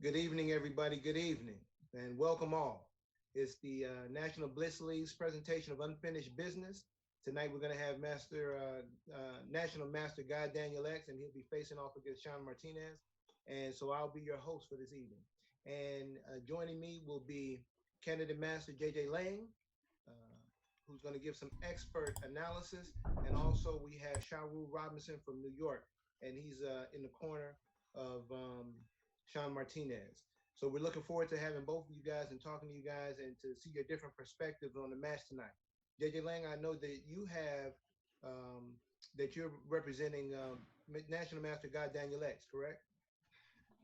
Good evening, everybody. Good evening, and welcome all. It's the National Bliss League's presentation of unfinished business. Tonight, we're going to have National Master Guy Daniel X, and he'll be facing off against Shawn Martinez. And so I'll be your host for this evening. And joining me will be Canty Master JJ Lang, who's going to give some expert analysis. And also, we have Sharu Robinson from New York, and he's in the corner of Shawn Martinez. So we're looking forward to having both of you guys and talking to you guys and to see your different perspectives on the match tonight. JJ Lang, I know that you have that you're representing National Master Guy Daniel X, correct?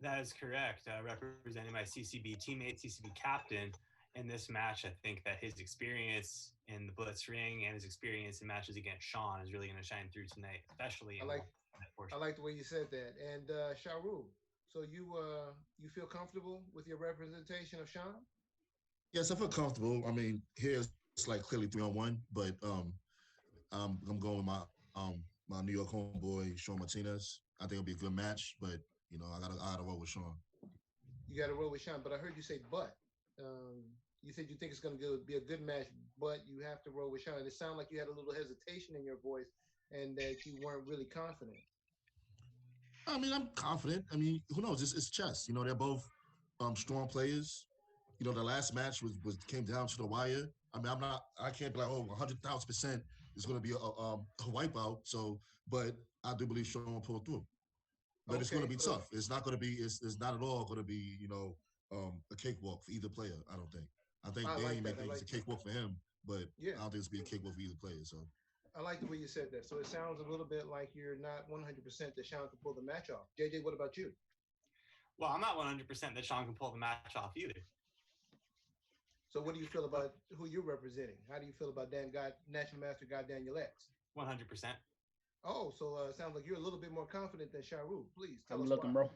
That is correct. Representing my CCB teammate, CCB captain in this match. I think that his experience in the Blitz ring and his experience in matches against Shawn is really going to shine through tonight, especially in that portion. I like the way you said that. And Sharu, so you feel comfortable with your representation of Shawn? Yes, I feel comfortable. I mean, here it's like clearly 3-on-1, but I'm going with my New York homeboy Shawn Martinez. I think it'll be a good match, but you know, I gotta roll with Shawn. You gotta roll with Shawn, but I heard you say but. You said you think it's gonna be a good match, but you have to roll with Shawn. And it sounded like you had a little hesitation in your voice and that you weren't really confident. I mean, I'm confident. I mean, who knows? It's chess. You know, they're both strong players. You know, the last match was came down to the wire. I mean, I can't be like, 100,000% is going to be a wipeout. So, but I do believe Shawn will pull through. But it's going to be tough. It's not going to be. It's not at all going to be, you know, a cakewalk for either player. I don't think. I think Danny may think it's a cakewalk for him, but yeah. I don't think it's be a cakewalk for either player. So. I like the way you said that. So it sounds a little bit like you're not 100% that Shawn can pull the match off. JJ, what about you? Well, I'm not 100% that Shawn can pull the match off either. So what do you feel about who you're representing? How do you feel about National Master Guy Daniel X? 100%. Oh, so it sounds like you're a little bit more confident than Sharu. Please tell us I'm looking, why. bro.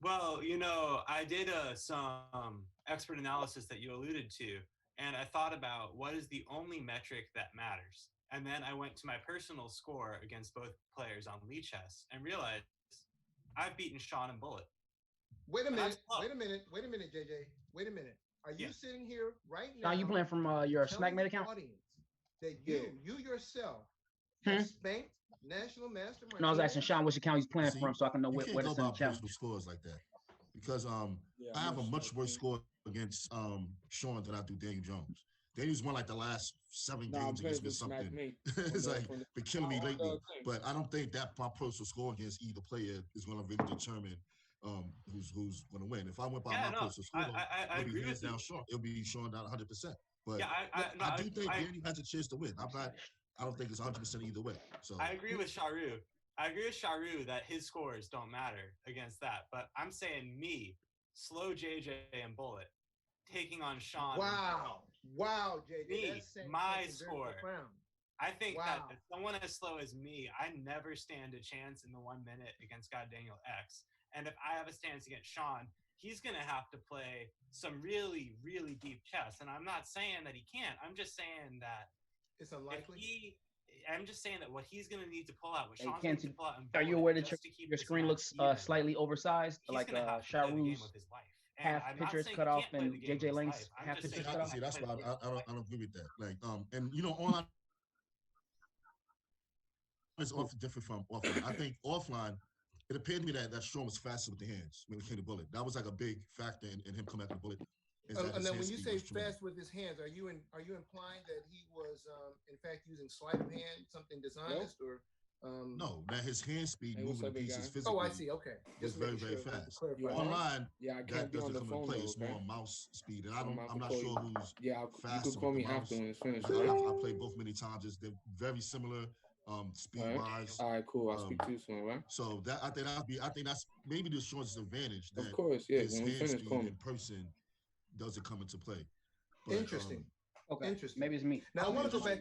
Well, you know, I did some expert analysis that you alluded to, and I thought about what is the only metric that matters. And then I went to my personal score against both players on Lee Chess and realized I've beaten Shawn and Bullet. Wait a minute, JJ. Wait a minute. Are you sitting here right now? Now you playing from your SmackMate account? Audience that you yourself have spanked National Master Martinez? No, I was asking Shawn which account he's playing from so I can know where to send the challenge. Personal scores like that because I have a much worse score against Shawn than I do Daniel Jones. Daniel's won like the last 7 games against me something. It's like been killing me lately. But I don't think that my personal score against either player is going to really determine who's going to win. If I went by my personal score, it'll be hands down Shawn. It'll be Shawn down 100%. But I do think Danny has a chance to win. I don't think it's 100% either way. So I agree with Sharu. I agree with Sharu that his scores don't matter against that. But I'm saying me, Slow JJ and Bullet, taking on Shawn. Wow, JJ. My score. I think that if someone as slow as me, I never stand a chance in the 1 minute against God Daniel X. And if I have a stance against Shawn, he's going to have to play some really, really deep chess. And I'm not saying that he can't. I'm just saying that it's unlikely. I'm just saying that what he's going to need to pull out, what Shawn's going to pull out. Are you aware that your screen looks slightly oversized, like Sharu's half picture is cut off and JJ Lang's half picture is cut off? See, that's why I don't agree with that. Like, and you know, online is often different from offline. I think offline, it appeared to me that Shawn was faster with the hands when it came to Bullet. That was like a big factor in him coming at the Bullet. And then when you say fast with his hands, are you implying that he was in fact using sleight of hand, something dishonest, or no? That his hand speed, moving pieces physically. Oh, I see. Okay, just very fast. Online, that doesn't come into play. It's more mouse speed, and I'm not sure who's faster. You could call me after when it's finished. I played both many times. They're very similar. Speed wise. All right, cool. I'll speak to you soon, right? So that I think that's maybe the Shawn's advantage. That of course, yeah. His hand speed in person doesn't come into play. But, interesting. Okay. Interesting. Maybe it's me. Now I want to go back.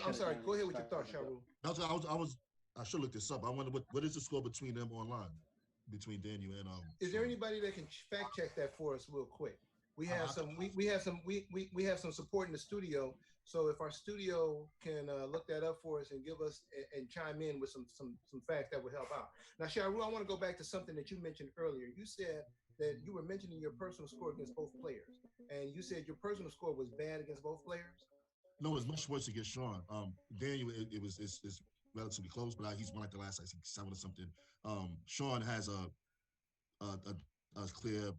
I'm sorry. Go ahead with your thoughts, Sharu. I should look this up. I wonder what is the score between them online, between Daniel and Is there anybody that can fact check that for us real quick? We have some support in the studio. So if our studio can look that up for us and give us and chime in with some facts, that would help out. Now, Sharu, I want to go back to something that you mentioned earlier. You said that you were mentioning your personal score against both players, and you said your personal score was bad against both players. No, it's much worse against Shawn. Daniel, it's relatively close, but he's won like the last, I think, 7 or something. Shawn has a clear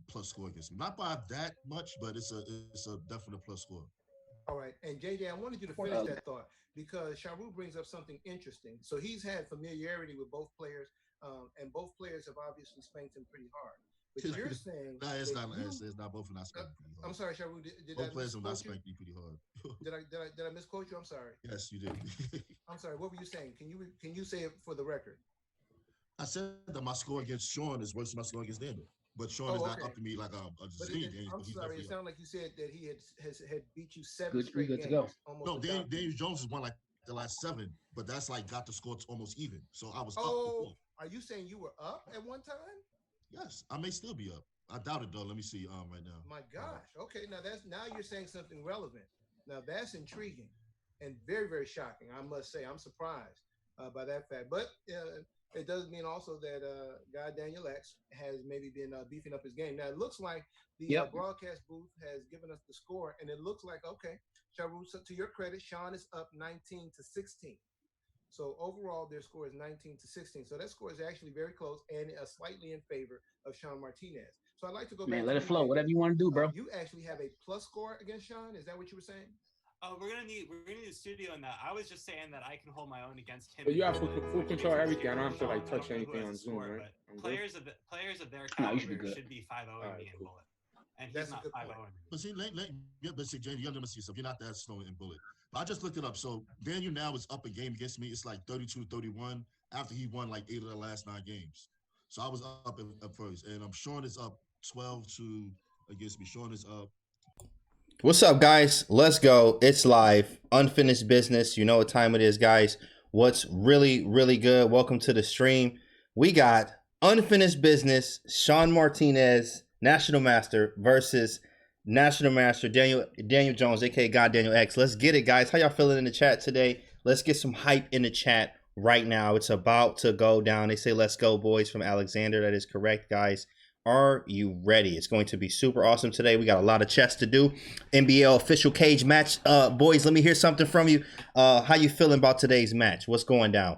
plus score against him. Not by that much, but it's a definite plus score. All right, and JJ, I wanted you to finish that thought because Sharu brings up something interesting. So he's had familiarity with both players, and both players have obviously spanked him pretty hard. But you're saying no, it's not both of them not spanking pretty hard. I'm sorry, Sharu. Did both I players are not misquote you? spanking pretty hard. Did I misquote you? I'm sorry. Yes, you did. I'm sorry. What were you saying? Can you say it for the record? I said that my score against Shawn is worse than my score against Daniel. But Shawn is not up to me like a zillion games. I'm sorry. It sounded like you said that he had beat you 7 good, straight good games. To go. No, Daniel Jones has won like the last 7, but that's like got the score almost even. So I was up. Are you saying you were up at one time? Yes, I may still be up. I doubt it though. Let me see right now. My gosh. Okay, now you're saying something relevant. Now that's intriguing and very, very shocking. I must say, I'm surprised by that fact. But it does mean also that God Daniel X has maybe been beefing up his game. Now it looks like the broadcast booth has given us the score, and it looks like Sharu, to your credit, Shawn is up 19-16. So overall, their score is 19-16. So that score is actually very close and slightly in favor of Shawn Martinez. So I'd like to go back. Man, let it flow. Whatever you want to do, bro. You actually have a plus score against Shawn. Is that what you were saying? We're gonna need a studio in that. I was just saying that I can hold my own against him. But you have full control of everything. I don't have to like touch anything on Zoom, right? Players of their caliber should be 5-0 me in Bullet, and he's not 5-0. But see, Jamie, you understand yourself. You're not that slow in Bullet. But I just looked it up. So Daniel now is up a game against me. It's like 32-31 after he won like 8 of the last 9 games. So I was up first, and Shawn is up 12-2 against me. Shawn is up. What's up, guys? Let's go. It's live. Unfinished business. You know what time it is, guys. What's really, really good? Welcome to the stream. We got unfinished business. Shawn Martinez, National Master, versus National Master Daniel Jones, aka God Daniel X. Let's get it, guys. How y'all feeling in the chat today? Let's get some hype in the chat right now. It's about to go down. They say, let's go, boys, from Alexander. That is correct, guys. Are you ready? It's going to be super awesome today. We got a lot of chess to do. NBL official cage match. Boys, let me hear something from you. How you feeling about today's match? What's going down?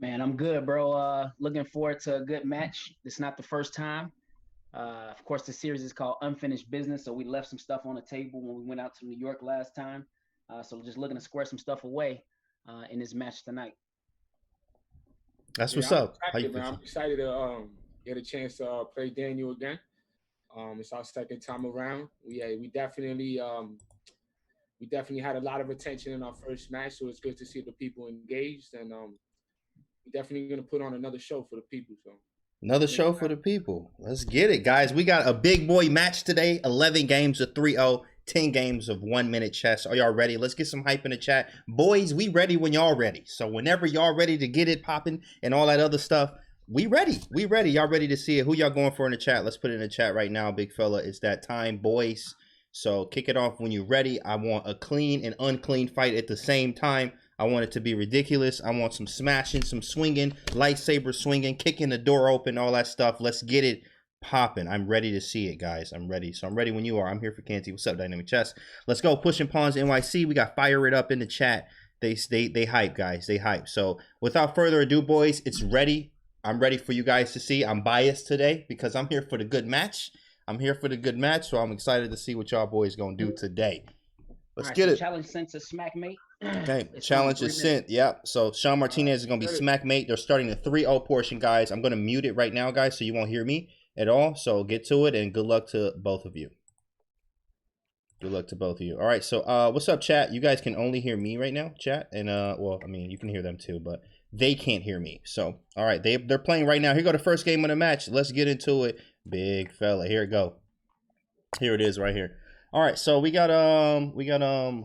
Man, I'm good, bro. Looking forward to a good match. It's not the first time. Of course, the series is called Unfinished Business, so we left some stuff on the table when we went out to New York last time. So just looking to square some stuff away in this match tonight. That's what's up. I'm excited to get a chance to play Daniel again. It's our second time around. We definitely had a lot of attention in our first match, so it's good to see the people engaged, and we're definitely going to put on another show for the people. So another show for the people. Let's get it, guys. We got a big boy match today. 11 games of 3-0, 10 games of 1-minute chess. Are y'all ready? Let's get some hype in the chat. Boys, we ready when y'all ready. So whenever y'all ready to get it popping and all that other stuff, we ready. We ready. Y'all ready to see it? Who y'all going for in the chat? Let's put it in the chat right now, big fella. It's that time, boys. So kick it off when you're ready. I want a clean and unclean fight at the same time. I want it to be ridiculous. I want some smashing, some swinging, lightsaber swinging, kicking the door open, all that stuff. Let's get it popping. I'm ready to see it, guys. I'm ready. So I'm ready when you are. I'm here for Canty. What's up, Dynamic Chess? Let's go. Pushing Pawns NYC. We got Fire It Up in the chat. They hype, guys. They hype. So without further ado, boys, it's ready. I'm ready for you guys to see. I'm biased today because I'm here for the good match. I'm here for the good match, so I'm excited to see what y'all boys gonna do today. Let's get it. Challenge sent to Smackmate. Okay, challenge is sent. Yep. So Shawn Martinez is gonna be Smackmate. They're starting the 3-0 portion, guys. I'm gonna mute it right now, guys, so you won't hear me at all. So get to it, and good luck to both of you. Good luck to both of you. All right. So what's up, chat? You guys can only hear me right now, chat, and well, I mean, you can hear them too, but they can't hear me. So, all right, they're playing right now. Here go the first game of the match. Let's get into it, big fella. Here it go. Here it is right here. All right, so we got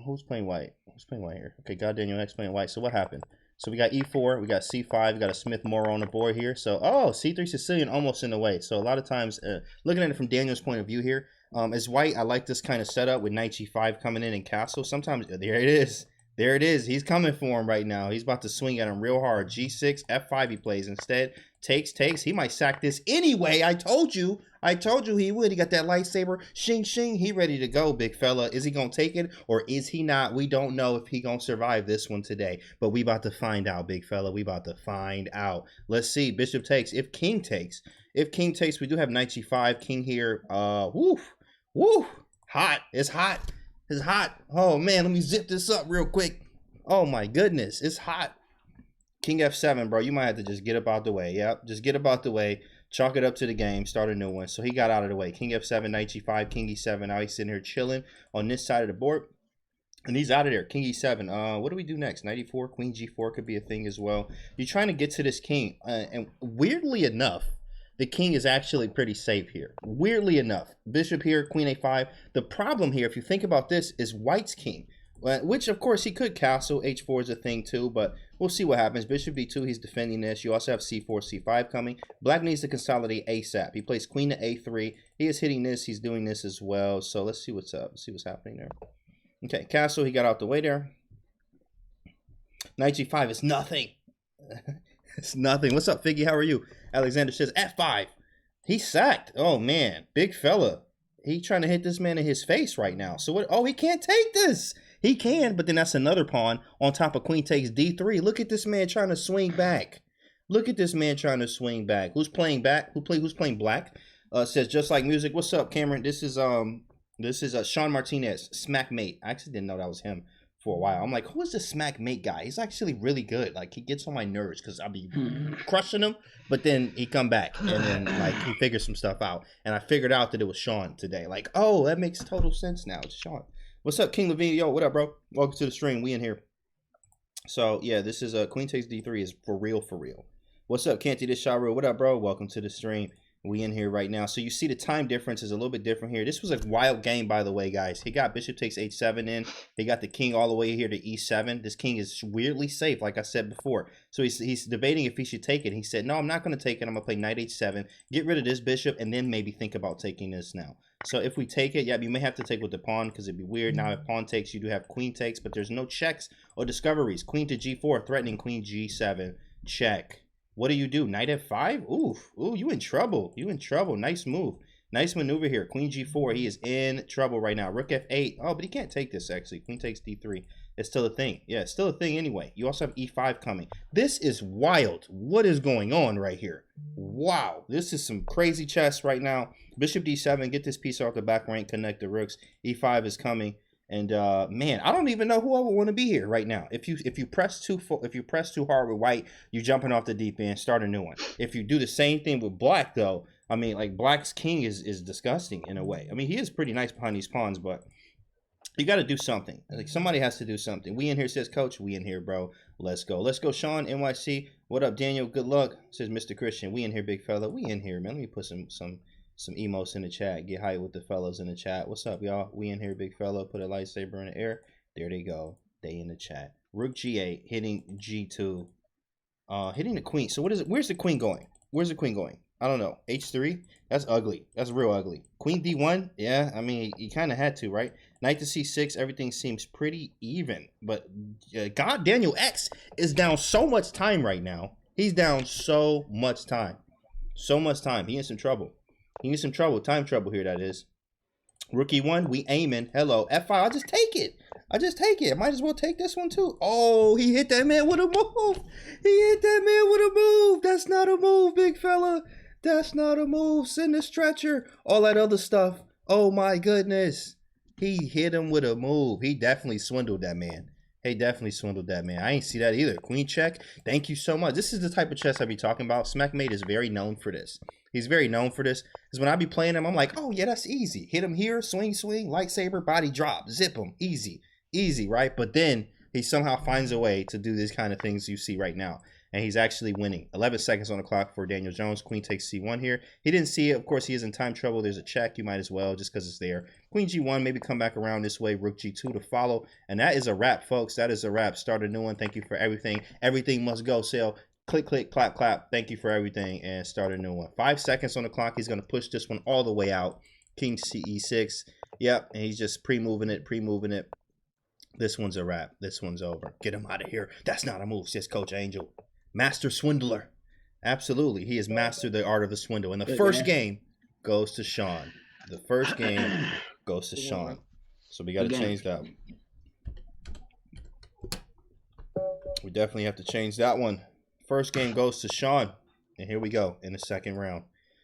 who's playing white? Who's playing white here? Okay, God Daniel X playing white. So what happened? So we got E4, we got C5, we got a Smith Morrow on the board here. So, oh, C3 Sicilian almost in the way. So a lot of times, looking at it from Daniel's point of view here, as white, I like this kind of setup with Knight G5 coming in and castle. Sometimes, there it is. There it is. He's coming for him right now. He's about to swing at him real hard. G6, F5 he plays instead. Takes. He might sack this anyway. I told you he would. He got that lightsaber. Shing, shing. He ready to go, big fella. Is he going to take it or is he not? We don't know if he going to survive this one today. But we about to find out, big fella. We about to find out. Let's see. Bishop takes. If king takes, we do have Knight G5. King here. Woo. Hot. It's hot. It's hot. Oh, man. Let me zip this up real quick. Oh, my goodness. It's hot. King F7, bro. You might have to just get up out the way. Yep. Just get up out the way. Chalk it up to the game. Start a new one. So he got out of the way. King F7, Knight G5, King E7. Now he's sitting here chilling on this side of the board. And he's out of there. King E7. What do we do next? Knight E4, Queen G4 could be a thing as well. You're trying to get to this king. And weirdly enough, the king is actually pretty safe here. Weirdly enough. Bishop here, Queen A5. The problem here, if you think about this, is white's king. Which, of course, he could castle. H4 is a thing, too, but we'll see what happens. Bishop D2, he's defending this. You also have C4, C5 coming. Black needs to consolidate ASAP. He plays Queen to A3. He is hitting this. He's doing this as well. So let's see what's up. Let's see what's happening there. Okay, castle, he got out the way there. Knight G5 is nothing. It's nothing. What's up, Figgy? How are you? Alexander says F5. He's sacked. Oh, man. Big fella. He trying to hit this man in his face right now. So what? Oh, he can't take this. He can, but then that's another pawn on top of queen takes D3. Look at this man trying to swing back. Look at this man trying to swing back. Who's playing back? Who's playing black? Says just like music. What's up, Cameron? This is Shawn Martinez, smack mate. I actually didn't know that was him for a while. I'm like, who is this smack mate guy? He's actually really good. Like, he gets on my nerves because I'll be crushing him, but then he come back and then like he figures some stuff out. And I figured out that it was Shawn today. Like, oh, that makes total sense now. It's Shawn. What's up, King Levine? Yo, what up, bro? Welcome to the stream. We in here. So, yeah, this is Queen takes D3 is for real, for real. What's up, Canty? This Sharu. What up, bro? Welcome to the stream. We in here right now. So you see the time difference is a little bit different here. This was a wild game, by the way, guys. He got bishop takes H7 in. He got the king all the way here to E7. This king is weirdly safe, like I said before. So he's debating if he should take it. He said, no, I'm not going to take it. I'm going to play knight H7, get rid of this bishop, and then maybe think about taking this now. So if we take it, yeah, you may have to take with the pawn because it'd be weird. Now if pawn takes, you do have queen takes, but there's no checks or discoveries. Queen to G4, threatening queen G7. Check. What do you do? Knight F5? Ooh, you in trouble. You in trouble. Nice move. Nice maneuver here. Queen G4. He is in trouble right now. Rook F8. Oh, but he can't take this, actually. Queen takes D3. It's still a thing. Yeah, it's still a thing anyway. You also have E5 coming. This is wild. What is going on right here? Wow. This is some crazy chess right now. Bishop D7. Get this piece off the back rank. Connect the rooks. E5 is coming. And man, I don't even know who I would want to be here right now. If you press too hard with white, you're jumping off the deep end. Start a new one. If you do the same thing with black, though, I mean, like black's king is disgusting in a way. I mean, he is pretty nice behind these pawns, but you got to do something. Like somebody has to do something. We in here, says Coach. We in here, bro. Let's go. Let's go, Shawn NYC. What up, Daniel? Good luck, says Mr. Christian. We in here, big fella. We in here, man. Let me put some emos in the chat. Get hype with the fellas in the chat. What's up, y'all? We in here, big fella. Put a lightsaber in the air. There they go. They in the chat. Rook G8 hitting G2. Hitting the queen. So what is it? Where's the queen going? Where's the queen going? I don't know. H3? That's ugly. That's real ugly. Queen D1? Yeah, I mean, you kind of had to, right? Knight to C6. Everything seems pretty even. But God, Daniel X is down so much time right now. He's down so much time. So much time. He in some trouble. He needs some trouble. Time trouble here, that is. Rook E1. We aiming. Hello. F5. I'll just take it. I just take it. I might as well take this one, too. Oh, he hit that man with a move. He hit that man with a move. That's not a move, big fella. That's not a move. Send the stretcher. All that other stuff. Oh, my goodness. He hit him with a move. He definitely swindled that man. He definitely swindled that man. I ain't see that either. Queen check. Thank you so much. This is the type of chess I be talking about. Smackmate is very known for this. He's very known for this. Because when I be playing him, I'm like, oh, yeah, that's easy. Hit him here, swing, swing, lightsaber, body drop, zip him. Easy, easy, right? But then he somehow finds a way to do these kind of things you see right now. And he's actually winning. 11 seconds on the clock for Daniel Jones. Queen takes C1 here. He didn't see it. Of course, he is in time trouble. There's a check. You might as well, just because it's there. Queen G1, maybe come back around this way. Rook G2 to follow. And that is a wrap, folks. That is a wrap. Start a new one. Thank you for everything. Everything must go. Sale. Click, click, clap, clap. Thank you for everything. And start a new one. 5 seconds on the clock. He's going to push this one all the way out. King CE6. Yep. And he's just pre-moving it, pre-moving it. This one's a wrap. This one's over. Get him out of here. That's not a move, says Coach Angel. Master swindler. Absolutely. He has mastered the art of the swindle. And the first game goes to Shawn. The first game goes to Shawn. So we got to change that one. We definitely have to change that one. First game goes to Shawn. And here we go in the second round.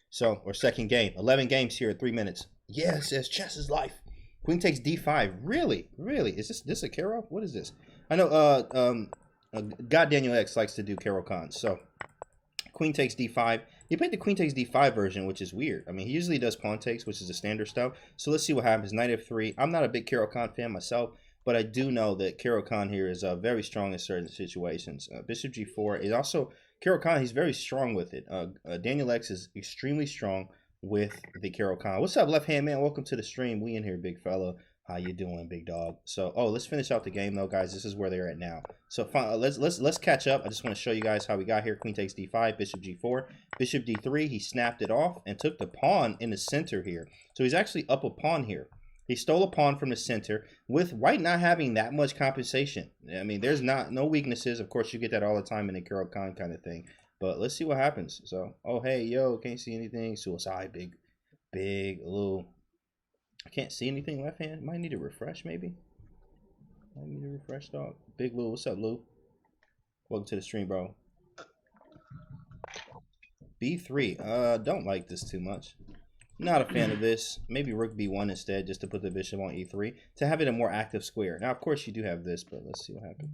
So, or second game. 11 games here at 3 minutes. Yes, yes, chess is life. Queen takes D5. Really? Really? Is this a Karo? What is this? I know God Daniel X likes to do Karo Khans. So Queen takes D5. He played the Queen takes D5 version, which is weird. I mean, he usually does pawn takes, which is the standard stuff. So let's see what happens. Knight F3. I'm not a big Karo Khan fan myself, but I do know that Karo Khan here is very strong in certain situations. Bishop G4 is also Karo Khan. He's very strong with it. Daniel X is extremely strong with the Karo Khan. What's up, left hand man? Welcome to the stream. We in here, big fella. How you doing, big dog? So, let's finish out the game though, guys. This is where they're at now. So, let's catch up. I just want to show you guys how we got here. Queen takes D5, Bishop G4, Bishop D3. He snapped it off and took the pawn in the center here. So he's actually up a pawn here. He stole a pawn from the center with white not having that much compensation. I mean, there's no weaknesses. Of course, you get that all the time in the Karo Khan kind of thing. But let's see what happens. So, oh hey, yo, can't see anything. Suicide, big Lou. I can't see anything left hand. Might need to refresh, maybe. Might need to refresh, dog. Big Lou, what's up, Lou? Welcome to the stream, bro. B3. Don't like this too much. Not a fan of this. Maybe Rook B1 instead, just to put the bishop on E3 to have it a more active square. Now, of course, you do have this, but let's see what happens.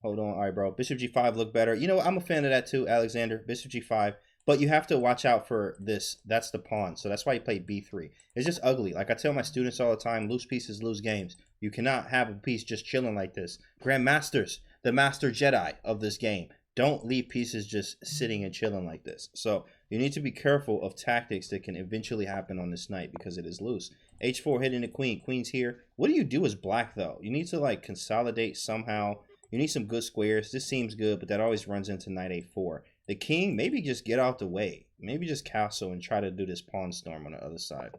Hold on. All right, bro. Bishop G5 look better. You know, I'm a fan of that too, Alexander. Bishop G5. But you have to watch out for this. That's the pawn. So that's why you play B3. It's just ugly. Like I tell my students all the time, loose pieces lose games. You cannot have a piece just chilling like this. Grandmasters, the master Jedi of this game, don't leave pieces just sitting and chilling like this. So you need to be careful of tactics that can eventually happen on this knight because it is loose. H4 hitting the queen. Queen's here. What do you do as black, though? You need to, like, consolidate somehow. You need some good squares. This seems good, but that always runs into knight A4. The king, maybe just get out the way. Maybe just castle and try to do this pawn storm on the other side.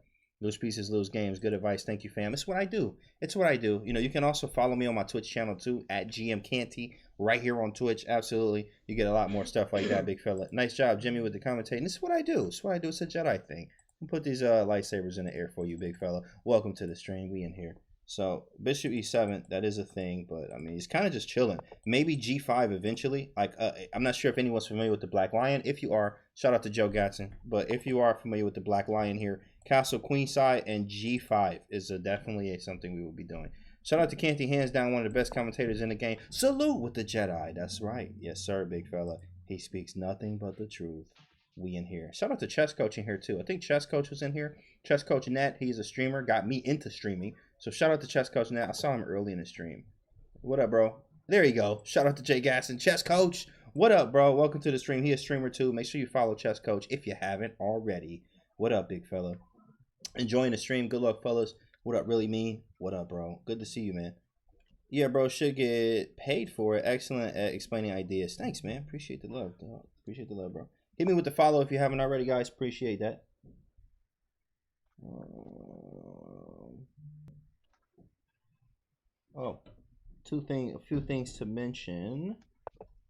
Lose pieces, lose games. Good advice. Thank you, fam. It's what I do. It's what I do. You know, you can also follow me on my Twitch channel, too, at GM Canty, right here on Twitch. Absolutely. You get a lot more stuff like that, big fella. Nice job, Jimmy, with the commentating. This is what I do. It's what I do. It's a Jedi thing. I'll put these lightsabers in the air for you, big fella. Welcome to the stream. We in here. So Bishop E7, that is a thing, but I mean, he's kind of just chilling. Maybe G5 eventually. Like, I'm not sure if anyone's familiar with the Black Lion. If you are, shout out to Joe Gatson. But if you are familiar with the Black Lion here, Castle Queenside and G5 is definitely something we will be doing. Shout out to Canty, hands down, one of the best commentators in the game. Salute with the Jedi. That's right. Yes, sir, big fella. He speaks nothing but the truth. We in here. Shout out to Chess Coach in here, too. I think Chess Coach was in here. Chess Coach Nat, he's a streamer, got me into streaming. So shout out to Chess Coach Nat. I saw him early in the stream. What up, bro? There you go. Shout out to Jay Gasson. Chess Coach. What up, bro? Welcome to the stream. He is a streamer, too. Make sure you follow Chess Coach if you haven't already. What up, big fella? Enjoying the stream. Good luck, fellas. What up, really mean? What up, bro? Good to see you, man. Yeah, bro. Should get paid for it. Excellent at explaining ideas. Thanks, man. Appreciate the love, dog. Appreciate the love, bro. Hit me with the follow if you haven't already, guys. Appreciate that. A few things to mention.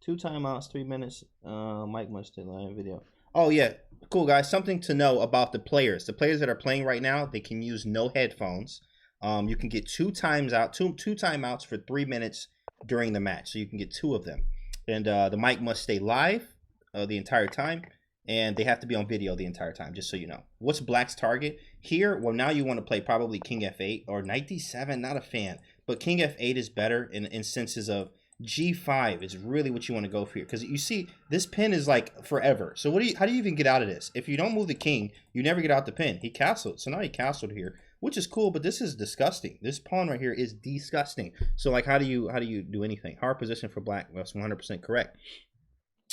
2 timeouts, 3 minutes. Mike must have live video. Oh yeah, cool guys. Something to know about the players. The players that are playing right now, they can use no headphones. You can get two timeouts for 3 minutes during the match, so you can get 2 of them. And the mic must stay live the entire time, and they have to be on video the entire time, just so you know. What's Black's target? Here, well, now you want to play probably King F8 or Knight D7, not a fan. But King F8 is better in senses of G5 is really what you want to go for here. Because you see, this pin is like forever. So how do you even get out of this? If you don't move the king, you never get out the pin. He castled. So now he castled here. which is cool, but this is disgusting. This pawn right here is disgusting. So like, how do you do anything? Hard position for black. That's 100% correct.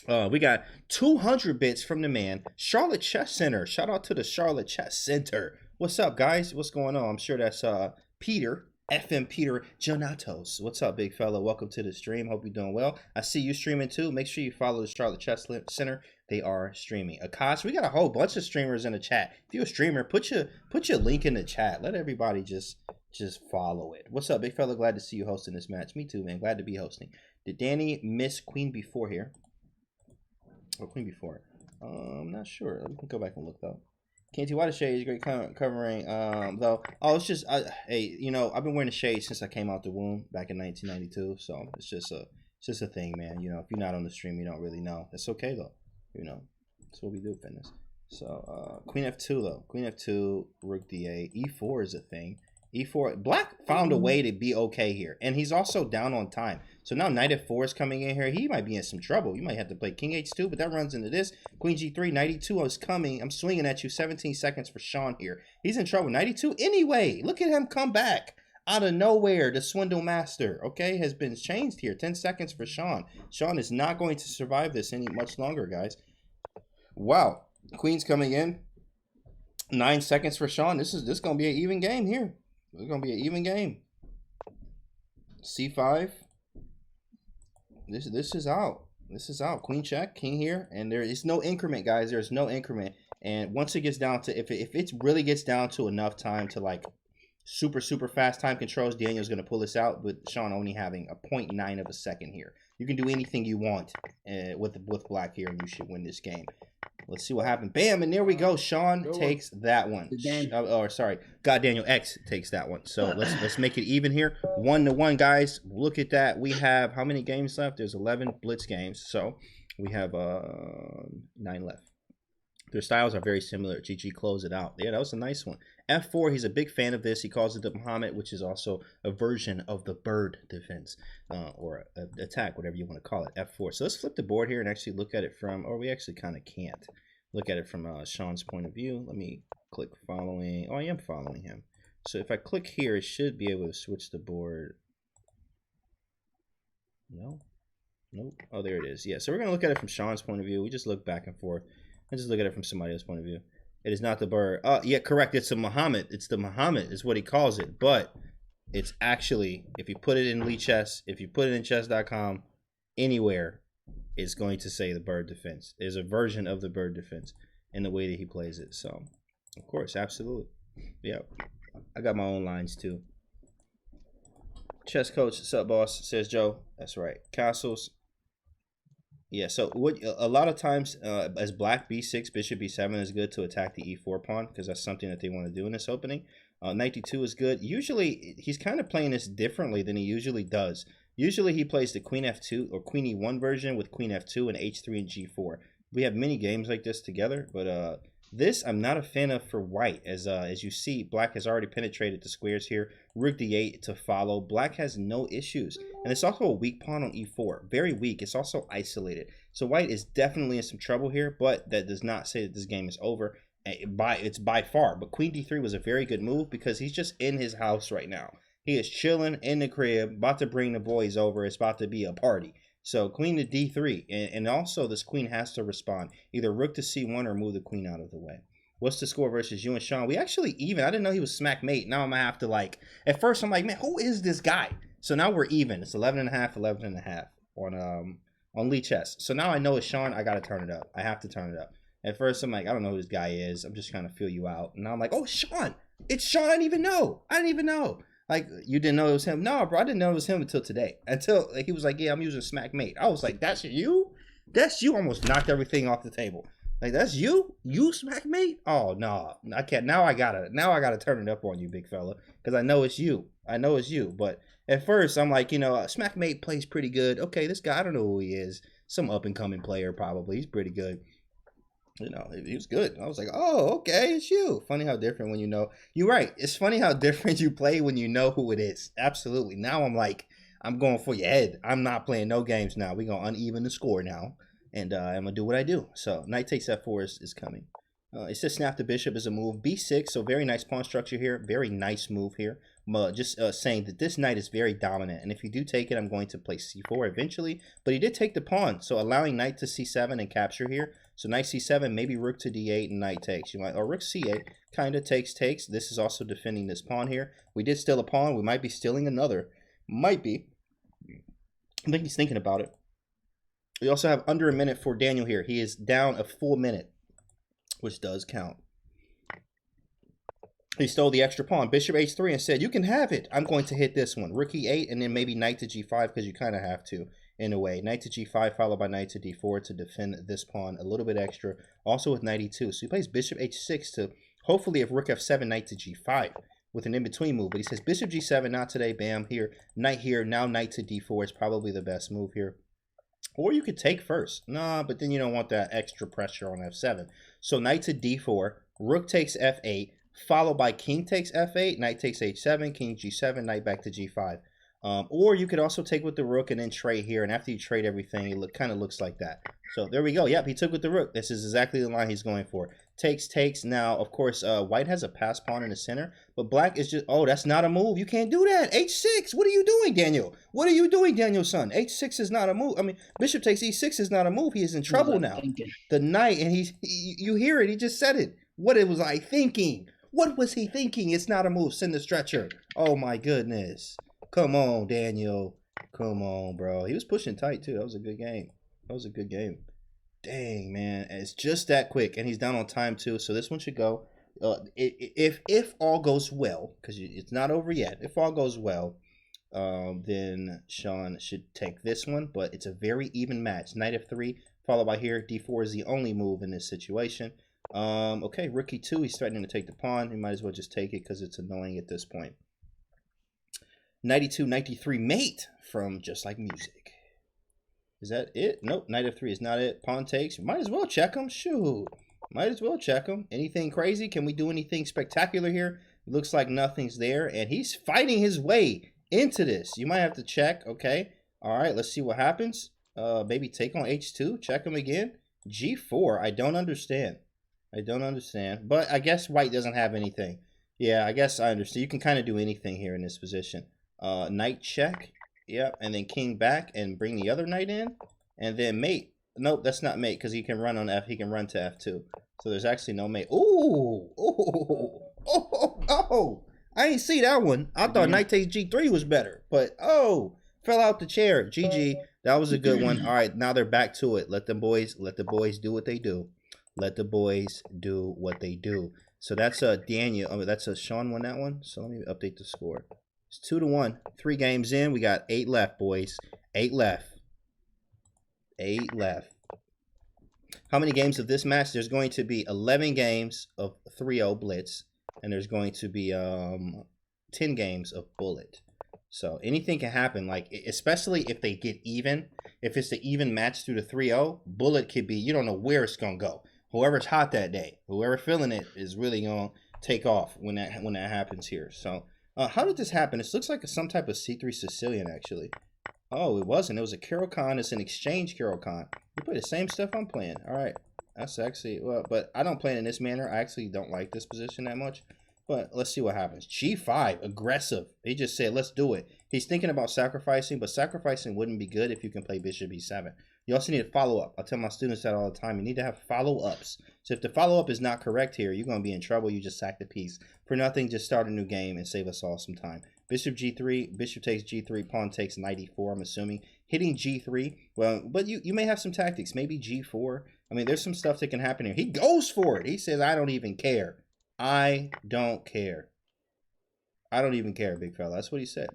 We got 200 bits from the man, Charlotte Chess Center. Shout out to the Charlotte Chess Center. What's up, guys? What's going on? I'm sure that's Peter, FM Peter Jonatos. What's up, big fella? Welcome to the stream. Hope you're doing well. I see you streaming too. Make sure you follow the Charlotte Chess Center. They are streaming. Akash, we got a whole bunch of streamers in the chat. If you're a streamer, put your link in the chat. Let everybody just follow it. What's up, big fella? Glad to see you hosting this match. Me too, man. Glad to be hosting. Did Danny miss Queen before here? Or Queen before? I'm not sure. We can go back and look though. Canty, why the shades? Great covering. Though. Oh, it's just hey, you know, I've been wearing the shades since I came out the womb back in 1992. So it's just a thing, man. You know, if you're not on the stream, you don't really know. It's okay though. You know, that's what we do, fitness. So Queen F2 though. Queen F2, Rook D8, E4 is a thing. E4. Black found a way to be okay here, and he's also down on time. So now Knight F4 is coming in here. He might be in some trouble. You might have to play King H2, but that runs into this. Queen G3, Knight E2 is coming. I'm swinging at you. 17 seconds for Shawn here. He's in trouble. Knight E2 anyway. Look at him come back out of nowhere. The Swindle Master, okay, has been changed here. 10 seconds for Shawn. Shawn is not going to survive this any much longer, guys. Wow. Queen's coming in. 9 seconds for Shawn. This is going to be an even game here. It's going to be an even game. C5. This is out. This is out. Queen check, king here, and there is no increment, guys. There's no increment. And once it gets down to, if it really gets down to enough time to like super fast time controls, Daniel's going to pull this out with Shawn only having a 0.9 of a second here. You can do anything you want with black here, and you should win this game. Let's see what happens. Bam, and there we go. Shawn takes that one. Sorry, God Daniel X takes that one. So let's make it even here. 1-1, guys. Look at that. We have how many games left? There's 11 blitz games. So we have 9 left. Their styles are very similar. GG close it out. Yeah, that was a nice one. F4, he's a big fan of this. He calls it the Muhammad, which is also a version of the bird defense or attack, whatever you want to call it, F4. So let's flip the board here and actually look at it from, or we actually kind of can't look at it from Shawn's point of view. Let me click following. Oh, I am following him. So if I click here, it should be able to switch the board. No? Nope. Oh, there it is. Yeah, so we're going to look at it from Shawn's point of view. We just look back and forth. I just look at it from somebody else's point of view. It is not the bird. Yeah, correct. It's the Muhammad. It's the Muhammad is what he calls it. But it's actually, if you put it in Lee Chess, if you put it in chess.com, anywhere, it's going to say the bird defense. There's a version of the bird defense in the way that he plays it. So, of course, absolutely. Yeah, I got my own lines too. Chess coach, sub boss, says Joe. That's right. Castles. Yeah, so what a lot of times as black b6, bishop b7 is good to attack the e4 pawn because that's something that they want to do in this opening. Knight d2 is good. Usually, he's kind of playing this differently than he usually does. Usually, he plays the queen f2 or queen e1 version with queen f2 and h3 and g4. We have many games like this together, but this I'm not a fan of for white. As you see, black has already penetrated the squares here. Rook d8 to follow. Black has no issues. And it's also a weak pawn on e4. Very weak. It's also isolated. So white is definitely in some trouble here, but that does not say that this game is over. It's by far. But queen d3 was a very good move because he's just in his house right now. He is chilling in the crib, about to bring the boys over. It's about to be a party. So queen to d3, and also this queen has to respond. Either rook to c1 or move the queen out of the way. What's the score versus you and Shawn? We actually even. I didn't know he was smack mate. Now I'm going to have to like, at first I'm like, man, who is this guy? So now we're even. It's 11.5 on Lee Chess. So now I know it's Shawn. I got to turn it up. I have to turn it up. At first I'm like, I don't know who this guy is. I'm just trying to feel you out. And now I'm like, oh, Shawn. It's Shawn. I didn't even know. Like, you didn't know it was him? No, bro, I didn't know it was him until today. Until like, he was like, yeah, I'm using smack mate. I was like, that's you? That's you? Almost knocked everything off the table. Like, that's you? You smack mate? Oh, no. I can't. Now I gotta turn it up on you, big fella. Because I know it's you. But at first, I'm like, you know, smack mate plays pretty good. Okay, this guy, I don't know who he is. Some up-and-coming player, probably. He's pretty good. You know, he was good. I was like, oh, okay, it's you. Funny how different when you know. You're right. It's funny how different you play when you know who it is. Absolutely. Now I'm like, I'm going for your head. I'm not playing no games now. We're going to uneven the score now. And I'm going to do what I do. So knight takes f4 is coming. It says snap the bishop is a move. B6, so very nice pawn structure here. Very nice move here. Just saying that this knight is very dominant. And if you do take it, I'm going to play c4 eventually. But he did take the pawn, so allowing knight to c7 and capture here. So knight c7, maybe rook to d8 and knight takes. You might, or rook c8, kind of takes. This is also defending this pawn here. We did steal a pawn. We might be stealing another. Might be. I think he's thinking about it. We also have under a minute for Daniel here. He is down a full minute, which does count. He stole the extra pawn, bishop h3, and said, you can have it. I'm going to hit this one. Rook e8, and then maybe knight to g5, because you kind of have to, in a way. Knight to g5, followed by knight to d4 to defend this pawn a little bit extra. Also with knight e2. So he plays bishop h6 to, hopefully, if rook f7, knight to g5 with an in-between move. But he says bishop g7, not today, bam, here, now knight to d4 is probably the best move here. Or you could take first. Nah, but then you don't want that extra pressure on f7. So knight to d4, rook takes f8, followed by king takes f8, knight takes h7, king g7, knight back to g5. Or you could also take with the rook and then trade here. And after you trade everything, it kind of looks like that. So there we go. Yep, he took with the rook. This is exactly the line he's going for. Takes. Now, of course, white has a pass pawn in the center. But black is just, oh, that's not a move. You can't do that. h6. What are you doing, Daniel? What are you doing, Daniel's son? h6 is not a move. I mean, bishop takes e6 is not a move. He is in trouble now. The knight, and you hear it. He just said it. What it was I thinking? What was he thinking? It's not a move. Send the stretcher. Oh, my goodness. Come on, Daniel. Come on, bro. He was pushing tight, too. That was a good game. Dang, man. It's just that quick. And he's down on time, too. So this one should go. If all goes well, because it's not over yet. If all goes well, then Shawn should take this one. But it's a very even match. Knight f3, followed by here. d4 is the only move in this situation. Okay, rook e2. He's threatening to take the pawn. He might as well just take it because it's annoying at this point. 92, 93 mate from Just Like Music. Is that it? Nope, knight f3 is not it. Pawn takes. Might as well check him. Shoot. Might as well check him. Anything crazy? Can we do anything spectacular here? It looks like nothing's there. And he's fighting his way into this. You might have to check. Okay. All right, let's see what happens. Maybe take on h2. Check him again. g4. I don't understand. But I guess white doesn't have anything. Yeah, I guess I understand. You can kind of do anything here in this position. Knight check. Yep, and then king back and bring the other knight in. And then mate. Nope, that's not mate because he can run on F. He can run to F2. So there's actually no mate. Ooh. Oh. I ain't see that one. I thought knight takes G3 was better. But, fell out the chair. GG. That was a good one. All right, now they're back to it. Let the boys do what they do. So that's Daniel. That's Shawn won that one. So let me update the score. It's 2-1. 3 games in. We got 8 left, boys. 8 left. How many games of this match? There's going to be 11 games of 3-0 blitz. And there's going to be 10 games of bullet. So anything can happen. Like, especially if they get even. If it's the even match through the 3-0, bullet could be, you don't know where it's going to go. Whoever's hot that day, whoever feeling it is really going to take off when that happens here. So how did this happen? This looks like some type of C3 Sicilian, actually. Oh, it wasn't. It was a Caro-Kann. It's an exchange Caro-Kann. You play the same stuff I'm playing. All right. That's actually, well, but I don't play it in this manner. I actually don't like this position that much. But let's see what happens. G5, aggressive. He just said, let's do it. He's thinking about sacrificing, but sacrificing wouldn't be good if you can play bishop e7. You also need a follow-up. I tell my students that all the time. You need to have follow-ups. So if the follow-up is not correct here, you're going to be in trouble. You just sack the piece. For nothing, just start a new game and save us all some time. Bishop g3, bishop takes g3, pawn takes knight e4, I'm assuming. Hitting g3, well, but you may have some tactics. Maybe g4. I mean, there's some stuff that can happen here. He goes for it. He says, I don't even care. I don't care. I don't even care, big fella. That's what he said.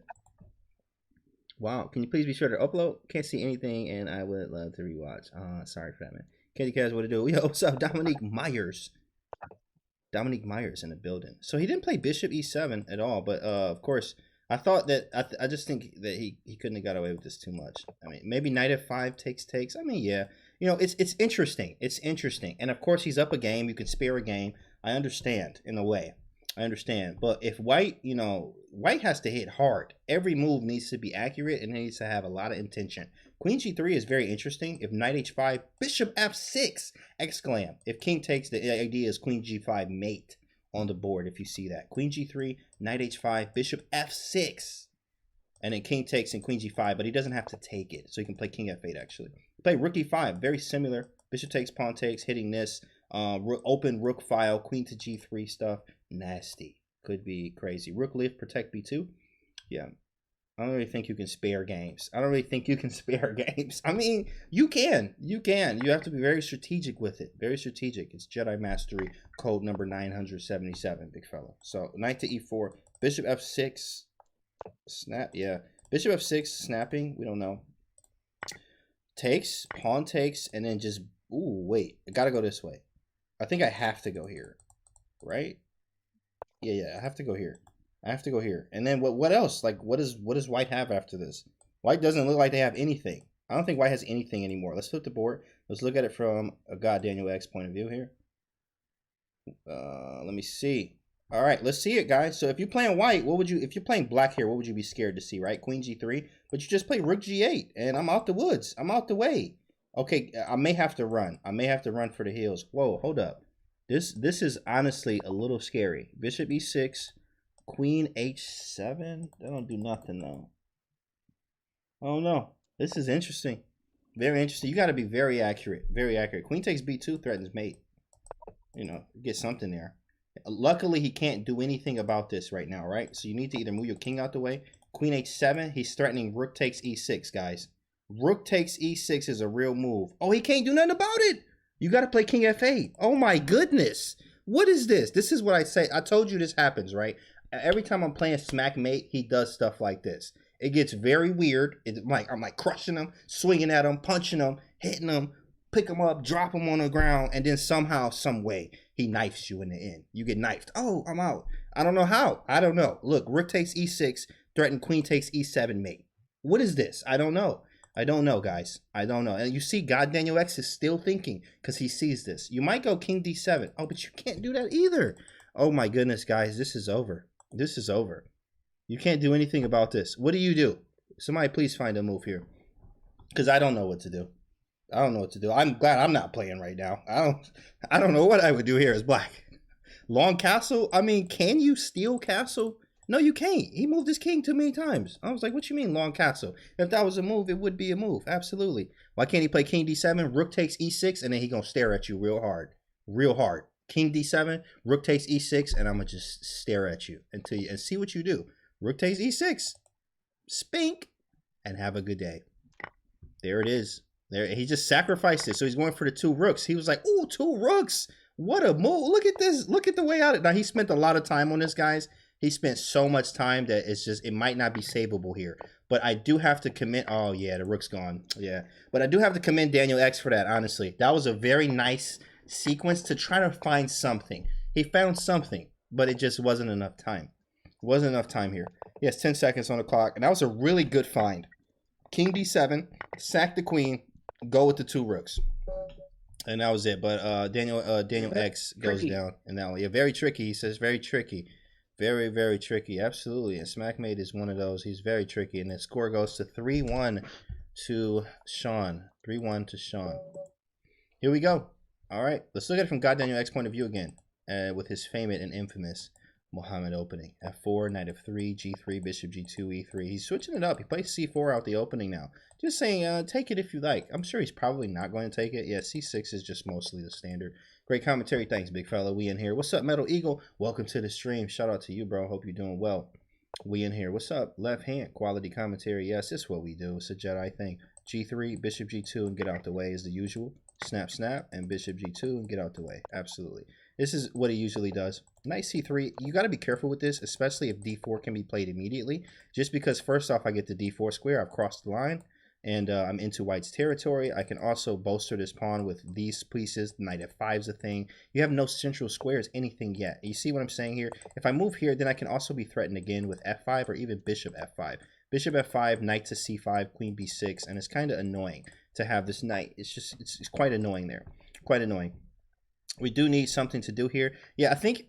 Wow. Can you please be sure to upload? Can't see anything, and I would love to rewatch. Sorry for that, man. Candy Cash, what to do? Yo, what's up? Dominique Myers in the building. So he didn't play bishop e7 at all, but of course, I thought that, I just think that he couldn't have got away with this too much. I mean, maybe knight f5 takes. I mean, yeah. You know, it's interesting. It's interesting. And of course, he's up a game. You can spare a game. I understand in a way. I understand. But if white, white has to hit hard. Every move needs to be accurate and it needs to have a lot of intention. Queen g3 is very interesting. If knight h5, bishop f6, exclam. If king takes, the idea is queen g5 mate on the board, if you see that. Queen g3, knight h5, bishop f6. And then king takes and queen g5, but he doesn't have to take it. So he can play king f8, actually. Play rook e5, very similar. Bishop takes, pawn takes, hitting this. Open rook file, queen to g3 stuff. Nasty. Could be crazy. Rook lift, protect b2. Yeah. I don't really think you can spare games. I mean, you can. You have to be very strategic with it. Very strategic. It's Jedi Mastery code number 977, big fella. So, knight to e4. Bishop f6. Snap, yeah. Bishop f6, snapping. We don't know. Takes, pawn takes, and then just... Ooh, wait. I gotta go this way. I think I have to go here. Right? Yeah, I have to go here. And then what else? Like, what does white have after this? White doesn't look like they have anything. I don't think white has anything anymore. Let's flip the board. Let's look at it from a Daniel X point of view here. Let me see. All right, let's see it, guys. So if you're playing white, if you're playing black here, what would you be scared to see, right? Queen g3, but you just play rook g8, and I'm out the woods. I'm out the way. Okay, I may have to run. For the hills. Whoa, hold up. This is honestly a little scary. Bishop e6, queen h7. That don't do nothing though. Oh no, this is interesting. Very interesting. You got to be very accurate. Queen takes b2 threatens mate. Get something there. Luckily, he can't do anything about this right now, right? So you need to either move your king out the way. Queen h7. He's threatening rook takes e6, guys. Rook takes e6 is a real move. Oh, he can't do nothing about it. You got to play king f8. Oh my goodness. What is this? This is what I say. I told you this happens, right? Every time I'm playing smack mate, he does stuff like this. It gets very weird. I'm like crushing him, swinging at him, punching him, hitting him, pick him up, drop him on the ground, and then somehow, some way, he knifes you in the end. You get knifed. Oh, I'm out. I don't know how. I don't know. Look, rook takes e6, threaten queen takes e7 mate. What is this? I don't know. I don't know, guys. I don't know. And you see, Daniel X is still thinking because he sees this. You might go king d7. Oh, but you can't do that either. Oh, my goodness, guys. This is over. This is over. You can't do anything about this. What do you do? Somebody please find a move here because I don't know what to do. I'm glad I'm not playing right now. I don't know what I would do here as black. Long castle? I mean, can you steal castle? No, you can't. He moved his king too many times. I was like, what you mean long castle? If that was a move, it would be a move. Absolutely. Why can't he play king d7, rook takes e6, and then he gonna stare at you real hard. Real hard. King d7, rook takes e6, and I'm gonna just stare at you until and see what you do. Rook takes e6. Spink. And have a good day. There it is. There, he just sacrificed it. So he's going for the 2 rooks. He was like, ooh, 2 rooks. What a move. Look at this. Look at the way out. Now, he spent a lot of time on this, guys. He spent so much time that it might not be savable here. But I do have to commend. Oh, yeah, the rook's gone. Yeah. But I do have to commend Daniel X for that, honestly. That was a very nice sequence to try to find something. He found something, but it just wasn't enough time. Wasn't enough time here. He has 10 seconds on the clock. And that was a really good find. King d7, sack the queen, go with the 2 rooks. And that was it. But Daniel X goes tricky down. And that one. Yeah, very tricky. He says very tricky. Very, very tricky. Absolutely. And Smackmate is one of those. He's very tricky. And the score goes to 3-1 to Shawn. 3-1 to Shawn. Here we go. All right. Let's look at it from Daniel X point of view again. With his famous and infamous Muhammad opening. F4, knight f3, g3, bishop g2, e3. He's switching it up. He plays c4 out the opening now. Just saying, take it if you like. I'm sure he's probably not going to take it. Yeah, c6 is just mostly the standard. Great commentary. Thanks, big fella. We in here. What's up, Metal Eagle? Welcome to the stream. Shout out to you, bro. Hope you're doing well. We in here. What's up? Left hand. Quality commentary. Yes, this is what we do. It's a Jedi thing. g3, bishop g2, and get out the way is the usual. Snap, snap, and bishop g2, and get out the way. Absolutely. This is what he usually does. Knight c3. You got to be careful with this, especially if d4 can be played immediately. Just because, first off, I get the d4 square. I've crossed the line, and I'm into white's territory. I can also bolster this pawn with these pieces. Knight f5 is a thing. You have no central squares, anything yet. You see what I'm saying here? If I move here, then I can also be threatened again with f5 or even bishop f5. Bishop f5, knight to c5, queen b6, and it's kind of annoying to have this knight. It's quite annoying there. Quite annoying. We do need something to do here. Yeah, I think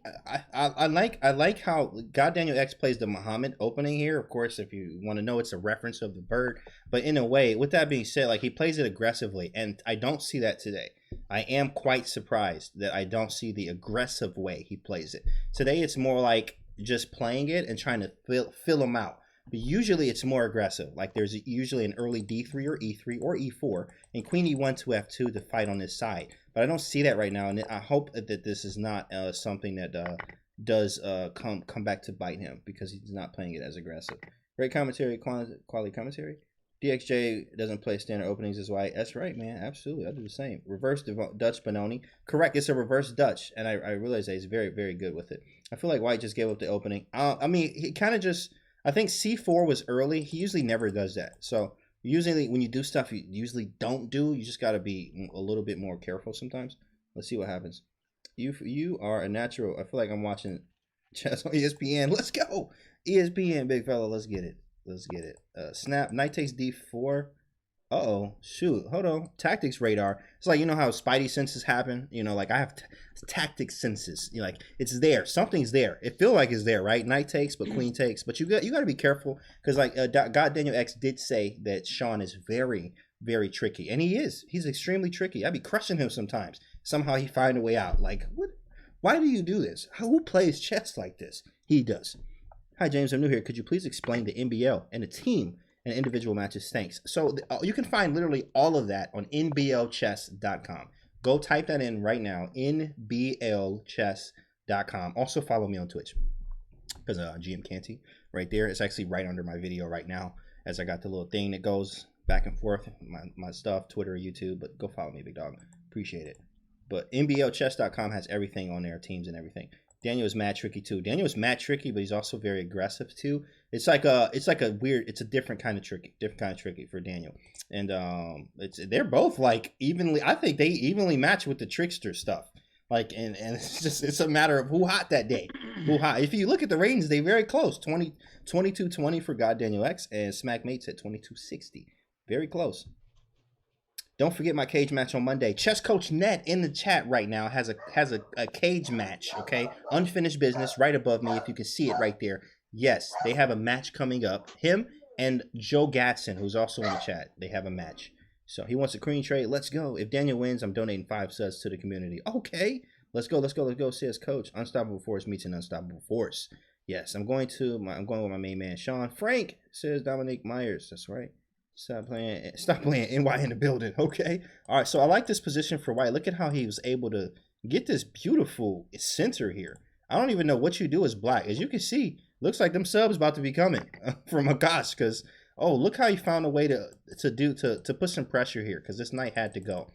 I like how God Daniel X plays the Muhammad opening here. Of course, if you want to know, it's a reference of the bird. But in a way, with that being said, like he plays it aggressively, and I don't see that today. I am quite surprised that I don't see the aggressive way he plays it. Today, it's more like just playing it and trying to fill him out. But usually it's more aggressive. Like there's usually an early D3 or E3 or E4 and Queen E1 to F2 to fight on this side. But I don't see that right now, and I hope that this is not something that does come back to bite him because he's not playing it as aggressive. Great commentary, quality commentary. DXJ doesn't play standard openings as white. That's right, man. Absolutely, I do the same. Reverse Dutch Benoni. Correct. It's a reverse Dutch, and I realize that he's very, very good with it. I feel like White just gave up the opening. I mean, he kind of just. I think C4 was early. He usually never does that. So usually when you do stuff you usually don't do, you just got to be a little bit more careful sometimes. Let's see what happens. You are a natural. I feel like I'm watching chess on ESPN. Let's go. ESPN, big fella. Let's get it. Let's get it. Snap. Knight takes D4. Uh-oh. Shoot. Hold on. Tactics radar. It's like, you know how spidey senses happen? You know, like I have tactics senses. You're like, it's there. Something's there. It feel like it's there, right? Knight takes, but queen takes. But you got to be careful because like God Daniel X did say that Shawn is very, very tricky. And he is. He's extremely tricky. I'd be crushing him sometimes. Somehow he find a way out. Like, what? Why do you do this? Who plays chess like this? He does. Hi, James. I'm new here. Could you please explain the NBL and the team and individual matches? Thanks. So you can find literally all of that on nblchess.com. Go type that in right now, nblchess.com. Also follow me on Twitch because GM Canty right there. It's actually right under my video right now as I got the little thing that goes back and forth, my stuff, Twitter, YouTube. But go follow me, big dog. Appreciate it. But nblchess.com has everything on there, teams and everything. Daniel is mad tricky too. Daniel is mad tricky, but he's also very aggressive too. It's like a weird, it's a different kind of tricky for Daniel. And they're both like evenly. I think they evenly match with the trickster stuff. Like and it's a matter of who hot that day. Who hot. If you look at the ratings, they very close. 22-20 for God Daniel X and Smack Mates at 22-60. Very close. Don't forget my cage match on Monday. Chess Coach Ned in the chat right now has a cage match, okay? Unfinished business right above me, if you can see it right there. Yes, they have a match coming up. Him and Joe Gatson, who's also in the chat, they have a match. So he wants a queen trade. Let's go. If Daniel wins, I'm donating 5 subs to the community. Okay, let's go. Says Coach. Unstoppable Force meets an unstoppable force. Yes, I'm going with my main man Sean. Frank says Dominique Myers. That's right. Stop playing NY in the building. Okay. All right. So I like this position for White. Look at how he was able to get this beautiful center here. I don't even know what you do as Black. As you can see, looks like them subs about to be coming from Akash because, oh, look how he found a way to put some pressure here because this knight had to go.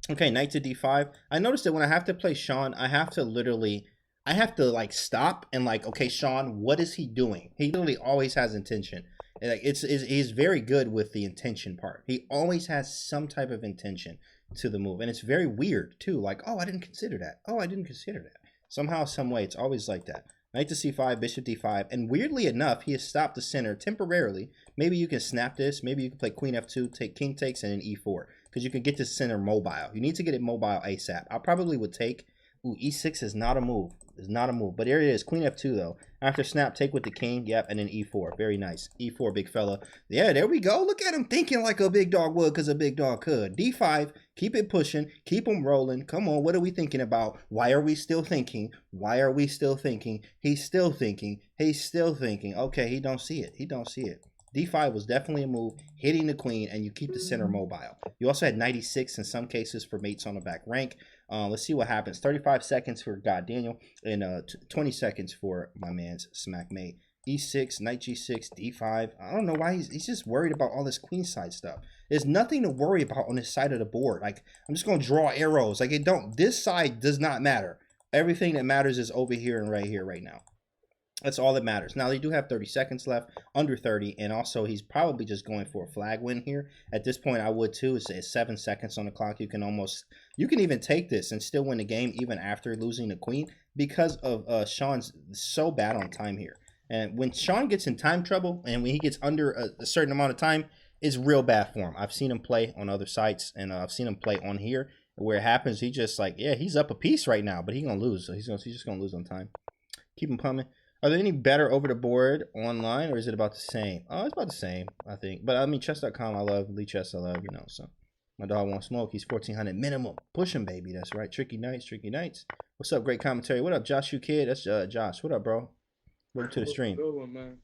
Okay. Knight to D5. I noticed that when I have to play Shawn, I have to like stop and like, okay, Shawn, what is he doing? He literally always has intention. Like he's very good with the intention part. He always has some type of intention to the move, and it's very weird too. Like, oh, I didn't consider that. Oh, I didn't consider that. Somehow, some way, it's always like that. Knight to C5, Bishop D5, and weirdly enough, he has stopped the center temporarily. Maybe you can snap this. Maybe you can play Queen F2, take King takes, and an E4 because you can get this center mobile. You need to get it mobile ASAP. I probably would take. Ooh, E6 is not a move. It's not a move. But there it is. Queen F2, though. After snap, take with the king. Yep, and then E4. Very nice. E4, big fella. Yeah, there we go. Look at him thinking like a big dog would because a big dog could. D5. Keep it pushing. Keep him rolling. Come on, what are we thinking about? Why are we still thinking? Why are we still thinking? He's still thinking. He's still thinking. Okay, he don't see it. He don't see it. D5 was definitely a move, hitting the queen, and you keep the center mobile. You also had 96 in some cases for mates on the back rank. Let's see what happens. 35 seconds for God Daniel and 20 seconds for my man's Smack Mate. E6, Knight G6, D5. I don't know why he's just worried about all this queenside stuff. There's nothing to worry about on this side of the board. Like, I'm just going to draw arrows. Like, this side does not matter. Everything that matters is over here and right here right now. That's all that matters. Now, they do have 30 seconds left, under 30, and also he's probably just going for a flag win here. At this point, I would too. It's 7 seconds on the clock. You can even take this and still win the game even after losing the queen because of Shawn's so bad on time here. And when Shawn gets in time trouble and when he gets under a certain amount of time, it's real bad for him. I've seen him play on other sites and I've seen him play on here. where it happens, he just like, yeah, he's up a piece right now, but he's gonna lose. So he's just gonna lose on time. Keep him pumping. Are there any better over the board online, or is it about the same? Oh, it's about the same, I think. But I mean, chess.com, I love. Lee Chess, I love, so. My dog won't smoke. He's 1,400 minimum. Push him, baby. That's right. Tricky Nights, Tricky Nights. What's up? Great commentary. What up, Josh, you kid? That's Josh. What up, bro? Welcome to the stream. Good one, man.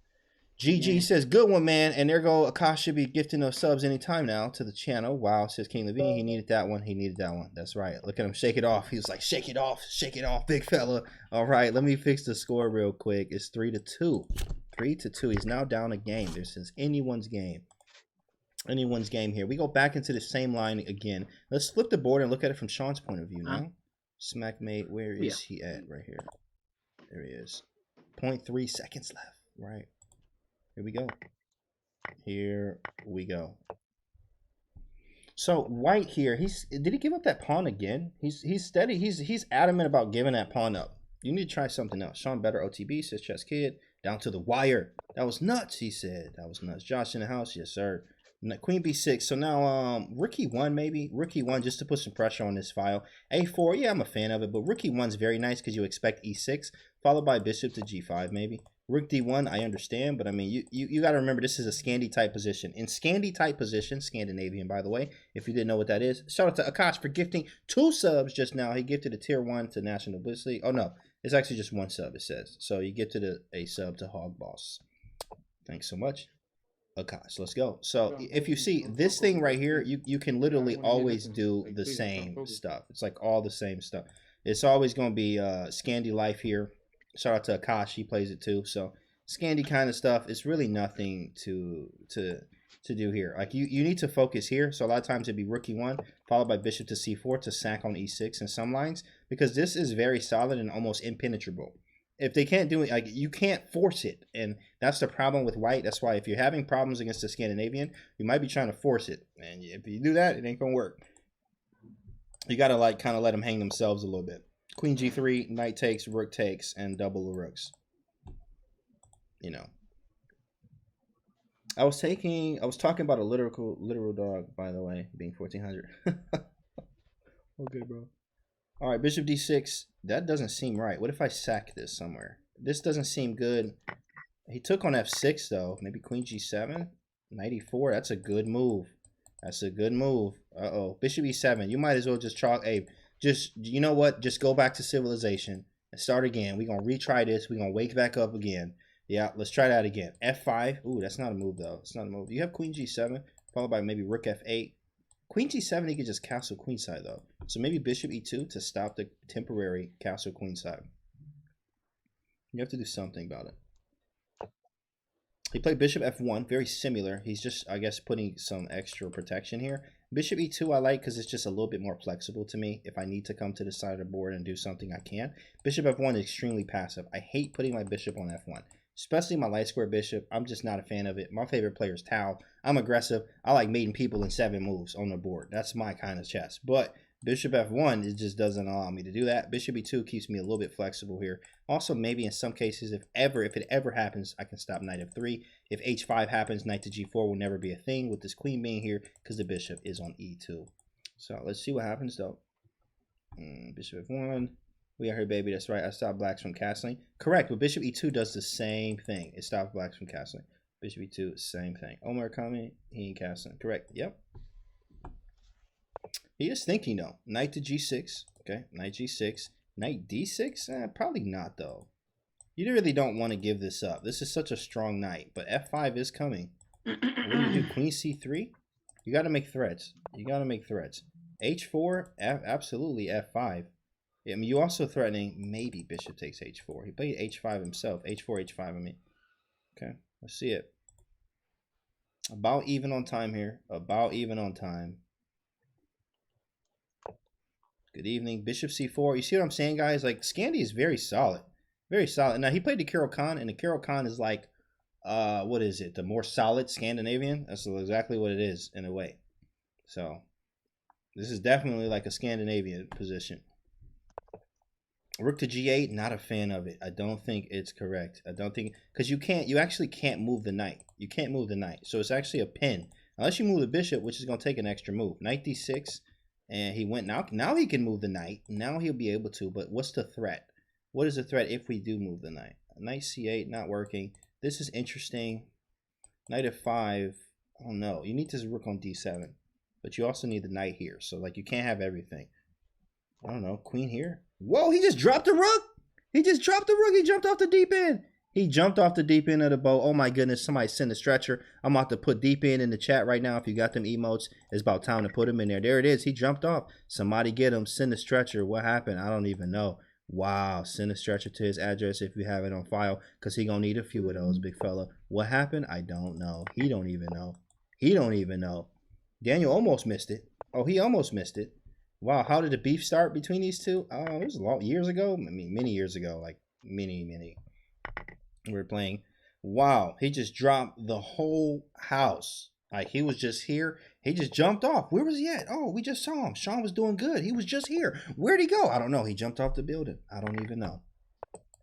GG says, good one, man. And there go Akash should be gifting those subs anytime now to the channel. Wow, says King Levine. He needed that one. He needed that one. That's right. Look at him shake it off. He was like, shake it off, big fella. All right, let me fix the score real quick. It's 3-2. 3-2. He's now down a game. This is anyone's game. Anyone's game here. We go back into the same line again. Let's flip the board and look at it from Sean's point of view now. Smackmate, where is he at? Right here. There he is. 0.3 seconds left. Right. Here we go. Here we go. So White here, did he give up that pawn again? He's steady. He's adamant about giving that pawn up. You need to try something else. Sean better OTB, says Chess Kid. Down to the wire. That was nuts, he said. That was nuts. Josh in the house, yes, sir. Queen B6. So now Rook E1 maybe. Rook E1 just to put some pressure on this file. A4, yeah, I'm a fan of it, but Rook E1's very nice because you expect E6, followed by Bishop to G5 maybe. Rook D1, I understand, but I mean, you got to remember this is a Scandi type position. In Scandi type position, Scandinavian, by the way, if you didn't know what that is, shout out to Akash for gifting 2 subs just now. He gifted a tier 1 to National Bliss League. Oh, no, it's actually just 1 sub, it says. So you gifted a sub to Hog Boss. Thanks so much, Akash. Let's go. So if you see this thing right here, you can literally always do the same stuff. It's like all the same stuff. It's always going to be Scandi life here. Shout out to Akash, he plays it too. So Scandi kind of stuff. It's really nothing to do here. Like you need to focus here. So a lot of times it'd be Rook E1 followed by Bishop to C4 to sack on E6 in some lines, because this is very solid and almost impenetrable. If they can't do it, like you can't force it, and that's the problem with White. That's why if you're having problems against the Scandinavian, you might be trying to force it, and if you do that, it ain't gonna work. You gotta like kind of let them hang themselves a little bit. Queen G3, knight takes, rook takes, and double the rooks. You know. I was talking about a literal dog, by the way, being 1400. Okay, bro. All right, Bishop D6. That doesn't seem right. What if I sack this somewhere? This doesn't seem good. He took on F6 though. Maybe Queen G7, Knight E4. That's a good move. That's a good move. Uh-oh. Bishop E7. You might as well just chalk. Hey, just, you know what? Just go back to civilization and start again. We're going to retry this. We're going to wake back up again. Yeah, let's try that again. F5. Ooh, that's not a move, though. It's not a move. You have Queen G7, followed by maybe Rook F8. Queen G7, he could just castle queenside, though. So maybe Bishop E2 to stop the temporary castle queenside. You have to do something about it. He played Bishop F1, very similar. He's just, I guess, putting some extra protection here. Bishop E2 I like because it's just a little bit more flexible to me. If I need to come to the side of the board and do something, I can. Bishop F1 is extremely passive. I hate putting my bishop on F1, especially my light square bishop. I'm just not a fan of it. My favorite player is Tau. I'm aggressive. I like mating people in 7 moves on the board. That's my kind of chess. But Bishop F1, it just doesn't allow me to do that. Bishop E2 keeps me a little bit flexible here. Also, maybe in some cases, if it ever happens, I can stop Knight F3. If H5 happens, Knight to G4 will never be a thing with this queen being here because the bishop is on E2. So let's see what happens though. Bishop F1. We got here, baby. That's right. I stopped blacks from castling. Correct, but Bishop E2 does the same thing. It stops blacks from castling. Bishop E2, same thing. Omar coming, he ain't castling. Correct. Yep. He is thinking though. Knight to G6. Okay. Knight G6. Knight D6? Probably not though. You really don't want to give this up. This is such a strong knight. But F5 is coming. What do you do? Queen C3? You got to make threats. You got to make threats. H4? Absolutely F5. I mean, you also threatening maybe Bishop takes H4. He played H5 himself. H4, H5, I mean. Okay. Let's see it. About even on time here. About even on time. Good evening. Bishop C4. You see what I'm saying, guys? Like, Scandi is very solid. Very solid. Now, he played the Carol Khan, and the Carol Khan is like, what is it? The more solid Scandinavian? That's exactly what it is, in a way. So, this is definitely like a Scandinavian position. Rook to G8, not a fan of it. I don't think it's correct. I don't think, because you actually can't move the knight. You can't move the knight. So, it's actually a pin. Unless you move the bishop, which is going to take an extra move. Knight D6. And he went now he can move the knight. Now he'll be able to, but what's the threat? What is the threat if we do move the knight? Knight c8, not working. This is interesting. Knight f5. Oh no, you need this rook on d7. But you also need the knight here. So like you can't have everything. I don't know, queen here. Whoa, he just dropped the rook. He just dropped the rook. He jumped off the deep end. He jumped off the deep end of the boat. Oh my goodness, somebody send a stretcher. I'm about to put deep end in the chat right now. If you got them emotes, it's about time to put them in there. There it is. He jumped off. Somebody get him. Send a stretcher. What happened? I don't even know. Wow. Send a stretcher to his address if you have it on file, because he gonna need a few of those, big fella. What happened? I don't know. He don't even know. He don't even know. Daniel almost missed it. Oh, he almost missed it. Wow. How did the beef start between these two? It was years ago. I mean, many years ago. Like many. We were playing. Wow, he just dropped the whole house. Like he was just here. He just jumped off. Where was he at? Oh, we just saw him. Shawn was doing good. He was just here. Where'd he go? I don't know. He jumped off the building. I don't even know.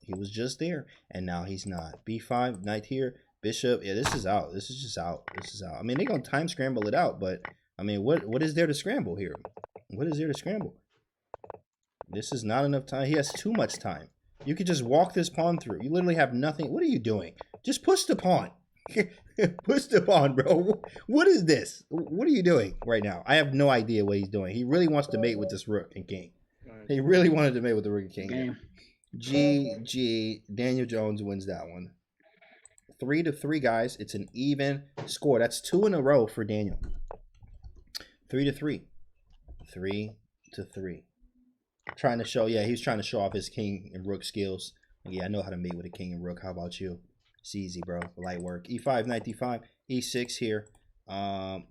He was just there, and now he's not. B5, knight here, bishop. Yeah, this is out. This is just out. This is out. I mean, they're going to time scramble it out, but, I mean, what is there to scramble here? What is there to scramble? This is not enough time. He has too much time. You could just walk this pawn through. You literally have nothing. What are you doing? Just push the pawn. Push the pawn, bro. What is this? What are you doing right now? I have no idea what he's doing. He really wants to mate with this rook and king. He really wanted to mate with the rook and king. GG. Daniel Jones wins that one. 3-3, guys. It's an even score. That's 2 in a row for Daniel. 3-3. 3-3. Trying to show, yeah, he was trying to show off his king and rook skills. Yeah, I know how to mate with a king and rook. How about you? It's easy, bro. Light work. E5, knight d5, e6 here.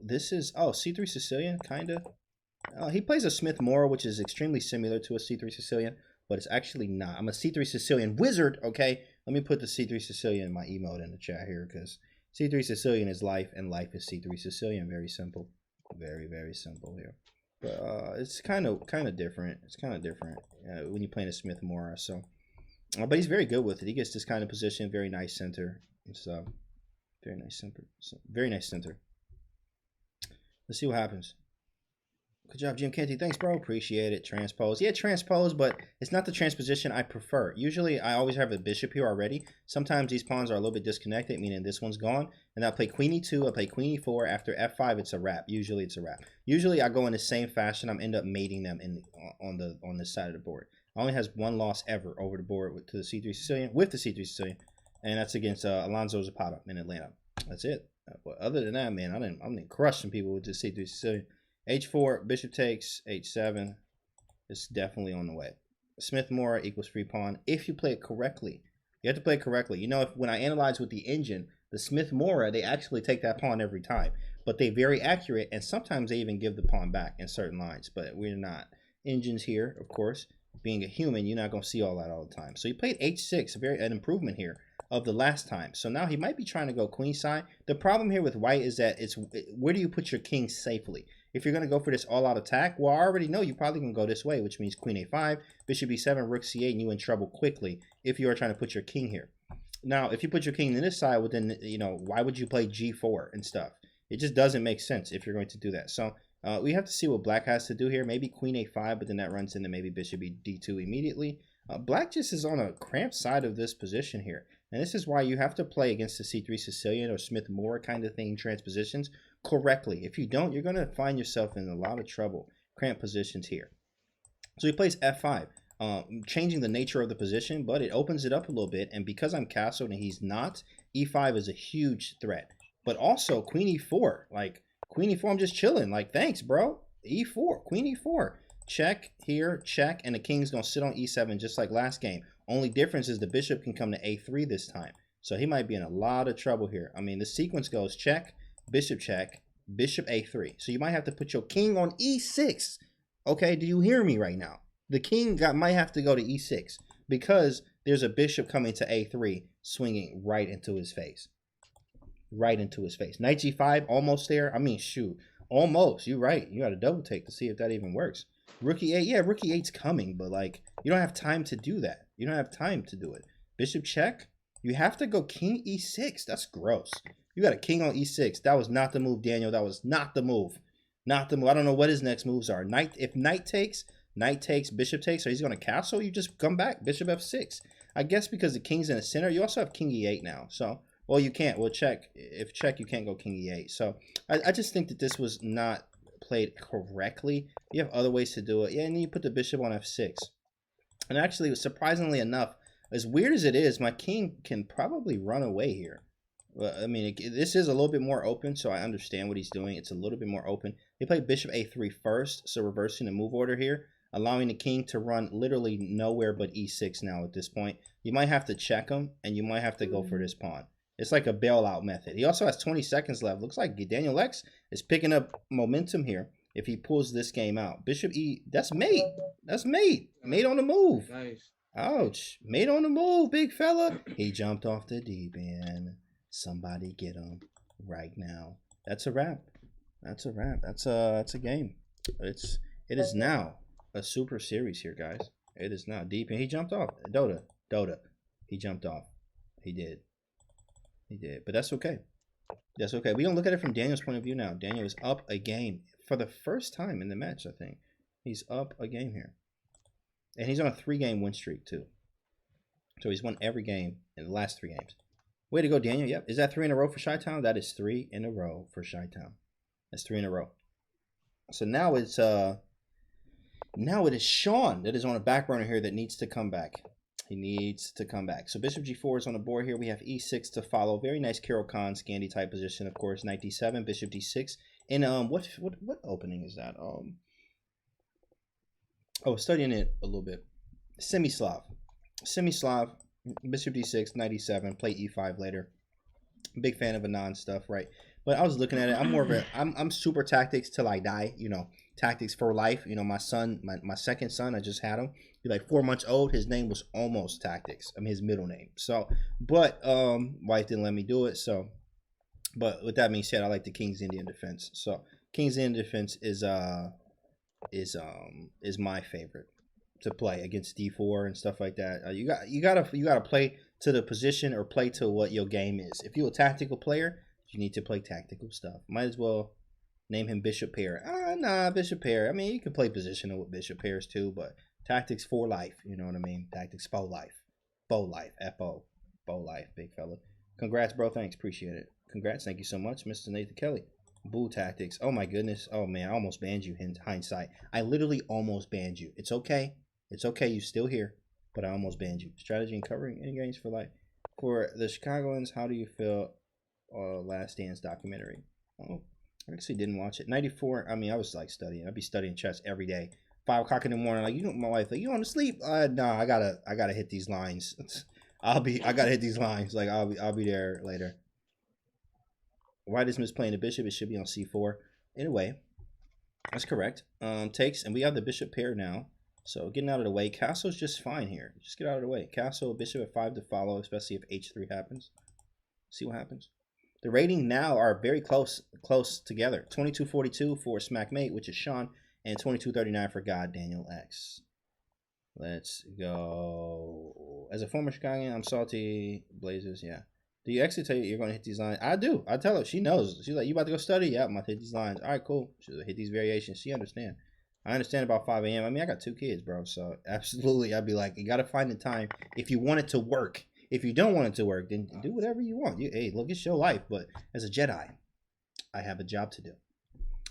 This is, c3 Sicilian, kind of. He plays a Smith Morra, which is extremely similar to a c3 Sicilian, but it's actually not. I'm a c3 Sicilian wizard, okay? Let me put the c3 Sicilian in my emote in the chat here, because c3 Sicilian is life, and life is c3 Sicilian. Very simple. Very simple here. But it's kind of different. It's kind of different when you're playing a Smith Morra. So, but he's very good with it. He gets this kind of position. Very nice center. So, very nice center. Very nice center. Let's see what happens. Good job, Jim Canty. Thanks, bro. Appreciate it. Transpose. Yeah, transpose, but it's not the transposition I prefer. Usually, I always have a bishop here already. Sometimes these pawns are a little bit disconnected, meaning this one's gone. And I play queen e2, I play queen e4. After f5, it's a wrap. Usually, it's a wrap. Usually, I go in the same fashion. I'm end up mating them on this side of the board. I only has one loss ever over the board with the c3 Sicilian, and that's against Alonso Zapata in Atlanta. That's it. But other than that, man, I'm crushing people with the c3 Sicilian. H4, bishop takes, H7. It's definitely on the way. Smith Morra equals free pawn if you play it correctly. You have to play it correctly. You know, when I analyze with the engine, the Smith Morra, they actually take that pawn every time. But they're very accurate, and sometimes they even give the pawn back in certain lines. But we're not. Engines here, of course. Being a human, you're not going to see all that all the time. So he played H6, an improvement here of the last time. So now he might be trying to go queenside. The problem here with white is that it's where do you put your king safely? If you're going to go for this all-out attack, well, I already know you probably can go this way, which means queen a5, bishop b7, rook c8, and you're in trouble quickly if you are trying to put your king here. Now, if you put your king to this side, well, then, you know, why would you play g4 and stuff? It just doesn't make sense if you're going to do that. So we have to see what black has to do here. Maybe queen a5, but then that runs into maybe bishop d2 immediately. Black just is on a cramped side of this position here. And this is why you have to play against the c3 Sicilian or Smith Morra kind of thing transpositions correctly. If you don't, you're going to find yourself in a lot of trouble. Cramped positions here. So he plays f5, changing the nature of the position, but it opens it up a little bit. And because I'm castled and he's not, e5 is a huge threat. But also queen e4, like queen e4, I'm just chilling. Like, thanks, bro. e4, queen e4. Check here, check, and the king's going to sit on e7 just like last game. Only difference is the bishop can come to a3 this time. So he might be in a lot of trouble here. I mean, the sequence goes check, bishop check, bishop a3. So you might have to put your king on e6. Okay, do you hear me right now? The king might have to go to e6 because there's a bishop coming to a3 swinging right into his face. Right into his face. Knight g5, almost there. I mean, shoot, almost. You're right. You got to double take to see if that even works. Rook e8, yeah, rook e8's coming, but like, you don't have time to do that. You don't have time to do it. Bishop check. You have to go king e6. That's gross. You got a king on e6. That was not the move, Daniel. That was not the move. Not the move. I don't know what his next moves are. If knight takes, bishop takes, or he's going to castle, you just come back. Bishop f6. I guess because the king's in the center, you also have king e8 now. So, well, you can't. Well, check. If check, you can't go king e8. So, I just think that this was not played correctly. You have other ways to do it. Yeah, and then you put the bishop on f6. And actually, surprisingly enough, as weird as it is, my king can probably run away here. Well, I mean, this is a little bit more open, so I understand what he's doing. It's a little bit more open. He played bishop a3 first, so reversing the move order here, allowing the king to run literally nowhere but e6 now at this point. You might have to check him, and you might have to go for this pawn. It's like a bailout method. He also has 20 seconds left. Looks like Daniel X is picking up momentum here if he pulls this game out. Bishop e, that's mate. That's mate. Mate on the move. Nice. Ouch. Mate on the move, big fella. He jumped off the deep end. Somebody get him right now. That's a wrap. That's a wrap. That's a game. It is now a super series here, guys. It is now deep, and he jumped off. Dota. He jumped off. He did. But that's okay. That's okay. We don't look at it from Daniel's point of view now. Daniel is up a game for the first time in the match, I think. He's up a game here. And he's on a 3-game win streak, too. So he's won every game in the last 3 games. Way to go, Daniel. Yep. Is that 3 in a row for Chi-Town? That is 3 in a row for Chi-Town. That's 3 in a row. So now it is Shawn that is on a back burner here that needs to come back. He needs to come back. So bishop g4 is on the board here. We have e6 to follow. Very nice Carol Khan Scandi type position, of course. Knight d7, bishop d6. And what opening is that? Studying it a little bit. Semi-Slav, bishop d6, knight e7, play e5 later. Big fan of Anon stuff, right? But I was looking at it. I'm more of a I'm super tactics till I die. You know, tactics for life. You know, my son, my second son, I just had him. He's like 4 months old. His name was almost Tactics. I mean, his middle name. So, but wife didn't let me do it. So, but with that being said, I like the King's Indian Defense. So, King's Indian Defense is my favorite to play against d4 and stuff like that. You gotta play to the position or play to what your game is. If you're a tactical player, you need to play tactical stuff. Might as well name him Bishop Pair. Nah, Bishop Pair. I mean, you can play positional with Bishop Pairs too, but tactics for life. You know what I mean? Tactics for life. Bow life. F-O. Bow life, big fella. Congrats, bro. Thanks. Appreciate it. Congrats. Thank you so much, Mr. Nathan Kelly. Boo tactics. Oh my goodness. Oh man, I almost banned you in hindsight. I literally almost banned you. It's okay. It's okay. You're still here, but I almost banned you. Strategy and covering any games for life. For the Chicagoans, how do you feel Last Dance documentary? Oh, I actually didn't watch it. 94. I mean, I was like studying. I'd be studying chess every day. 5 o'clock in the morning. Like, you know, my wife like, you want to sleep? Nah, I gotta hit these lines. I gotta hit these lines. Like, I'll be there later. White is misplaying the bishop. It should be on c4. Anyway, that's correct. Takes, and we have the bishop pair now. So getting out of the way. Castle's just fine here. Just get out of the way. Castle, bishop f5 to follow, especially if h3 happens. See what happens. The rating now are very close together. 22-42 for Smackmate, which is Shawn, and 22-39 for God Daniel X. Let's go. As a former Chicagoan, I'm salty. Blazers, yeah. Do you actually tell you you're going to hit these lines? I do. I tell her. She knows. She's like, you about to go study? Yeah, I'm about to hit these lines. All right, cool. She's like, hit these variations. She understands. I understand about 5 a.m. I mean, I got 2 kids, bro. So absolutely, I'd be like, you got to find the time if you want it to work. If you don't want it to work, then do whatever you want. Hey, look, it's your life. But as a Jedi, I have a job to do.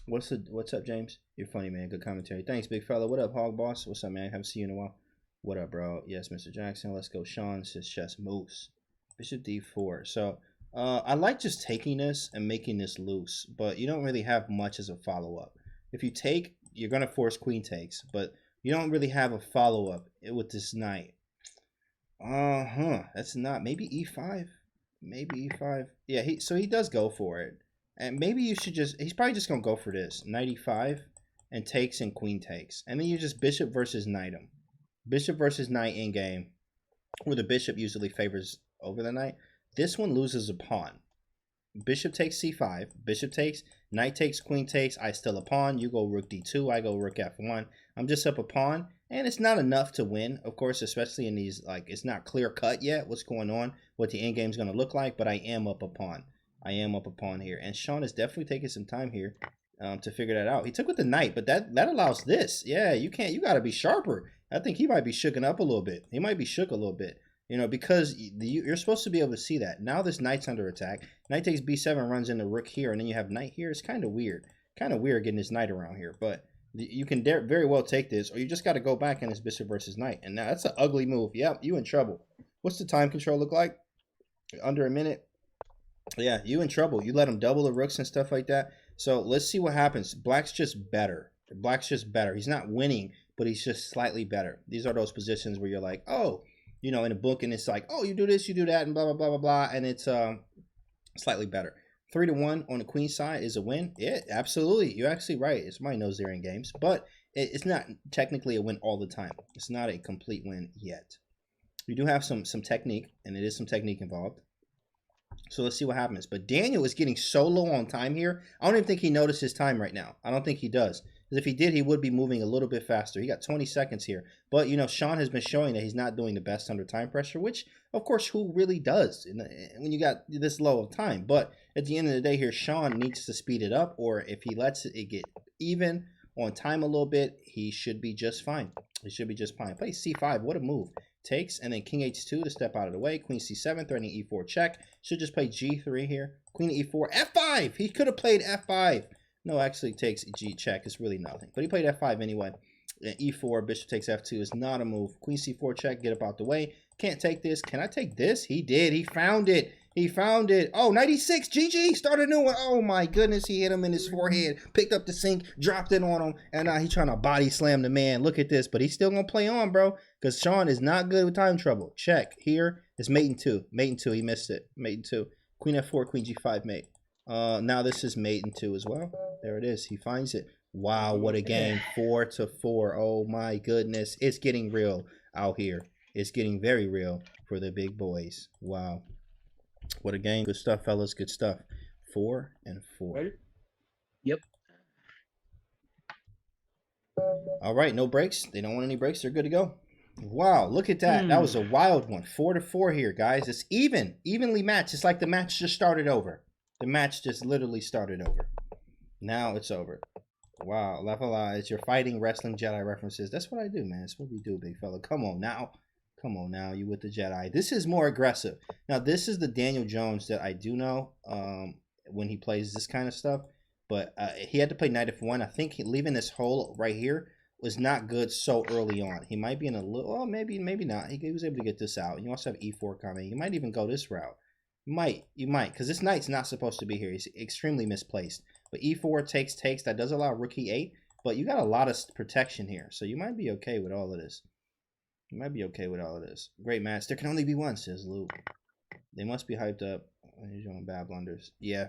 What's up, James? You're funny, man. Good commentary. Thanks, big fella. What up, Hog Boss? What's up, man? Haven't seen you in a while. What up, bro? Yes, Mr. Jackson. Let's go. Shawn says chess moose. Bishop d4. So I like just taking this and making this loose, but you don't really have much as a follow-up. If you take, you're going to force queen takes, but you don't really have a follow-up with this knight. That's not. Maybe e5. Maybe e5. Yeah, so he does go for it. And maybe you should just, he's probably just going to go for this. Knight e5 and takes and queen takes. And then you just bishop versus knight him. Bishop versus knight in game, where the bishop usually favors over the knight. This one loses a pawn. Bishop takes c5. Bishop takes. Knight takes. Queen takes. I steal a pawn. You go rook d2. I go rook f1. I'm just up a pawn. And it's not enough to win, of course, especially in these, like, it's not clear cut yet what's going on, what the endgame is going to look like, but I am up a pawn. I am up a pawn here. And Shawn is definitely taking some time here. to figure that out. He took with the knight, but that allows this. Yeah, you can't. You got to be sharper. I think he might be shooken up a little bit. He might be shook a little bit. Because you're supposed to be able to see that. Now this knight's under attack. Knight takes b7, runs into rook here, and then you have knight here. It's kind of weird. Kind of weird getting this knight around here, but you can very well take this, or you just got to go back in this bishop versus knight. And now that's an ugly move. Yep, you in trouble. What's the time control look like? Under a minute. Yeah, you in trouble. You let him double the rooks and stuff like that. So let's see what happens. Black's just better. Black's just better. He's not winning, but he's just slightly better. These are those positions where you're like, oh, in a book, and it's like, oh, you do this, you do that, and blah, blah, blah, blah, blah, and it's slightly better. 3-1 on the queen side is a win. Yeah, absolutely. You're actually right. Somebody knows they're in games, but it's not technically a win all the time. It's not a complete win yet. You do have some technique, and it is some technique involved. So let's see what happens. But Daniel is getting so low on time here. I don't even think he noticed his time right now. I don't think he does. Because if he did, he would be moving a little bit faster. He got 20 seconds here. But, Shawn has been showing that he's not doing the best under time pressure, which, of course, who really does when you got this low of time? But at the end of the day here, Shawn needs to speed it up, or if he lets it get even on time a little bit, he should be just fine. He should be just fine. Play c5. What a move. Takes, and then king h2 to step out of the way. Queen c7, threatening e4 check. Should just play g3 here. Queen e4, f5. He could have played f5. No, actually takes g check. It's really nothing. But he played f5 anyway. E4, bishop takes f2 is not a move. Queen c4 check, get up out the way. Can't take this. Can I take this? He did. He found it. He found it. Oh, 96. GG. Start a new one. Oh, my goodness. He hit him in his forehead. Picked up the sink. Dropped it on him. And now he's trying to body slam the man. Look at this. But he's still going to play on, bro. Because Shawn is not good with time trouble. Check. Here is mate in 2. Mate in 2. He missed it. Mate in 2. Queen f4. Queen g5 mate. Now this is mate in 2 as well. There it is. He finds it. Wow, what a game. 4-4. Oh, my goodness. It's getting real out here. It's getting very real for the big boys. Wow. What a game. Good stuff, fellas. Good stuff. 4-4. Ready? Yep. All right, no breaks. They don't want any breaks. They're good to go. Wow, look at that. That was a wild one. 4-4 here, guys. It's evenly matched. It's like the match just started over. The match just literally started over. Now it's over. Wow, levelized. You're fighting wrestling Jedi references. That's what I do, man. That's what we do, big fella. Come on now. Come on now. You with the Jedi. This is more aggressive. Now, this is the Daniel Jones that I do know when he plays this kind of stuff. But he had to play knight f1. I think leaving this hole right here was not good so early on. He might be in a little, oh, maybe not. He was able to get this out. You also have e4 coming. You might even go this route. You might, because this knight's not supposed to be here. He's extremely misplaced. But e4 takes. That does allow rook e8, but you got a lot of protection here. So you might be okay with all of this. You might be okay with all of this. Great match. There can only be one, says Luke. They must be hyped up. He's doing bad blunders. Yeah,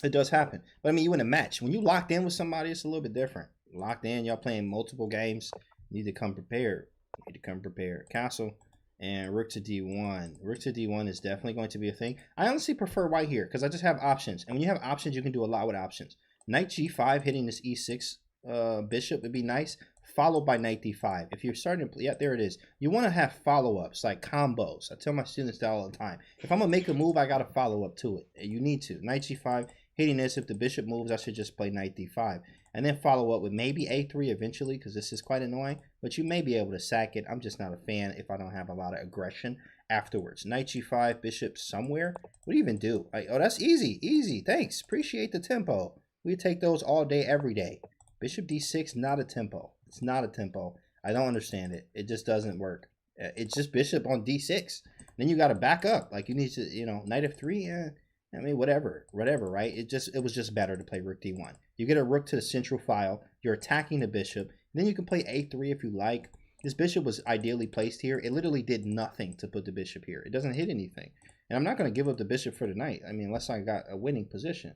it does happen. But I mean, you in a match. When you locked in with somebody, it's a little bit different. Locked in, y'all playing multiple games. You need to come prepared. You need to come prepared. Castle and rook to d1. Rook to d1 is definitely going to be a thing. I honestly prefer white here because I just have options. And when you have options, you can do a lot with options. Knight g5 hitting this e6 bishop would be nice, followed by knight d5. If you're starting to play, yeah, there it is. You want to have follow-ups, like combos. I tell my students that all the time. If I'm going to make a move, I got to follow up to it. And you need to. Knight g5, hitting this. If the bishop moves, I should just play knight d5. And then follow up with maybe a3 eventually, because this is quite annoying. But you may be able to sack it. I'm just not a fan if I don't have a lot of aggression afterwards. Knight g5, bishop somewhere. What do you even do? Oh, that's easy. Easy. Thanks. Appreciate the tempo. We take those all day, every day. Bishop d6, not a tempo. It's not a tempo. I don't understand it. It just doesn't work. It's just bishop on d6. Then you got to back up. Like you need to, knight f3. I mean, whatever, right? It was just better to play rook d1. You get a rook to the central file. You're attacking the bishop. Then you can play a3 if you like. This bishop was ideally placed here. It literally did nothing to put the bishop here. It doesn't hit anything. And I'm not going to give up the bishop for the knight. I mean, unless I got a winning position.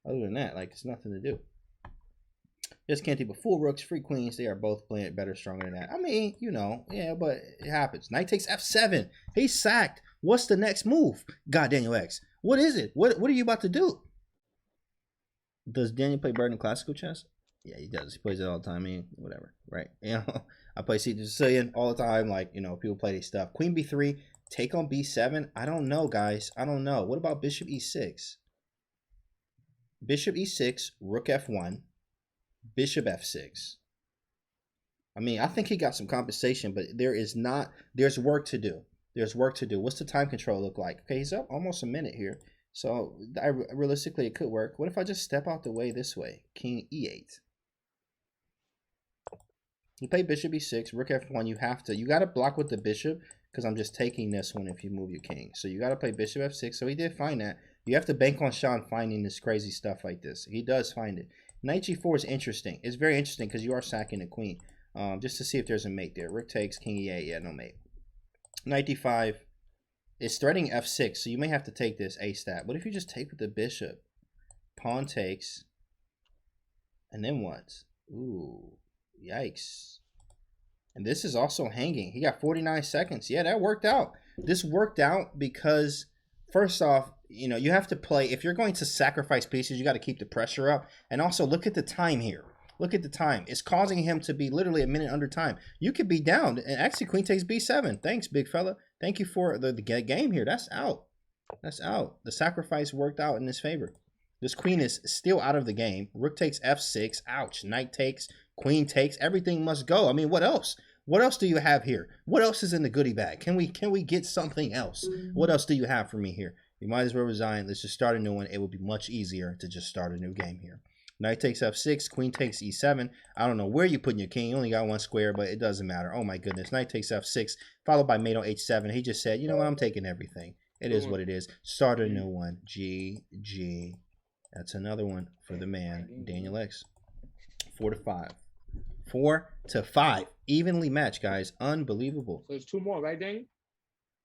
Other than that, like, it's nothing to do. Just Canty, but full rooks, free queens, they are both playing better, stronger than that. I mean, yeah, but it happens. Knight takes f7. He's sacked. What's the next move? God, Daniel X. What is it? What are you about to do? Does Daniel play Bird in classical chess? Yeah, he does. He plays it all the time. I mean, whatever, right? I play Caesar Sicilian all the time. Like, people play these stuff. Queen b3, take on b7. I don't know, guys. I don't know. What about bishop e6? Bishop e6, rook f1, bishop f6. I mean, I think he got some compensation, but there's work to do. There's work to do. What's the time control look like? Okay, he's up almost a minute here. So realistically, it could work. What if I just step out the way this way? King e8. You play bishop e6, rook f1. You got to block with the bishop because I'm just taking this one if you move your king. So you got to play bishop f6. So he did find that. You have to bank on Shawn finding this crazy stuff like this. He does find it. Knight g4 is interesting. It's very interesting because you are sacking the queen. Just to see if there's a mate there. Rook takes, king e8. Yeah, no mate. Knight d5 is threatening f6, so you may have to take this a-stat. What if you just take with the bishop? Pawn takes. And then what? Ooh, yikes. And this is also hanging. He got 49 seconds. Yeah, that worked out. This worked out because, first off, you know, you have to play. If you're going to sacrifice pieces, you got to keep the pressure up. And also, look at the time here. Look at the time. It's causing him to be literally a minute under time. You could be down. And actually, queen takes b7. Thanks, big fella. Thank you for the game here. That's out. That's out. The sacrifice worked out in his favor. This queen is still out of the game. Rook takes f6. Ouch. Knight takes. Queen takes. Everything must go. I mean, what else? What else do you have here? What else is in the goodie bag? Can we get something else? What else do you have for me here? You might as well resign. Let's just start a new one. It would be much easier to just start a new game here. Knight takes f6, queen takes e7. I don't know where you're putting your king. You only got one square, but it doesn't matter. Oh my goodness. Knight takes f6, followed by mate on h7. He just said, you know what, I'm taking everything. It is what it is. Start a new one. GG. That's another one for the man, Daniel X. 4-5. 4-5. Evenly matched, guys. Unbelievable. So it's 2 more, right, Daniel?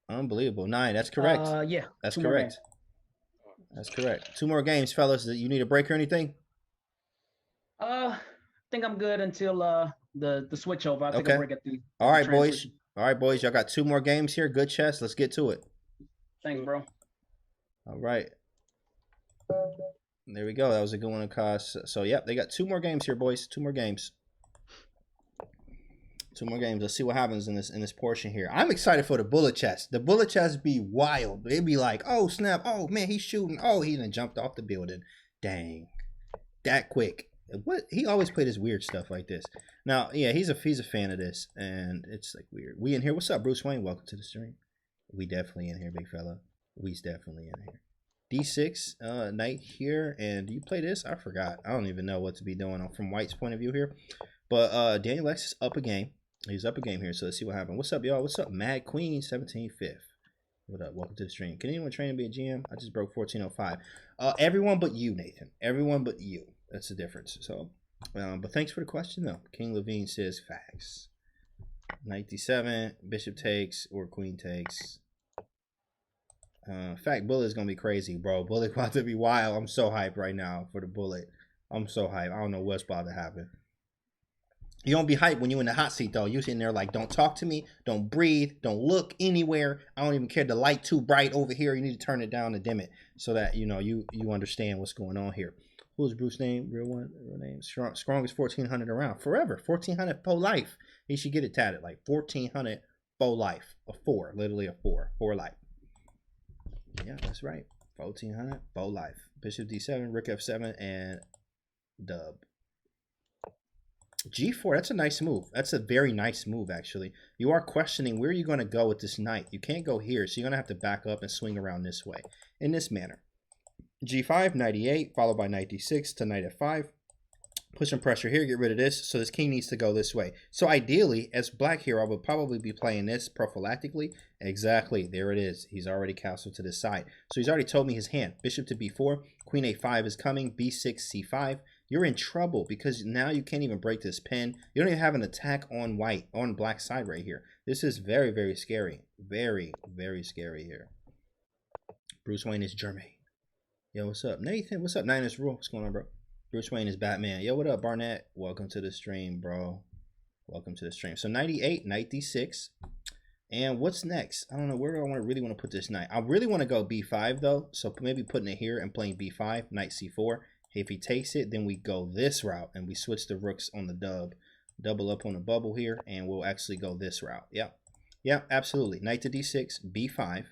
Unbelievable. 9. That's correct. Yeah. That's correct. That's correct. 2 more games, fellas. You need a break or anything? I think I'm good until the switch over. I'll take a break at the All right, boys. All right, boys. Y'all got 2 more games here. Good chess. Let's get to it. Thanks, bro. All right. There we go. That was a good one, Akash. So, yep, they got 2 more games here, boys. 2 more games. 2 more games. Let's see what happens in this portion here. I'm excited for the bullet chest. The bullet chest be wild. They'd be like, oh, snap. Oh, man, he's shooting. Oh, he done jumped off the building. Dang. That quick. What, he always played his weird stuff like this. Now, yeah, he's a fan of this, and it's like weird. We in here. What's up, Bruce Wayne? Welcome to the stream. We definitely in here, big fella. We's definitely in here. D6, knight here, and do you play this? I forgot. I don't even know what to be doing from White's point of view here. But Daniel X is up a game. He's up a game here, so let's see what happens. What's up, y'all? What's up, Mad Queen 17/5? What up? Welcome to the stream. Can anyone train to be a GM? I just broke 1405. Everyone but you, Nathan. Everyone but you. That's the difference. So, but thanks for the question, though. King Levine says facts. Knight d7, bishop takes, or queen takes. Fact, bullet is gonna be crazy, bro. Bullet about to be wild. I'm so hyped right now for the bullet. I'm so hyped. I don't know what's about to happen. You don't be hyped when you're in the hot seat, though. You're sitting there like, don't talk to me, don't breathe, don't look anywhere. I don't even care. The light too bright over here. You need to turn it down and dim it so that you know you understand what's going on here. Who's Bruce's name? Real name. Strongest 1400 around forever. 1400 for life. He should get it tatted like 1400 for life. A 4, literally a 4 for life. Yeah, that's right. 1400 for life. Bishop d7, rook f7, and dub. G4, that's a nice move. That's a very nice move, actually. You are questioning where you're going to go with this knight. You can't go here, so you're going to have to back up and swing around this way, in this manner. G5, knight e8, followed by knight d6 to knight f5. Put some pressure here, get rid of this, so this king needs to go this way. So ideally, as black here, I would probably be playing this prophylactically. Exactly, there it is. He's already castled to this side. So he's already told me his hand. Bishop to b4, queen a5 is coming, b6, c5. You're in trouble because now you can't even break this pin. You don't even have an attack on white, on black side right here. This is very, very scary. Very, very scary here. Bruce Wayne is Jermaine. Yo, what's up? Nathan, what's up? Niners Rule. What's going on, bro? Bruce Wayne is Batman. Yo, what up, Barnett? Welcome to the stream, bro. Welcome to the stream. So 98, knight d6. And what's next? I don't know. Where do I really want to put this knight? I really want to go b5, though. So maybe putting it here and playing b5, knight c4. If he takes it, then we go this route and we switch the rooks on the dub. Double up on the bubble here, and we'll actually go this route. Yep. Yep, absolutely. Knight to d6, b5,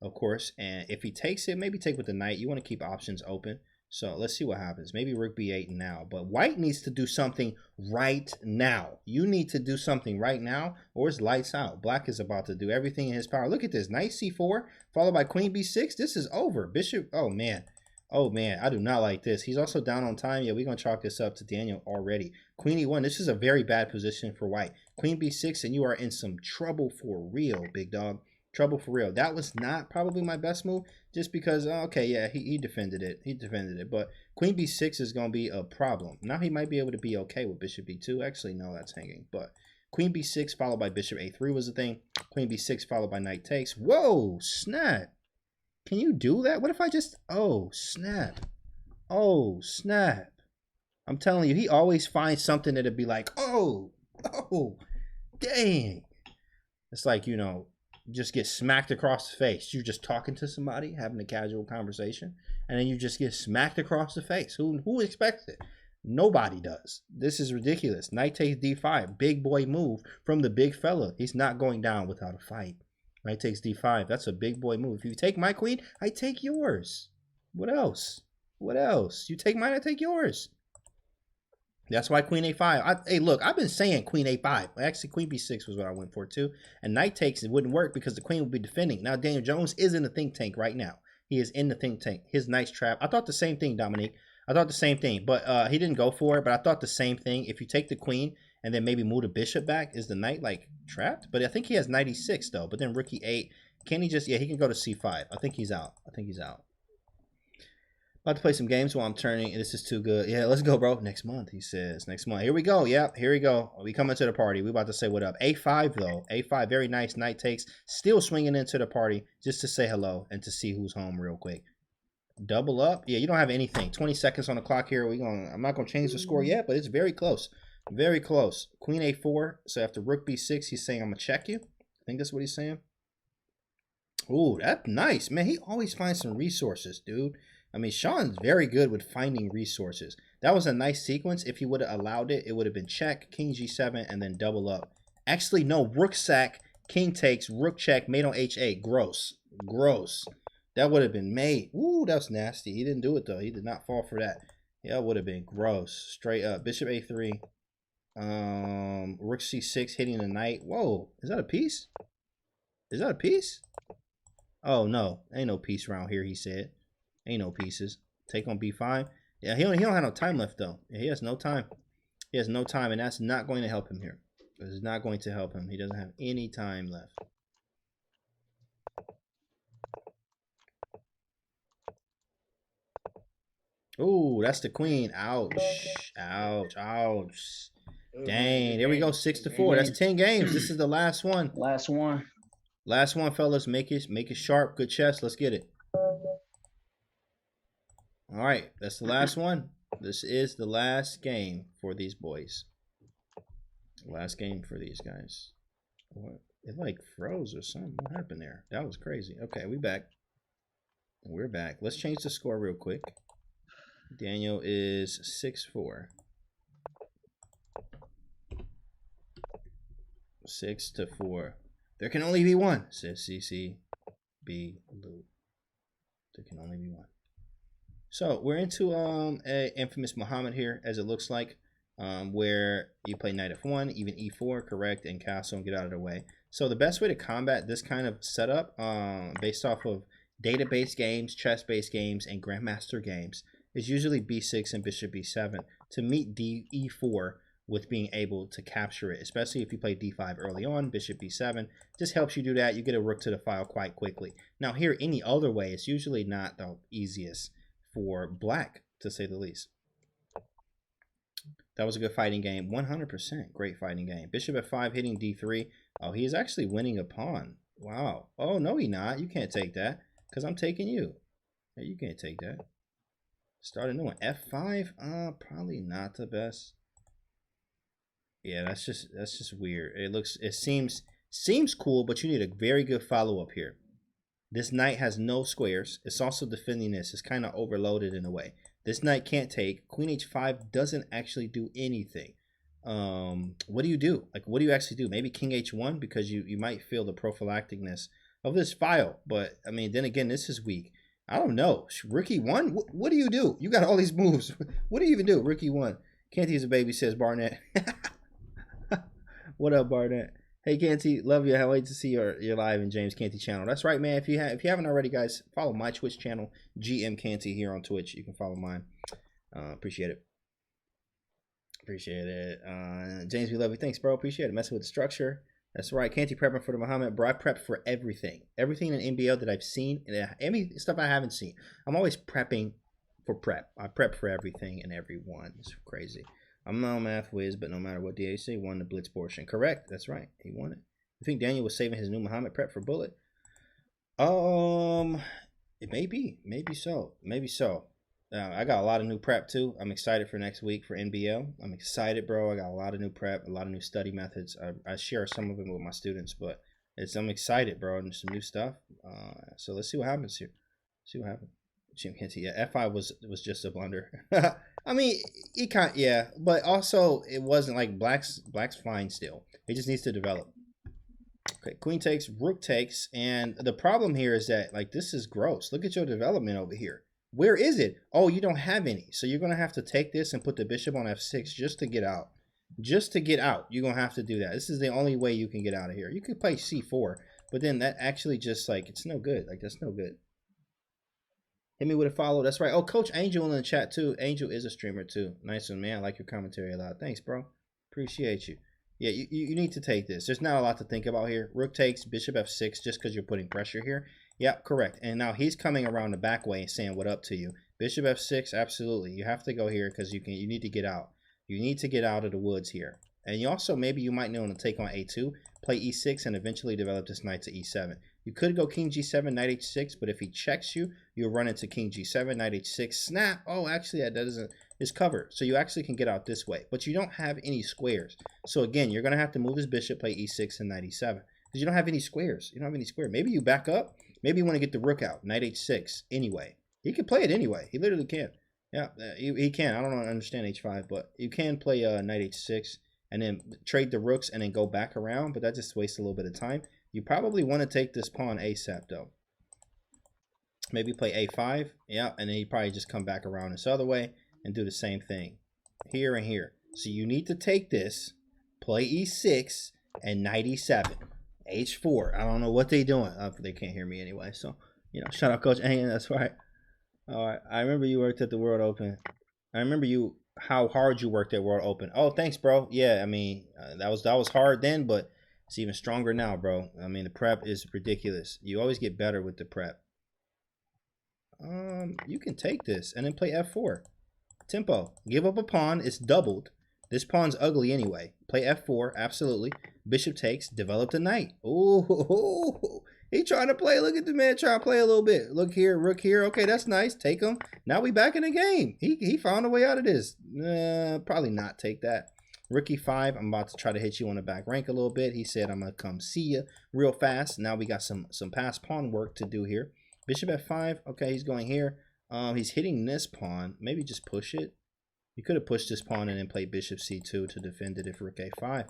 of course. And if he takes it, maybe take with the knight. You want to keep options open. So let's see what happens. Maybe rook b8 now. But white needs to do something right now. You need to do something right now or it's lights out. Black is about to do everything in his power. Look at this. Knight c4 followed by queen b6. This is over. Bishop. Oh, man. Oh, man. I do not like this. He's also down on time. Yeah, we're going to chalk this up to Daniel already. Queen e1. This is a very bad position for white. Queen b6, and you are in some trouble for real, big dog. Trouble for real. That was not probably my best move just because, okay, yeah, he defended it. He defended it. But queen b6 is going to be a problem. Now he might be able to be okay with bishop b2. Actually, no, that's hanging. But queen b6 followed by bishop a3 was the thing. Queen b6 followed by knight takes. Whoa, snap. Can you do that? What if I just, oh, snap. Oh, snap. I'm telling you, he always finds something that'd be like, oh, dang. It's like, you know, just get smacked across the face. You're just talking to somebody, having a casual conversation, and then you just get smacked across the face. Who expects it? Nobody does. This is ridiculous. Knight takes d5. Big boy move from the big fella. He's not going down without a fight. Knight takes d5. That's a big boy move. If you take my queen, I take yours. What else? What else? You take mine, I take yours. That's why queen a5. Hey, look, I've been saying queen a5. Actually, queen b6 was what I went for too. And knight takes, it wouldn't work because the queen would be defending. Now, Daniel Jones is in the think tank right now. He is in the think tank. His knight's trapped. I thought the same thing, Dominique. I thought the same thing. But he didn't go for it. But I thought the same thing. If you take the queen and then maybe move the bishop back, is the knight, like, trapped? But I think he has knight e6, though. But then rook e8. Can he just... Yeah, he can go to c5. I think he's out. I think he's out. About to play some games while I'm turning. This is too good. Yeah, let's go, bro. Next month, he says. Next month. Here we go. Yep, here we go. We coming to the party. We about to say what up. A5, though. A5, very nice. Knight takes. Still swinging into the party just to say hello and to see who's home real quick. Double up. Yeah, you don't have anything. 20 seconds on the clock here. I'm not going to change the score yet, but it's very close. Very close. Queen A4. So after rook B6, he's saying, I'm going to check you. I think that's what he's saying. Ooh, that's nice. Man, he always finds some resources, dude. I mean, Shawn's very good with finding resources. That was a nice sequence. If he would have allowed it, it would have been check, king g7, and then double up. Actually, no, rook sack, king takes, rook check, mate on h8. Gross. Gross. That would have been mate. Ooh, that's nasty. He didn't do it, though. He did not fall for that. Yeah, it would have been gross. Straight up. Bishop a3. Rook c6 hitting the knight. Whoa, is that a piece? Is that a piece? Oh, no. Ain't no piece around here, he said. Ain't no pieces. Take on b5. Yeah, he don't have no time left, though. Yeah, he has no time. He has no time, and that's not going to help him here. This is not going to help him. He doesn't have any time left. Ooh, that's the queen. Ouch. Ouch. Ouch. Dang. There we go. 6-4. That's 10 games. This is the last one. Last one. Last one, fellas. Make it sharp. Good chess. Let's get it. All right. That's the last one. This is the last game for these boys. Last game for these guys. What? It like froze or something. What happened there? That was crazy. Okay, we back. We're back. Let's change the score real quick. Daniel is 6-4. 6-4. There can only be one, says CC B Lou. There can only be one. So we're into a infamous Muhammad here, as it looks like, where you play knight f1, even e4, correct, and castle and get out of the way. So the best way to combat this kind of setup, based off of database games, chess-based games, and grandmaster games, is usually b6 and bishop b7 to meet e4 with being able to capture it, especially if you play d5 early on. Bishop b7 just helps you do that. You get a rook to the file quite quickly. Now here, any other way, it's usually not the easiest for black, to say the least. That was a good fighting game. 100% great fighting game. Bishop f5 hitting d3. Oh, he is actually winning a pawn. Wow. Oh, no, he not. You can't take that because I'm taking you. Hey, you can't take that. Start a new one. F5? Probably not the best. Yeah, that's just weird. It seems cool, but you need a very good follow-up here. This knight has no squares. It's also defending this. It's kind of overloaded in a way. This knight can't take. Queen h5 doesn't actually do anything. What do you do? Like, what do you actually do? Maybe king h1 because you might feel the prophylacticness of this file. But, I mean, then again, this is weak. I don't know. Rookie 1? What do you do? You got all these moves. What do you even do? Rookie 1. Canty is a baby, says Barnett. What up, Barnett? Hey, Canty, love you. I wait to see your live in James Canty channel. That's right, man. If you haven't already, guys, follow my Twitch channel, GM Canty here on Twitch. You can follow mine. Appreciate it. Appreciate it. James, we love you. Thanks, bro. Appreciate it. Messing with the structure. That's right. Canty prepping for the Muhammad. Bro, I prep for everything. Everything in NBL that I've seen, and any stuff I haven't seen. I'm always prepping for prep. I prep for everything and everyone. It's crazy. I'm no math whiz, but no matter what DAC won the blitz portion. Correct. That's right. He won it. You think Daniel was saving his new Muhammad prep for Bullet? It may be. Maybe so. Maybe so. I got a lot of new prep too. I'm excited for next week for NBL. I'm excited, bro. I got a lot of new prep, a lot of new study methods. I share some of them with my students, but I'm excited, bro, and some new stuff. So let's see what happens here. See what happens. Jim Canty, yeah, F5 was just a blunder. I mean, he can't, yeah, but also it wasn't like Black's fine still. He just needs to develop. Okay, Queen takes, Rook takes, and the problem here is that like this is gross. Look at your development over here. Where is it? Oh, you don't have any. So you're going to have to take this and put the bishop on f6 just to get out. Just to get out, you're going to have to do that. This is the only way you can get out of here. You could play c4, but then that actually just like, it's no good. Like, that's no good. Hit me with a follow. That's right. Oh, Coach Angel in the chat too. Angel is a streamer too. Nice one, man. I like your commentary a lot. Thanks, bro. Appreciate you. Yeah, you need to take this. There's not a lot to think about here. Rook takes, bishop f6 just because you're putting pressure here. Yep, correct. And now he's coming around the back way and saying what up to you. Bishop f6, absolutely. You have to go here because you need to get out. You need to get out of the woods here. And you also, maybe you might want to take on a2, play e6, and eventually develop this knight to e7. You could go king g7, knight h6, but if he checks you, you'll run into king g7, knight h6, snap. Oh, actually, that doesn't, is covered. So you actually can get out this way, but you don't have any squares. So again, you're going to have to move his bishop, play e6 and knight e7, because you don't have any squares. You don't have any square. Maybe you back up. Maybe you want to get the rook out, knight h6 anyway. He can play it anyway. He literally can. Yeah, he can. I don't understand h5, but you can play knight h6 and then trade the rooks and then go back around, but that just wastes a little bit of time. You probably want to take this pawn ASAP, though. Maybe play a5, yeah, and then you probably just come back around this other way and do the same thing here and here. So you need to take this, play e6, and knight e7. H4. I don't know what they're doing. They can't hear me anyway. So, you know, shout out Coach Ang. That's right. All right. I remember you worked at the World Open. I remember how hard you worked at World Open. Oh, thanks, bro. Yeah, I mean, that was hard then, but it's even stronger now, bro. I mean, the prep is ridiculous. You always get better with the prep. You can take this and then play f4. Tempo. Give up a pawn. It's doubled. This pawn's ugly anyway. Play f4, absolutely. Bishop takes, develop the knight. Ooh, he trying to play. Look at the man trying to play a little bit. Look here, rook here. Okay, that's nice. Take him. Now we back in the game. He found a way out of this. Probably not take that. Rook e5. I'm about to try to hit you on the back rank a little bit. He said I'm gonna come see you real fast. Now we got some pass pawn work to do here. Bishop f5. Okay, he's going here. He's hitting this pawn. Maybe just push it. You could have pushed this pawn and then played bishop c2 to defend it if rook a5.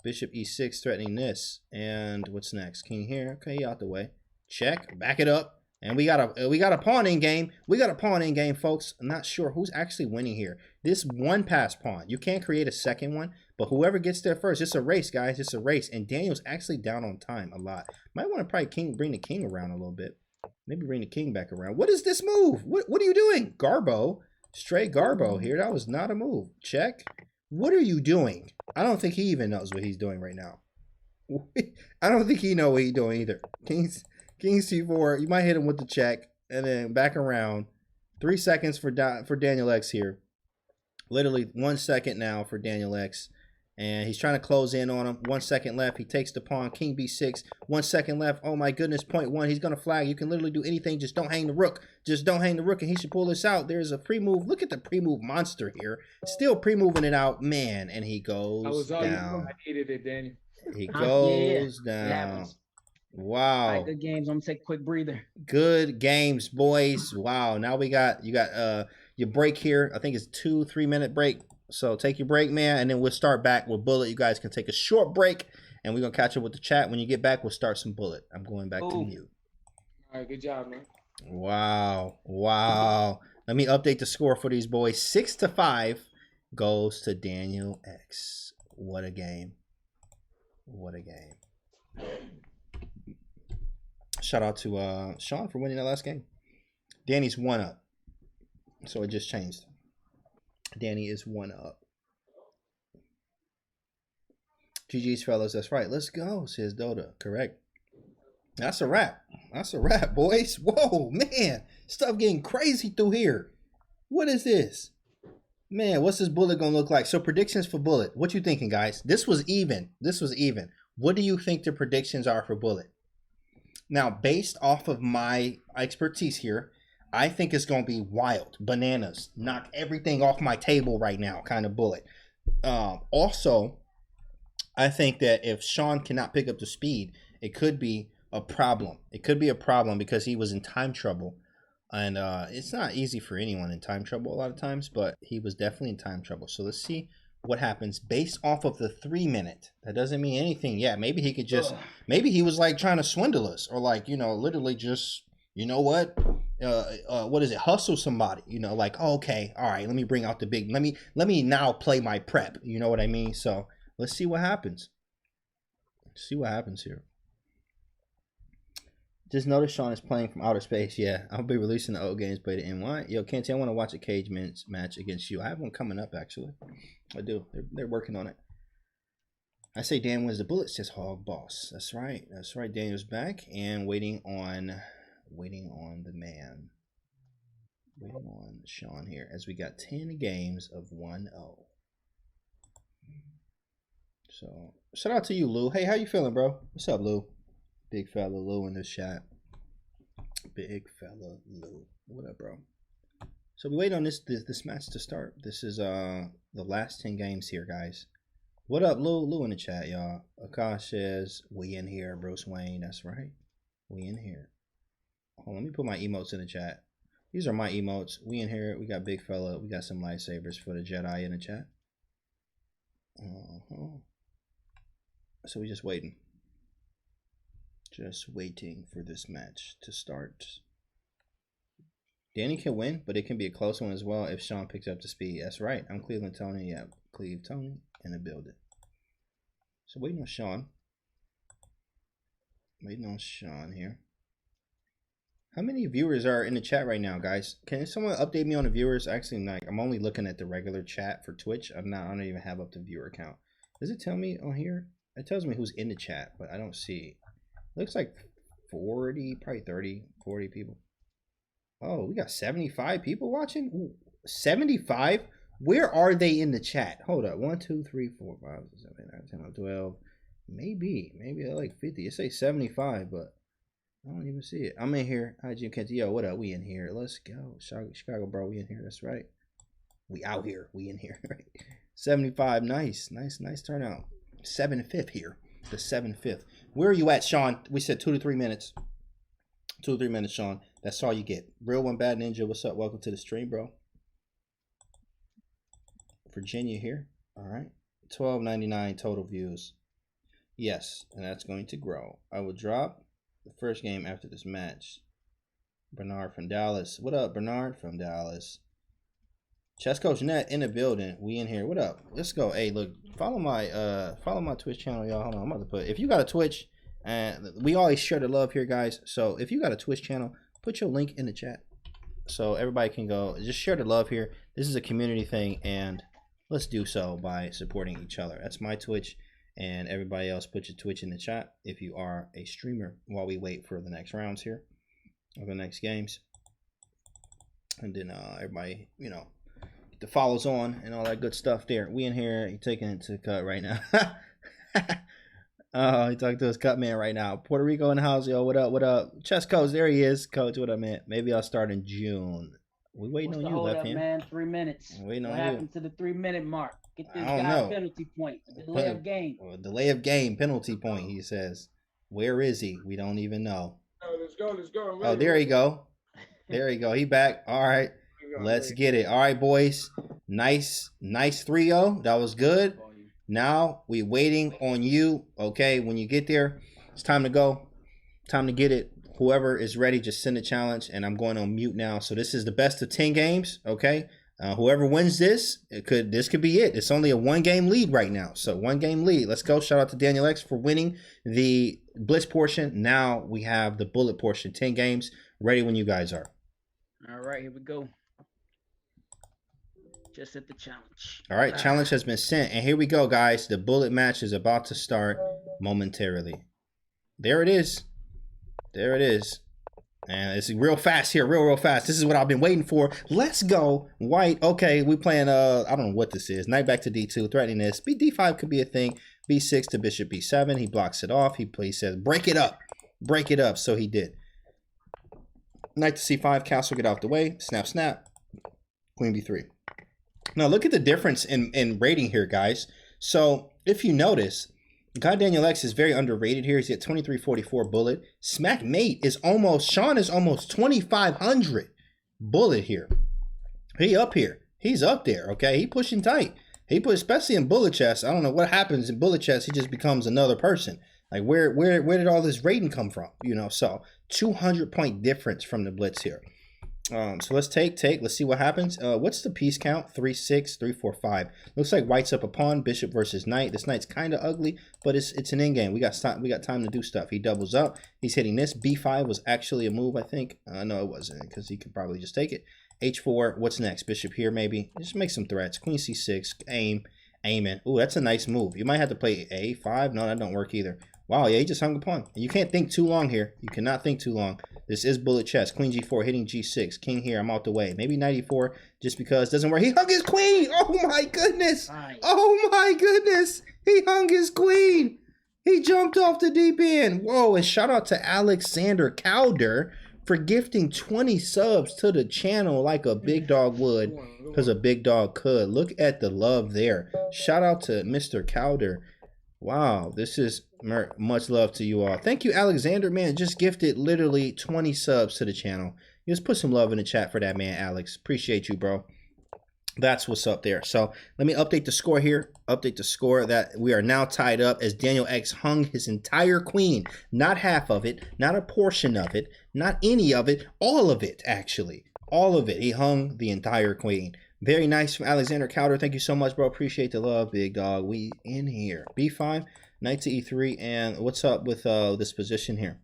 Bishop e6 threatening this. And what's next? King here. Okay, out the way. Check. Back it up. And we got a pawn in game. We got a pawn in game, folks. I'm not sure who's actually winning here. This one pass pawn. You can't create a second one, but whoever gets there first. It's a race, guys. It's a race. And Daniel's actually down on time a lot. Might want to probably bring the king around a little bit. Maybe bring the king back around. What is this move? What are you doing? Garbo. Straight Garbo here. That was not a move. Check. What are you doing? I don't think he even knows what he's doing right now. I don't think he knows what he's doing either. King c4. You might hit him with the check and then back around. 3 seconds for Daniel X here. Literally 1 second now for Daniel X. And he's trying to close in on him. 1 second left. He takes the pawn. King b6. 1 second left. Oh my goodness. Point one. He's going to flag. You can literally do anything. Just don't hang the rook. Just don't hang the rook. And he should pull this out. There's a pre-move. Look at the pre-move monster here. Still pre-moving it out. Man. And he goes down. I needed it, Daniel. He goes down. Wow. All right, good games. I'm going to take a quick breather. Good games, boys. Wow. Now you got your break here. I think it's 2-3 minute break. So take your break, man, and then we'll start back with Bullet. You guys can take a short break, and we're going to catch up with the chat. When you get back, we'll start some Bullet. I'm going back to mute. All right, good job, man. Wow. Wow. Let me update the score for these boys. 6-5 goes to Daniel X. What a game. What a game. Shout out to Shawn for winning that last game. Danny's 1 up. So it just changed. Danny is 1 up. GG's, fellas. That's right. Let's go, says Dota. Correct. That's a wrap. That's a wrap, boys. Whoa, man. Stuff getting crazy through here. What is this? Man, what's this bullet going to look like? So predictions for bullet. What you thinking, guys? This was even. This was even. What do you think the predictions are for bullet? Now, based off of my expertise here, I think it's going to be wild. Bananas. Knock everything off my table right now kind of bullet. Also, I think that if Shawn cannot pick up the speed, it could be a problem. It could be a problem because he was in time trouble. And it's not easy for anyone in time trouble a lot of times, but he was definitely in time trouble. So let's see what happens based off of the 3 minute. That doesn't mean anything. Yeah, maybe he could just, maybe he was like trying to swindle us or like, you know, literally just, you know what is it? Hustle somebody, you know, like, oh, okay, all right, let me bring out the big, let me now play my prep. You know what I mean? So let's see what happens. Let's see what happens here. Just notice Shawn is playing from outer space. Yeah, I'll be releasing the old games played at NY. Yo, Canty, I want to watch a cage match against you. I have one coming up, actually. I do. They're working on it. I say Dan wins the bullet, says Hog Boss. That's right. That's right. Daniel's back and waiting on the man. Waiting on Shawn here as we got 10 games of 1-0. So, shout out to you, Lou. Hey, how you feeling, bro? What's up, Lou? Big fella Lou in this chat. Big fella Lou. What up, bro? So we wait on this match to start. This is the last 10 games here, guys. What up, Lou? Lou in the chat, y'all. Akash says, we in here, Bruce Wayne. That's right. We in here. Hold on, let me put my emotes in the chat. These are my emotes. We in here. We got big fella. We got some lightsabers for the Jedi in the chat. So we just waiting. Just waiting for this match to start. Danny can win, but it can be a close one as well if Shawn picks up the speed. That's right. I'm Cleveland Tony. Yeah, Cleve Tony in the building. So waiting on Shawn. Waiting on Shawn here. How many viewers are in the chat right now, guys? Can someone update me on the viewers? Actually, like, I'm only looking at the regular chat for Twitch. I don't even have up the viewer count. Does it tell me on here? It tells me who's in the chat, but I don't see. Looks like 40, probably 30, 40 people. Oh, we got 75 people watching? Ooh, 75? Where are they in the chat? Hold up. 1, 2, 3, 4, 5, 6, 7, 8, 9, 10, 11, 12. Maybe they're like 50. It say 75, but I don't even see it. I'm in here. Hi, Jim Canty. Yo, what up? We in here. Let's go. Chicago, bro. We in here. That's right. We out here. We in here. Right. 75. Nice turnout. 7/5 here. The 7/5. Where are you at, Shawn? We said 2 to 3 minutes. 2 to 3 minutes, Shawn. That's all you get. Real One Bad Ninja, what's up? Welcome to the stream, bro. Virginia here. All right. 12.99 total views. Yes, and that's going to grow. I will drop the first game after this match. Bernard from Dallas. What up, Bernard from Dallas? Chess Coach Net in the building. We in here. What up? Let's go. Hey, look, follow my Twitch channel, y'all. Hold on, I'm about to put. If you got a Twitch, and we always share the love here, guys. So if you got a Twitch channel, put your link in the chat so everybody can go. Just share the love here. This is a community thing, and let's do so by supporting each other. That's my Twitch, and everybody else, put your Twitch in the chat if you are a streamer. While we wait for the next rounds here, or the next games, and then everybody, you know, the follows on and all that good stuff there. We in here. He taking it to the cut right now. Oh, he talking to his cut man right now. Puerto Rico in the house, yo. What up? What up? Chess Coach, there he is. Coach, what up, man? Maybe I'll start in June. We waiting on you, left hand. Man, 3 minutes. Waiting on what happened to the 3 minute mark? Get this guy a penalty point. Delay of game. Delay of game, penalty point, he says. Where is he? We don't even know. Oh, let's go. Oh, there you go. There you go. He back. All right. Let's get it. All right, boys. Nice 3-0. That was good. Now we waiting on you. Okay, when you get there, it's time to go. Time to get it. whoever is ready, just send a challenge, and I'm going on mute now. So this is the best of 10 games, okay? Whoever wins this, this could be it. It's only a 1-game lead right now. So 1-game lead. Let's go. Shout out to Daniel X for winning the Blitz portion. Now we have the Bullet portion. 10 games. Ready when you guys are. All right, here we go. Just hit the challenge. All right, challenge has been sent. And here we go, guys. The Bullet match is about to start momentarily. There it is. There it is. And it's real fast here, real fast. This is what I've been waiting for. Let's go. White. Okay, we playing, I don't know what this is. Knight back to D2, threatening this. D5 could be a thing. B6 to bishop B7. He blocks it off. He says, break it up. Break it up. So he did. Knight to C5, castle, get out the way. Snap, snap. Queen B3. Now, look at the difference in rating here, guys. So, if you notice, God Daniel X is very underrated here. He's at 2344 bullet. Smack Mate is almost, Shawn is almost 2500 bullet here. He up here. He's up there, okay? He pushing tight. Especially in bullet chess. I don't know what happens in bullet chess. He just becomes another person. Like, where did all this rating come from? You know, so 200-point difference from the blitz here. So let's take. Let's see what happens. What's the piece count? 3, 6, 3, 4, 5. Looks like white's up a pawn. Bishop versus knight. This knight's kind of ugly, but it's an in game. We got time to do stuff. He doubles up. He's hitting this. B5 was actually a move, I think. No, it wasn't, because he could probably just take it. H4. What's next? Bishop here, maybe. Just make some threats. Queen C6. Aiming. Ooh, that's a nice move. You might have to play A5. No, that don't work either. Wow, yeah, he just hung a pawn. You can't think too long here. You cannot think too long. This is bullet chess. Queen G4, hitting G6. King here, I'm out the way. Maybe knight E4, just because it doesn't work. He hung his queen! Oh my goodness! Nice. Oh my goodness! He hung his queen! He jumped off the deep end. Whoa, and shout out to Alexander Calder for gifting 20 subs to the channel like a big dog would, because a big dog could. Look at the love there. Shout out to Mr. Calder. Wow, this is much love to you all. Thank you, Alexander, man. Just gifted literally 20 subs to the channel. Just put some love in the chat for that, man, Alex. Appreciate you, bro. That's what's up there. So let me update the score here. Update the score that we are now tied up as Daniel X hung his entire queen. Not half of it, not a portion of it, not any of it, all of it, actually. All of it. He hung the entire queen. Very nice from Alexander Calder. Thank you so much, bro. Appreciate the love, big dog. We in here. B5, knight to E3, and what's up with this position here?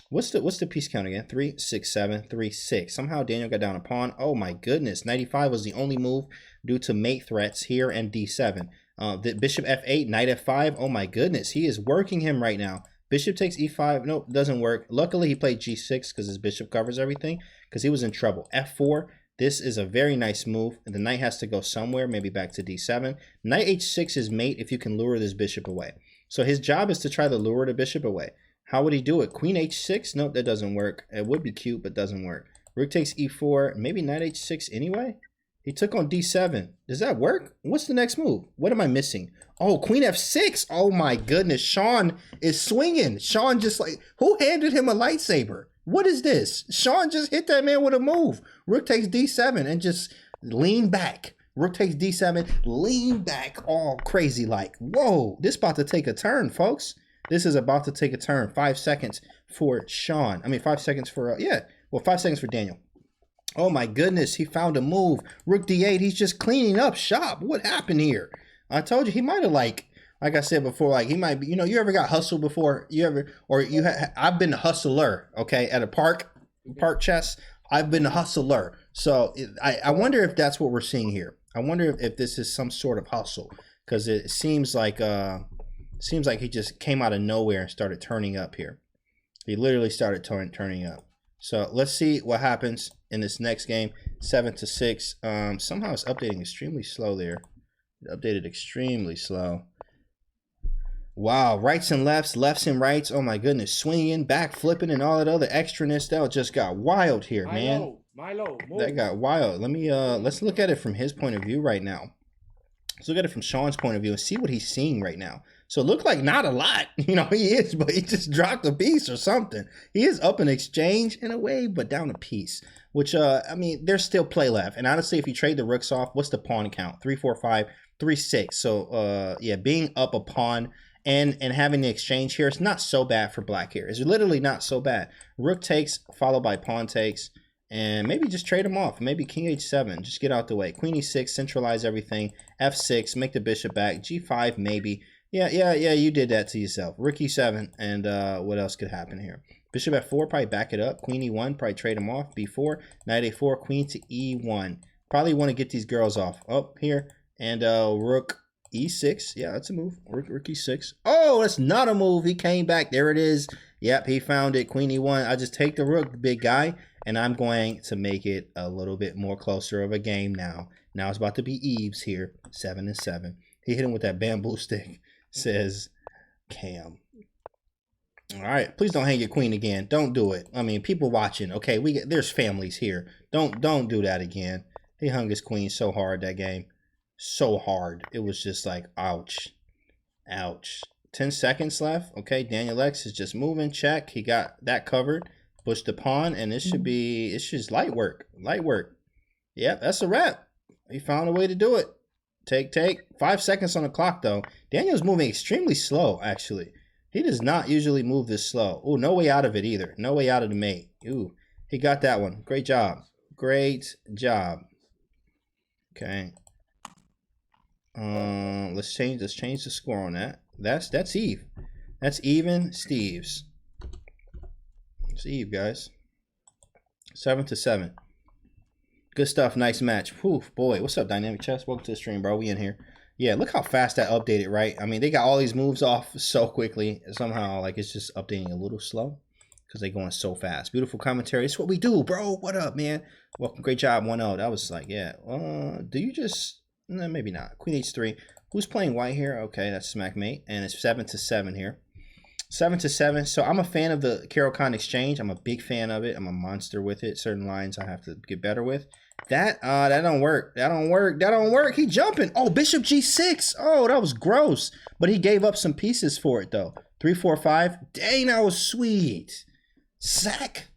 What's the piece count again? 3, 6, 7, 3, 6. Somehow Daniel got down a pawn. Oh my goodness. 95 was the only move due to mate threats here and D7. The bishop F8, knight F5. Oh my goodness. He is working him right now. Bishop takes E5. Nope, doesn't work. Luckily, he played G6 because his bishop covers everything, because he was in trouble. F4. This is a very nice move. The knight has to go somewhere, maybe back to D7. Knight H6 is mate if you can lure this bishop away. So his job is to try to lure the bishop away. How would he do it? Queen H6? Nope, that doesn't work. It would be cute, but doesn't work. Rook takes E4. Maybe Knight H6 anyway? He took on D7. Does that work? What's the next move? What am I missing? Oh, Queen F6. Oh my goodness. Shawn is swinging. Shawn just like, who handed him a lightsaber? What is this? Shawn just hit that man with a move. Rook takes D7 and just lean back. Rook takes D7, lean back all crazy like. Whoa, this about to take a turn, folks. This is about to take a turn. 5 seconds for Shawn. I mean, 5 seconds for, 5 seconds for Daniel. Oh my goodness, he found a move. Rook D8, he's just cleaning up shop. What happened here? I told you, he might have like I said before, like he might be, you know, you ever got hustled before? I've been a hustler, okay, at a park chess. I've been a hustler. So I wonder if that's what we're seeing here. I wonder if this is some sort of hustle, because it seems like he just came out of nowhere and started turning up here. He literally started turning up. So let's see what happens in this next game. 7-6. Somehow it's updating extremely slow there. It updated extremely slow. Wow, rights and lefts, lefts and rights. Oh my goodness, swinging, back flipping, and all that other extraness. That just got wild here, man. Milo, move. That got wild. Let me let's look at it from his point of view right now. Let's look at it from Shawn's point of view and see what he's seeing right now. So it looked like not a lot, you know, he is, but he just dropped a piece or something. He is up in exchange in a way, but down a piece, which, I mean, there's still play left. And honestly, if you trade the rooks off, what's the pawn count? 3, 4, 5, 3, 6. So, yeah, being up a pawn and having the exchange here, it's not so bad for black here. It's literally not so bad. Rook takes, followed by pawn takes, and maybe just trade them off. Maybe king h7, just get out the way. Queen e6, centralize everything. f6, make the bishop back. g5, maybe. Yeah, you did that to yourself. Rook e7, and what else could happen here? Bishop f4, probably back it up. Queen e1, probably trade them off. b4, knight a4, queen to e1. Probably want to get these girls off. Up here, and rook e6. Yeah, that's a move. Rook e6. Oh, that's not a move. He came back. There it is. Yep, he found it. Queen e1. I just take the rook, big guy, and I'm going to make it a little bit more closer of a game now. Now it's about to be eves here. 7-7. He hit him with that bamboo stick. Says Cam. All right, please don't hang your queen again. Don't do it. I mean, people watching. Okay, there's families here. Don't do that again. He hung his queen so hard that game. So hard. It was just like, ouch. Ouch. 10 seconds left. Okay, Daniel X is just moving. Check. He got that covered. Push the pawn, and it's just light work. Light work. Yep, that's a wrap. He found a way to do it. Take. 5 seconds on the clock, though. Daniel's moving extremely slow, actually. He does not usually move this slow. Oh, no way out of it either. No way out of the mate. Ooh, he got that one. Great job. Great job. Okay. Let's change the score on that. That's Eve. That's even Steves. It's Eve, guys. 7-7. Good stuff. Nice match. Whew, boy. What's up, Dynamic Chess? Welcome to the stream, bro. We in here. Yeah, look how fast that updated, right? I mean, they got all these moves off so quickly. Somehow, like, it's just updating a little slow because they're going so fast. Beautiful commentary. It's what we do, bro. What up, man? Welcome. Great job. 1-0. That was like, yeah. Do you just... No, maybe not. Queen h3. Who's playing white here? Okay, that's Smackmate. And it's 7-7 here. 7-7. So I'm a fan of the Caro-Kann exchange. I'm a big fan of it. I'm a monster with it. Certain lines I have to get better with. That don't work. That don't work. He jumping. Oh, bishop g6. Oh, that was gross. But he gave up some pieces for it though. 3, 4, 5. Dang, that was sweet. Sack.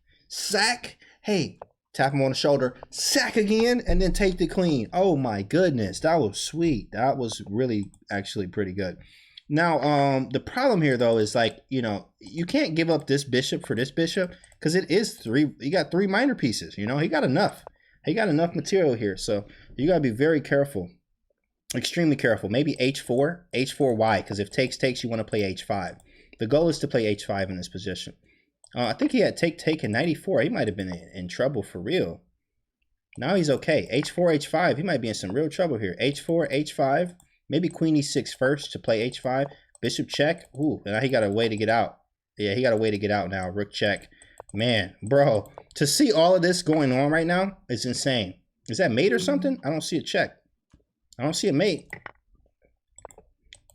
Hey, tap him on the shoulder. Sack again, and then take the queen. Oh my goodness, that was sweet. That was really actually pretty good. Now, the problem here though is like, you know, you can't give up this bishop for this bishop because it is 3. You got 3 minor pieces. You know, he got enough. He got enough material here, so you gotta be very careful, extremely careful. Maybe h4, h4y, because if takes, you want to play h5. The goal is to play h5 in this position. I think he had take and 94. He might have been in trouble for real. Now he's okay. h4, h5. He might be in some real trouble here. h4, h5. Maybe queen e6 first to play h5. Bishop check. Ooh, now he got a way to get out. Yeah, he got a way to get out now. Rook check. Man, bro, to see all of this going on right now is insane. Is that mate or something? I don't see a check. I don't see a mate.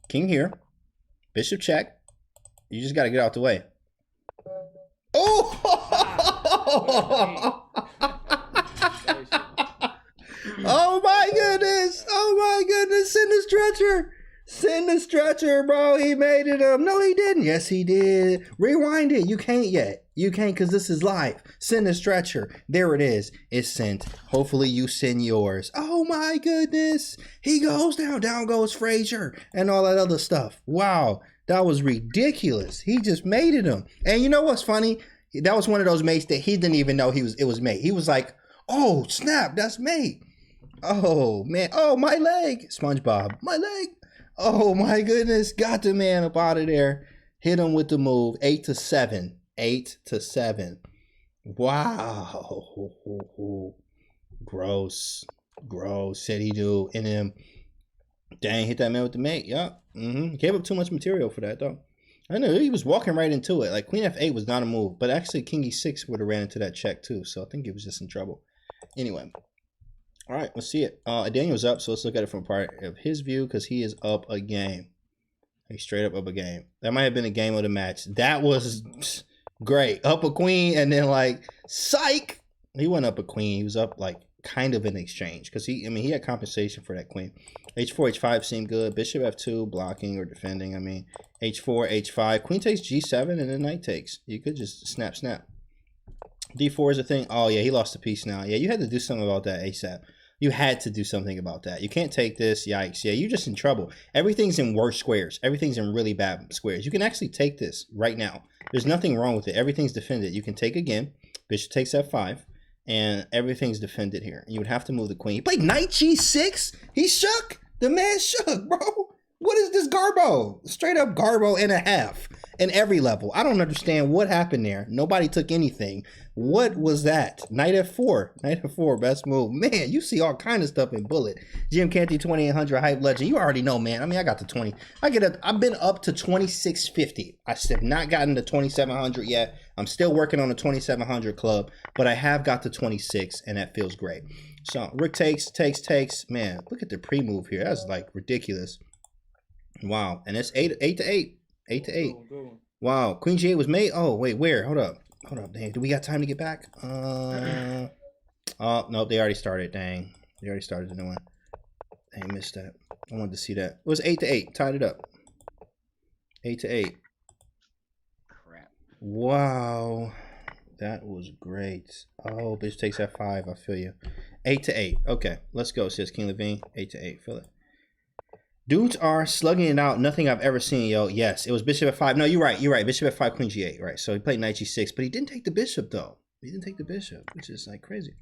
King here. Bishop check. You just got to get out the way. Oh! Oh my goodness. Oh my goodness. Send the stretcher. Send the stretcher, bro. He made it up. No, he didn't. Yes, he did. Rewind it. You can't yet. You can't because this is live. Send the stretcher. There it is. It's sent. Hopefully you send yours. Oh my goodness. He goes down. Down goes Frazier and all that other stuff. Wow. That was ridiculous. He just mated him. And you know what's funny? That was one of those mates that he didn't even know it was mate. He was like, oh, snap. That's mate. Oh, man. Oh, my leg. SpongeBob. My leg. Oh my goodness, got the man up out of there. Hit him with the move. 8-7. 8-7. Wow. Gross. Said he do. And then, dang, hit that man with the mate. Yup. Gave up too much material for that, though. I know he was walking right into it. Like, queen f8 was not a move. But actually, king e6 would have ran into that check, too. So I think he was just in trouble. Anyway. All right, let's see it. Daniel's up, so let's look at it from part of his view because he is up a game. He's straight up a game. That might have been a game of the match. That was great. Up a queen and then like, psych! He went up a queen. He was up like kind of in exchange because he had compensation for that queen. h4, h5 seemed good. Bishop f2, blocking or defending. I mean, h4, h5. Queen takes g7 and then knight takes. You could just snap. D4 is a thing. Oh, yeah, he lost a piece now. Yeah, you had to do something about that ASAP. You had to do something about that. You can't take this. Yikes. Yeah, you're just in trouble. Everything's in worse squares. Everything's in really bad squares. You can actually take this right now. There's nothing wrong with it. Everything's defended. You can take again. Bishop takes F5. And everything's defended here. You would have to move the queen. He played knight G6. He shook. The man shook, bro. What is this garbo? Straight up garbo and a half in every level. I don't understand what happened there. Nobody took anything. What was that? Knight F4. Knight F4, best move. Man, you see all kind of stuff in Bullet. Jim Canty 2800 hype legend. You already know, man. I mean, I got to 20. I've been up to 2650. I have not gotten to 2700 yet. I'm still working on the 2700 club, but I have got to 26, and that feels great. So Rook takes. Man, look at the pre-move here. That's like ridiculous. Wow, and it's 8 to 8. 8 to 8. Wow, Queen G8 was made. Oh wait, where? Hold up. Dang, do we got time to get back? Oh no, they already started. Dang, they already started the new one. Dang, missed that. I wanted to see that. It was 8 to 8. Tied it up. 8 to 8. Crap. Wow, that was great. Oh, bitch takes F5. I feel you. 8 to 8. Okay, let's go. Says King Levine. 8 to 8. Feel it. Dudes are slugging it out. Nothing I've ever seen, yo. Yes, it was Bishop F5. No, you're right. Bishop F5, Queen G8. Right. So he played Knight G6, but he didn't take the bishop though. He didn't take the bishop, which is like crazy.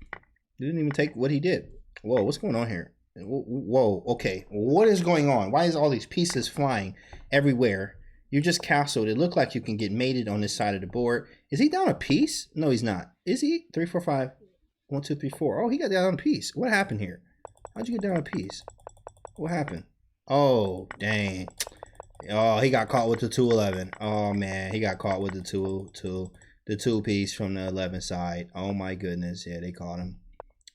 He didn't even take what he did. Whoa, what's going on here? Whoa. Okay, what is going on? Why is all these pieces flying everywhere? You just castled. It looked like you can get mated on this side of the board. Is he down a piece? No, he's not. Is he? 3, 4, 5. 1, 2, 3, 4. Oh, he got down a piece. What happened here? How'd you get down a piece? What happened? Oh, dang. Oh, he got caught with the 211. Oh, man. He got caught with the two piece from the 11 side. Oh, my goodness. Yeah, they caught him.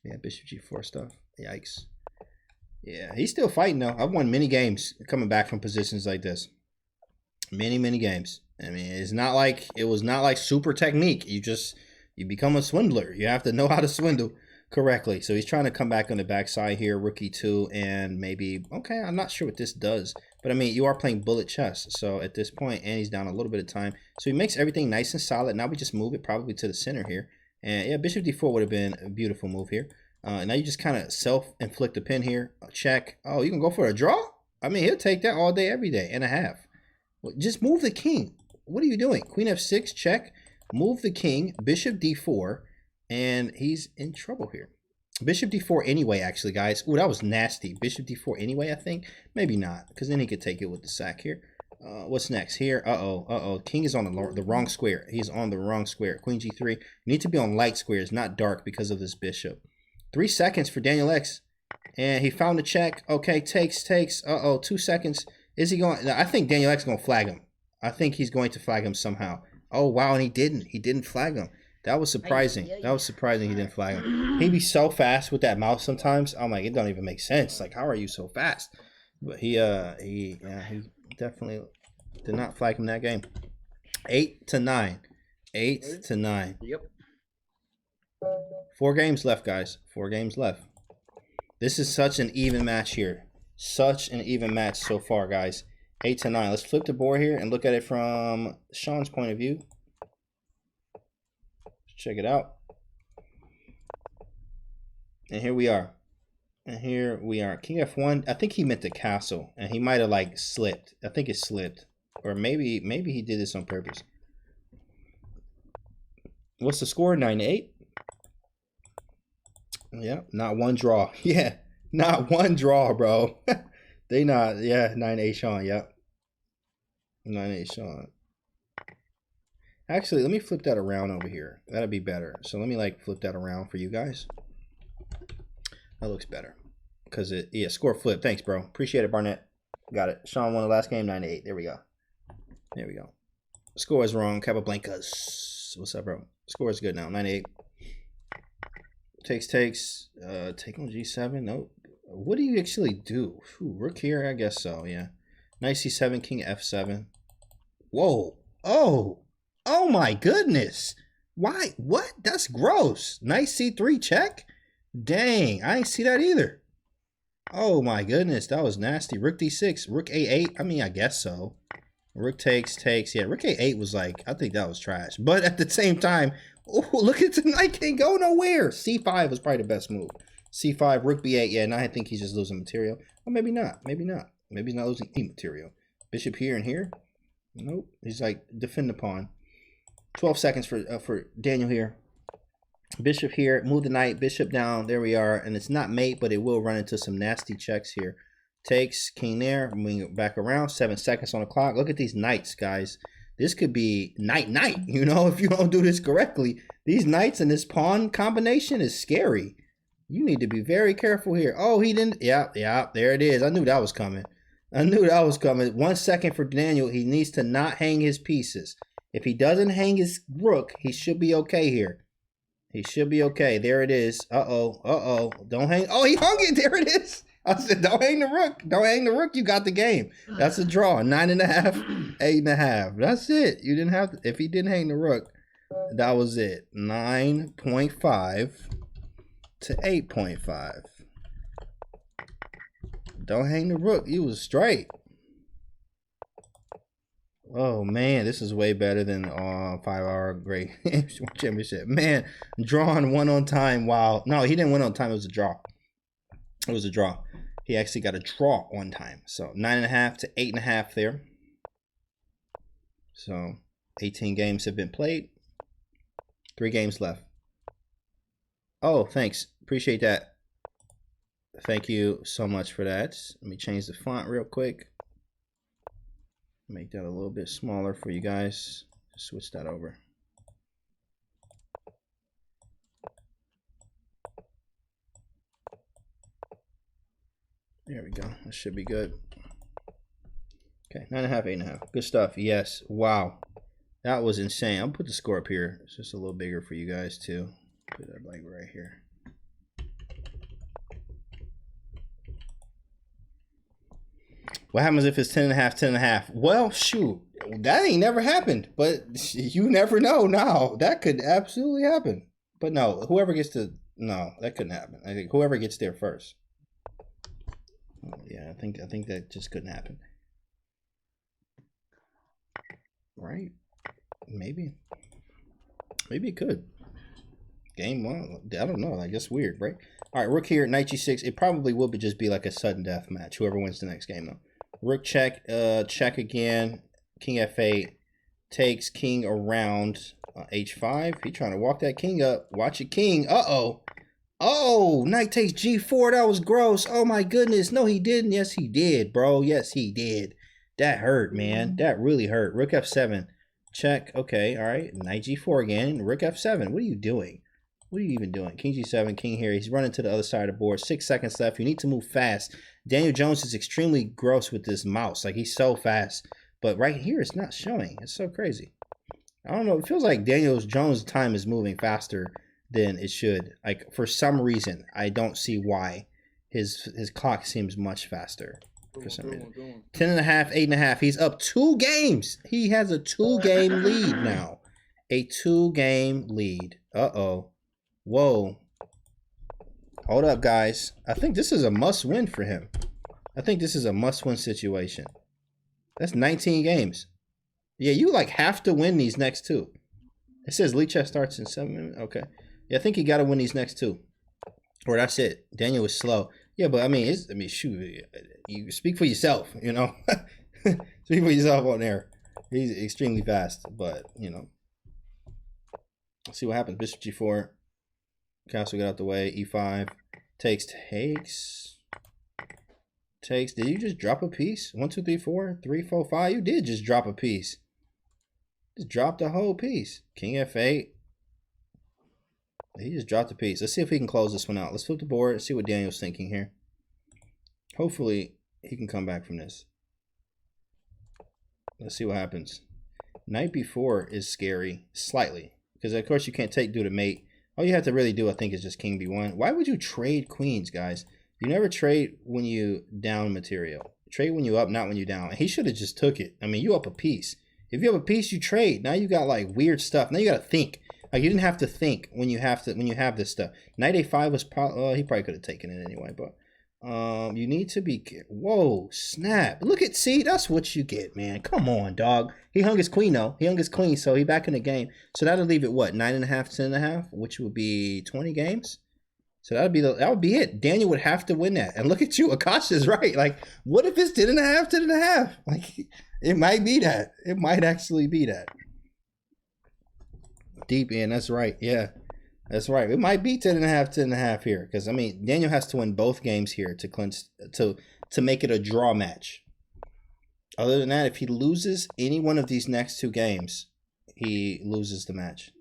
Yeah, Bishop G4 stuff. Yikes. Yeah, he's still fighting, though. I've won many games coming back from positions like this. Many games. I mean, it was not like super technique. You become a swindler. You have to know how to swindle correctly. So he's trying to come back on the backside here, rookie 2, and maybe, okay, I'm not sure what this does, but I mean, you are playing bullet chess. So at this point, and he's down a little bit of time. So he makes everything nice and solid. Now we just move it probably to the center here. And yeah, Bishop D4 would have been a beautiful move here. Now you just kind of self-inflict a pin here. Check. Oh, you can go for a draw? I mean, he'll take that all day, every day, and a half. Just move the king. What are you doing? Queen F6, check. Move the king, Bishop D4, and he's in trouble here. Bishop D4 anyway, actually, guys. Ooh, that was nasty. Bishop D4 anyway, I think. Maybe not, because then he could take it with the sack here. What's next here? King is on the wrong square. He's on the wrong square. Queen G3. You need to be on light squares, not dark, because of this bishop. 3 seconds for Daniel X. And he found the check. Okay, takes. 2 seconds. Is he going? I think Daniel X is going to flag him. I think he's going to flag him somehow. Oh, wow, and he didn't. He didn't flag him. That was surprising. That was surprising he didn't flag him. He'd be so fast with that mouse sometimes. I'm like, it don't even make sense. Like, how are you so fast? But he definitely did not flag him that game. 8 to 9. 8 to 9. Yep. 4 games left, guys. 4 games left. This is such an even match here. Such an even match so far, guys. 8 to 9. Let's flip the board here and look at it from Shawn's point of view. Check it out. And here we are. King F1. I think he meant the castle, and he might have like slipped. I think it slipped, or maybe he did this on purpose. What's the score? 9-8. Yeah, not one draw. Yeah, not one draw, bro. They not. Yeah, 9-8 Shawn. Yep. 9-8 Shawn. Actually, let me flip that around over here. That'd be better. So let me like flip that around for you guys. That looks better. Because score flip. Thanks, bro. Appreciate it, Barnett. Got it. Shawn won the last game, 9-8. There we go. There we go. Score is wrong. Capablancas. What's up, bro? Score is good now. 9-8. Takes. Take on G7. Nope. What do you actually do? Ooh, rook here, I guess so, yeah. Knight C7, King F7. Whoa. Oh my goodness. Why? What? That's gross. Knight C3 check? Dang, I ain't see that either. Oh my goodness, that was nasty. Rook D6, Rook A8. I mean, I guess so. Rook takes. Yeah, Rook A8 was like, I think that was trash. But at the same time, oh, look at the knight can't go nowhere. C5 was probably the best move. C5, rook B8. Yeah, now I think he's just losing material. Or maybe not. Maybe not. Maybe he's not losing any material. Bishop here and here. Nope. He's like defend the pawn. 12 seconds for Daniel here. Bishop here. Move the knight. Bishop down. There we are. And it's not mate, but it will run into some nasty checks here. Takes king there. Moving back around. 7 seconds on the clock. Look at these knights, guys. This could be night, you know, if you don't do this correctly. These knights and this pawn combination is scary. You need to be very careful here. Oh, he didn't. Yeah, there it is. I knew that was coming. 1 second for Daniel. He needs to not hang his pieces. If he doesn't hang his rook, he should be okay here. He should be okay. There it is. Uh-oh. Don't hang. Oh, he hung it. There it is. I said, don't hang the rook. Don't hang the rook. You got the game. That's a draw. 9.5, 8.5. That's it. You didn't have to. If he didn't hang the rook, that was it. 9.5 to 8.5. Don't hang the rook. You was straight. Oh, man. This is way better than 5-hour great championship. Man, drawn 1 on time. Wow. No, he didn't win on time. It was a draw. It was a draw. He actually got a draw 1 time. So 9.5 to 8.5 there. So 18 games have been played. 3 games left. Oh, thanks. Appreciate that. Thank you so much for that. Let me change the font real quick. Make that a little bit smaller for you guys. Switch that over. There we go. That should be good. Okay, 9.5, 8.5. Good stuff. Yes. Wow. That was insane. I'll put the score up here. It's just a little bigger for you guys too. Put that like right here. What happens if it's 10.5, 10.5? Well, shoot. That ain't never happened. But you never know now. That could absolutely happen. But no, whoever gets to... No, that couldn't happen. I think whoever gets there first. Yeah, I think that just couldn't happen. Right? Maybe it could. Game 1. I don't know. I guess weird, right? All right, rook here, knight g6. It probably will just be like a sudden death match. Whoever wins the next game, though. Rook check. Check again. King f8. Takes king around h5. He trying to walk that king up. Watch it, king. Uh-oh. Oh, knight takes g4. That was gross. Oh, my goodness. No, he didn't. Yes, he did, bro. Yes, he did. That hurt, man. That really hurt. Rook f7. Check. Okay, all right. Knight g4 again. Rook f7. What are you doing? What are you even doing? King g7, king here. He's running to the other side of the board. 6 seconds left. You need to move fast. Daniel Jones is extremely gross with this mouse. Like, he's so fast. But right here, it's not showing. It's so crazy. I don't know. It feels like Daniel Jones' time is moving faster than it should. Like, for some reason, I don't see why his clock seems much faster for some reason. 10.5, 8.5. He's up 2 games. He has a 2-game lead now. A 2-game lead. Uh-oh. Whoa. Hold up, guys. I think this is a must-win for him. I think this is a must-win situation. That's 19 games. Yeah, you like have to win these next 2. It says lead chess starts in 7 minutes. Okay. Yeah, I think you got to win these next 2. Or that's it. Daniel is slow. Yeah, but I mean, shoot. You speak for yourself, you know. Speak for yourself on there. He's extremely fast, but, you know. Let's see what happens. Bishop g4. Castle get out the way. e5. Takes. Did you just drop a piece? 1, 2, 3, 4, 3, 4, 5. You did just drop a piece. Just dropped the whole piece. King f8. He just dropped a piece. Let's see if we can close this one out. Let's flip the board and see what Daniel's thinking here. Hopefully, he can come back from this. Let's see what happens. Knight b4 is scary, slightly. Because, of course, you can't take due to mate. All you have to really do, I think, is just king b1. Why would you trade queens, guys? You never trade when you down material. Trade when you up, not when you down. He should have just took it. I mean, you up a piece. If you have a piece, you trade. Now you got, like, weird stuff. Now you got to think. Like, you didn't have to think when you have this stuff. Knight a5 was probably, he probably could have taken it anyway, but you need to be, whoa, snap. Look at, see, that's what you get, man. Come on, dog. He hung his queen, though. He hung his queen, so he back in the game. So that'll leave it, what, 9.5, 10.5, which would be 20 games? So that would be it. Daniel would have to win that. And look at you, Akash is right. Like, what if it's 10.5, 10.5? Like, it might be that. It might actually be that. Deep in, that's right. Yeah, that's right. It might be 10.5, 10.5 here. Because, I mean, Daniel has to win both games here to clinch, to make it a draw match. Other than that, if he loses any one of these next 2 games, he loses the match.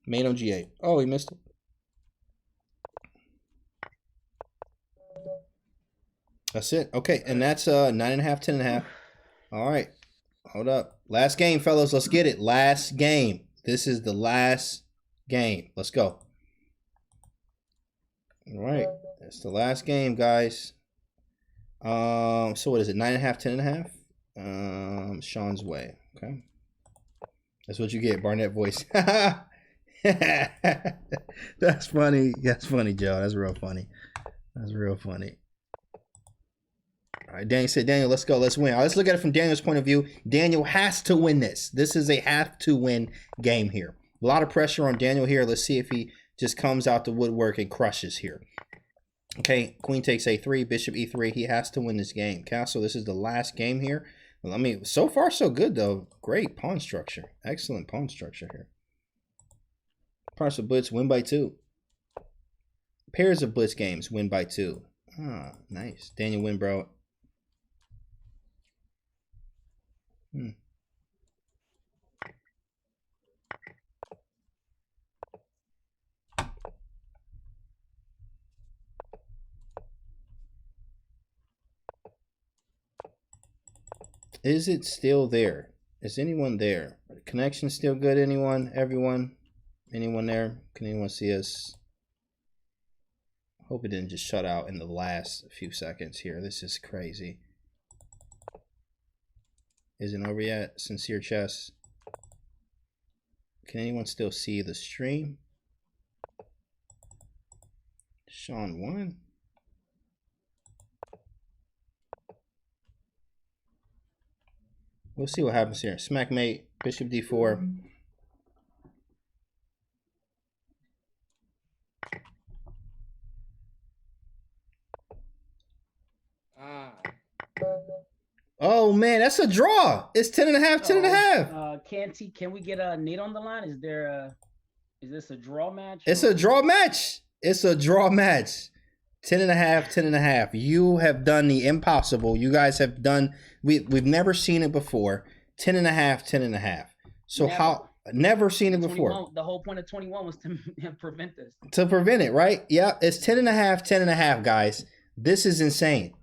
Made on G8. Oh, he missed it. That's it. Okay, and that's 9.5, 10.5. All right. Hold up. Last game, fellas. Let's get it. Last game. This is the last game. Let's go. All right. That's the last game, guys. So what is it? 9.5, 10.5? Sean's way. Okay. That's what you get. Barnett voice. That's funny. That's funny, Joe. That's real funny. That's real funny. All right, Daniel said, Daniel, let's go. Let's win. All right, let's look at it from Daniel's point of view. Daniel has to win this. This is a have-to-win game here. A lot of pressure on Daniel here. Let's see if he just comes out the woodwork and crushes here. Okay, queen takes a3, bishop e3. He has to win this game. Castle, this is the last game here. Well, I mean, so far so good, though. Great pawn structure. Excellent pawn structure here. Partial blitz, win by 2. Pairs of blitz games, win by 2. Ah, nice. Daniel win, bro. Is it still there? Is anyone there? The connection still good? Anyone? Everyone? Anyone there? Can anyone see us? Hope it didn't just shut out in the last few seconds here. This is crazy. Isn't over yet? Sincere Chess. Can anyone still see the stream? Shawn won. We'll see what happens here. Smackmate, bishop d4. Oh man, that's a draw. It's 10.5, 10.5. Canty, can we get Nate on the line? Is this a draw match? It's a draw match. It's a draw match. 10.5, 10.5. You have done the impossible. You guys have done. We've never seen it before. 10.5, 10.5. So never seen it before. The whole point of 21 was to prevent this. To prevent it, right? Yeah, it's 10.5, 10.5, guys. This is insane.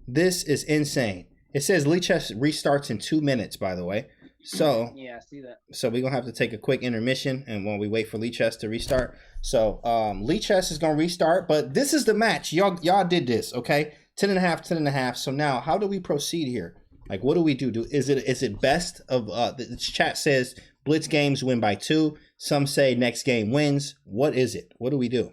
This is insane. It says Lee Chess restarts in 2 minutes, by the way. So yeah, I see that. So we're gonna have to take a quick intermission, and while we wait for Lee Chess to restart. So Lee Chess is gonna restart, but this is the match. Y'all did this, okay? 10.5, 10.5. So now, how do we proceed here? Like, what do we do? Is it best of the chat says blitz games win by 2. Some say next game wins. What is it? What do we do?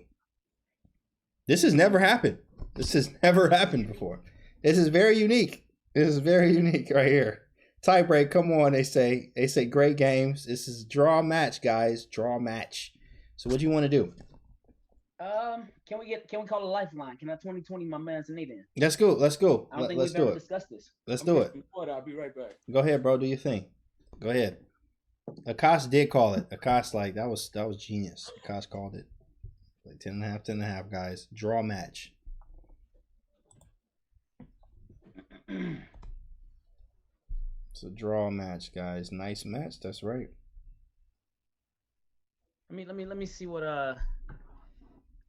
This has never happened. This has never happened before. This is very unique. This is very unique right here. Tie break, come on, they say great games. This is draw match, guys. Draw match. So what do you want to do? Can we call a lifeline? Can I 2020 my man's Nate in? Let's go. Let's go. I don't think let's we've do ever it. discussed this. Let's do it. I'll be right back. Go ahead, bro. Do your thing. Go ahead. Akash did call it. Akash, like, that was genius. Akash called it. Like 10.5, 10.5, guys. Draw match. It's a draw match, guys. Nice match. That's right. Let me see what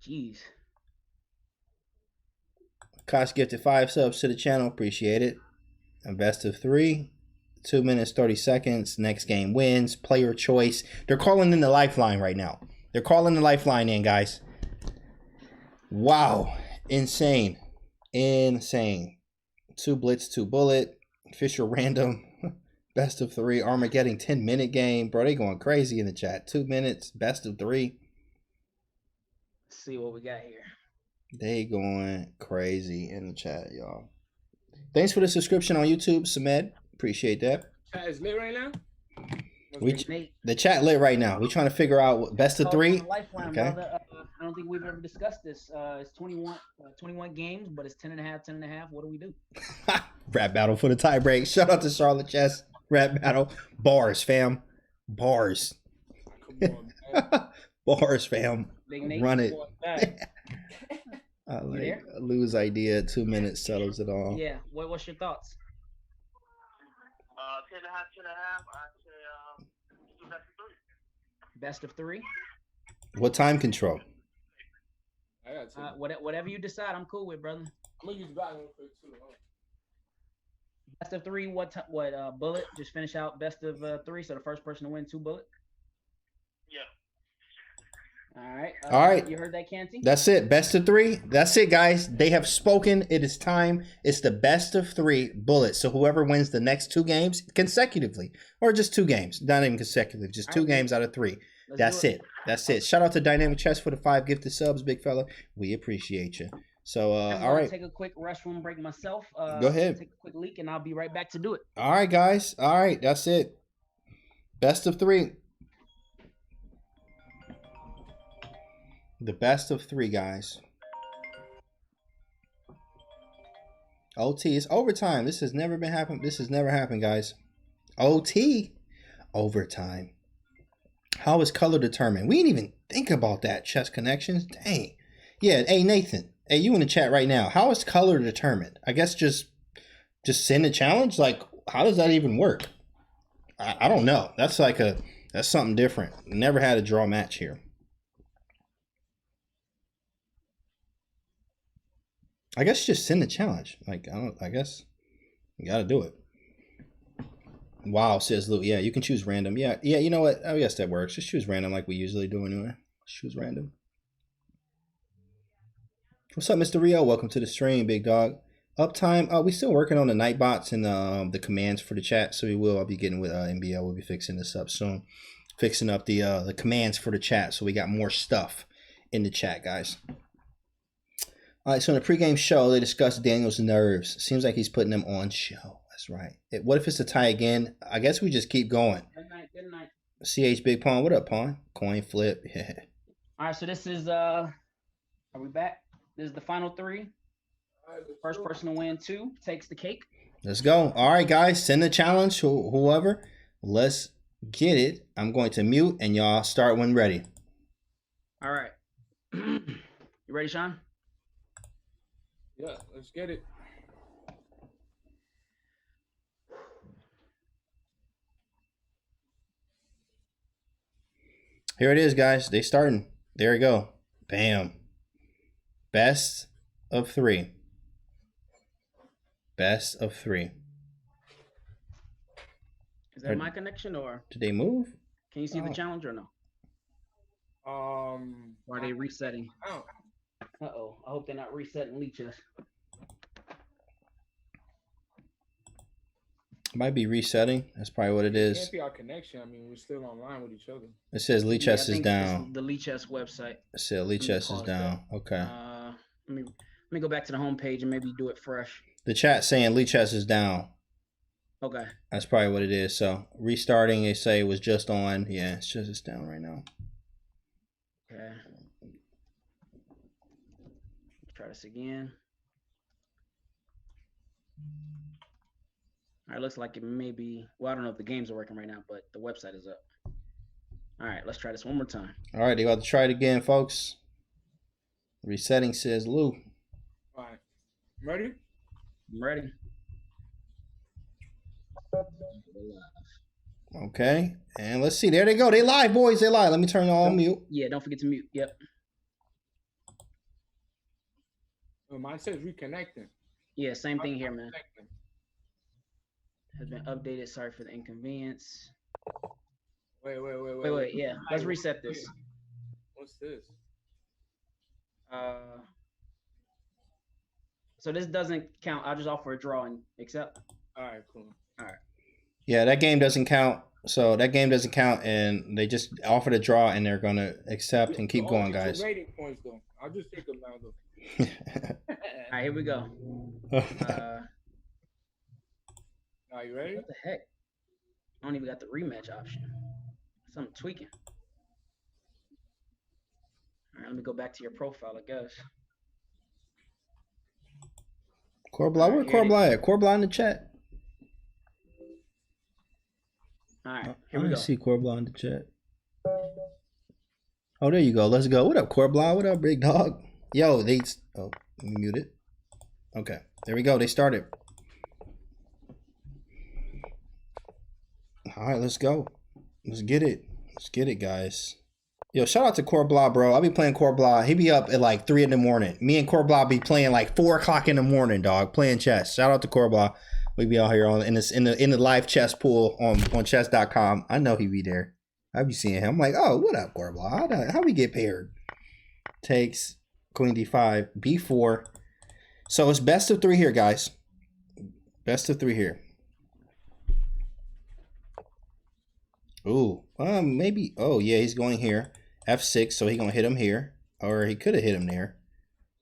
jeez. Kosh gifted 5 subs to the channel. Appreciate it. A best of 3. 2 minutes, 30 seconds. Next game wins. Player choice. They're calling in the lifeline right now. They're calling the lifeline in, guys. Wow. Insane. Insane. 2 blitz, 2 bullet. Fisher random. Best of 3. Armageddon 10-minute game. Bro, they going crazy in the chat. 2 minutes. Best of 3. Let's see what we got here. They going crazy in the chat, y'all. Thanks for the subscription on YouTube, Samed. Appreciate that. Chat is lit right now? The chat lit right now. We're trying to figure out what best of 3. Lifeline, okay. Brother. I don't think we've ever discussed this. It's 21 games, but it's 10 and a half. What do we do? Rap battle for the tie break. Shout out to Charlotte Chess. Rap battle. Bars, fam. Bars. Come on, man. Bars, fam. Run it. I like lose idea. 2 minutes settles it all. Yeah. What's your thoughts? 10 and a half. I'd say best of 3. What time control? Whatever you decide, I'm cool with, brother. I'm gonna use that one for too. Best of 3. What bullet? Just finish out best of 3. So the first person to win 2 bullet. Yeah. All right. All right. You heard that, Canty? That's it. Best of 3. That's it, guys. They have spoken. It is time. It's the best of 3 bullets. So whoever wins the next 2 games consecutively, or just 2 games, not even consecutively, just 2 games out of 3. That's it. That's it. Shout out to Dynamic Chess for the 5 gifted subs, big fella. We appreciate you. So, all right. Take a quick restroom break myself. Go ahead. Take a quick leak, and I'll be right back to do it. All right, guys. All right. That's it. Best of 3. The best of 3, guys. OT. It's overtime. This has never been happened. This has never happened, guys. OT. Overtime. How is color determined? We didn't even think about that, Chess Connections. Dang. Yeah. Hey, Nathan. Hey, you in the chat right now. How is color determined? I guess just send a challenge? Like, how does that even work? I don't know. That's something different. Never had a draw match here. I guess just send a challenge. Like, I guess you got to do it. Wow, says Lou. Yeah, you can choose random. Yeah, you know what? I guess that works. Just choose random like we usually do anyway. Choose random. What's up, Mr. Rio? Welcome to the stream, big dog. Uptime. We still working on the night bots and the commands for the chat. So I'll be getting with NBL. We'll be fixing this up soon. Fixing up the commands for the chat. So we got more stuff in the chat, guys. All right, so in the pregame show, they discussed Daniel's nerves. Seems like he's putting them on show. That's right. What if it's a tie again? I guess we just keep going. Good night. CH Big Pawn. What up, Pawn? Coin flip. Yeah. All right, so this is, are we back? This is the final 3. First person to win 2 takes the cake. Let's go. All right, guys, send the challenge, whoever. Let's get it. I'm going to mute, and y'all start when ready. All right. You ready, Shawn? Yeah, let's get it. Here it is, guys. They starting. There we go. Bam. Best of 3. Best of 3. Is that my connection or? Did they move? Can you see the challenge or no? Or are they resetting? Oh. Uh-oh. I hope they're not resetting leeches. Might be resetting. That's probably what it is. It can't be our connection. I mean, we're still online with each other. It says Lee Chess is down. The Lee Chess website. It said Lee Chess is down. Okay. Let me go back to the home page and maybe do it fresh. The chat saying Lee Chess is down. Okay. That's probably what it is. So restarting, they say it was just on. Yeah, it's down right now. Okay. Let's try this again. All right, looks like it may be, well, I don't know if the games are working right now, but the website is up. All right, let's try this one more time. All right, they about to try it again, folks. Resetting says Lou. All right. Ready? I'm ready. Okay, and let's see. There they go. They live, boys. They live. Let me turn on mute. Yeah, don't forget to mute. Yep. Oh, mine says reconnecting. Yeah, same thing here, man. Has been updated. Sorry for the inconvenience. Wait. Yeah, let's reset this. What's this? So this doesn't count. I'll just offer a draw and accept. All right, cool. All right. Yeah, that game doesn't count. So that game doesn't count, and they just offered a draw, and they're gonna accept and keep going, guys. Rating points though. I'll just take them now though. All right, here we go. Are you ready? What the heck? I don't even got the rematch option. Something tweaking. All right, let me go back to your profile, I guess. Corbla, where Corbla at? Corbla in the chat. All right, here we go. I see Corbla in the chat. Oh, there you go. Let's go. What up, Corbla? What up, big dog? Yo, let me mute it. Okay, there we go. They started. All right, let's go. Let's get it. Let's get it, guys. Yo, shout out to Corbla, bro. I'll be playing Corbla. He be up at like 3 in the morning. Me and Corbla be playing like 4 o'clock in the morning, dog. Playing chess. Shout out to Corbla. We be out here in the live chess pool on chess.com. I know he be there. I be seeing him. I'm like, oh, what up, Corbla? How we get paired? Takes Queen D5, B4. So it's best of 3 here, guys. Best of 3 here. Ooh, maybe. Oh yeah, he's going here. F6, so he gonna hit him here, or he could have hit him there,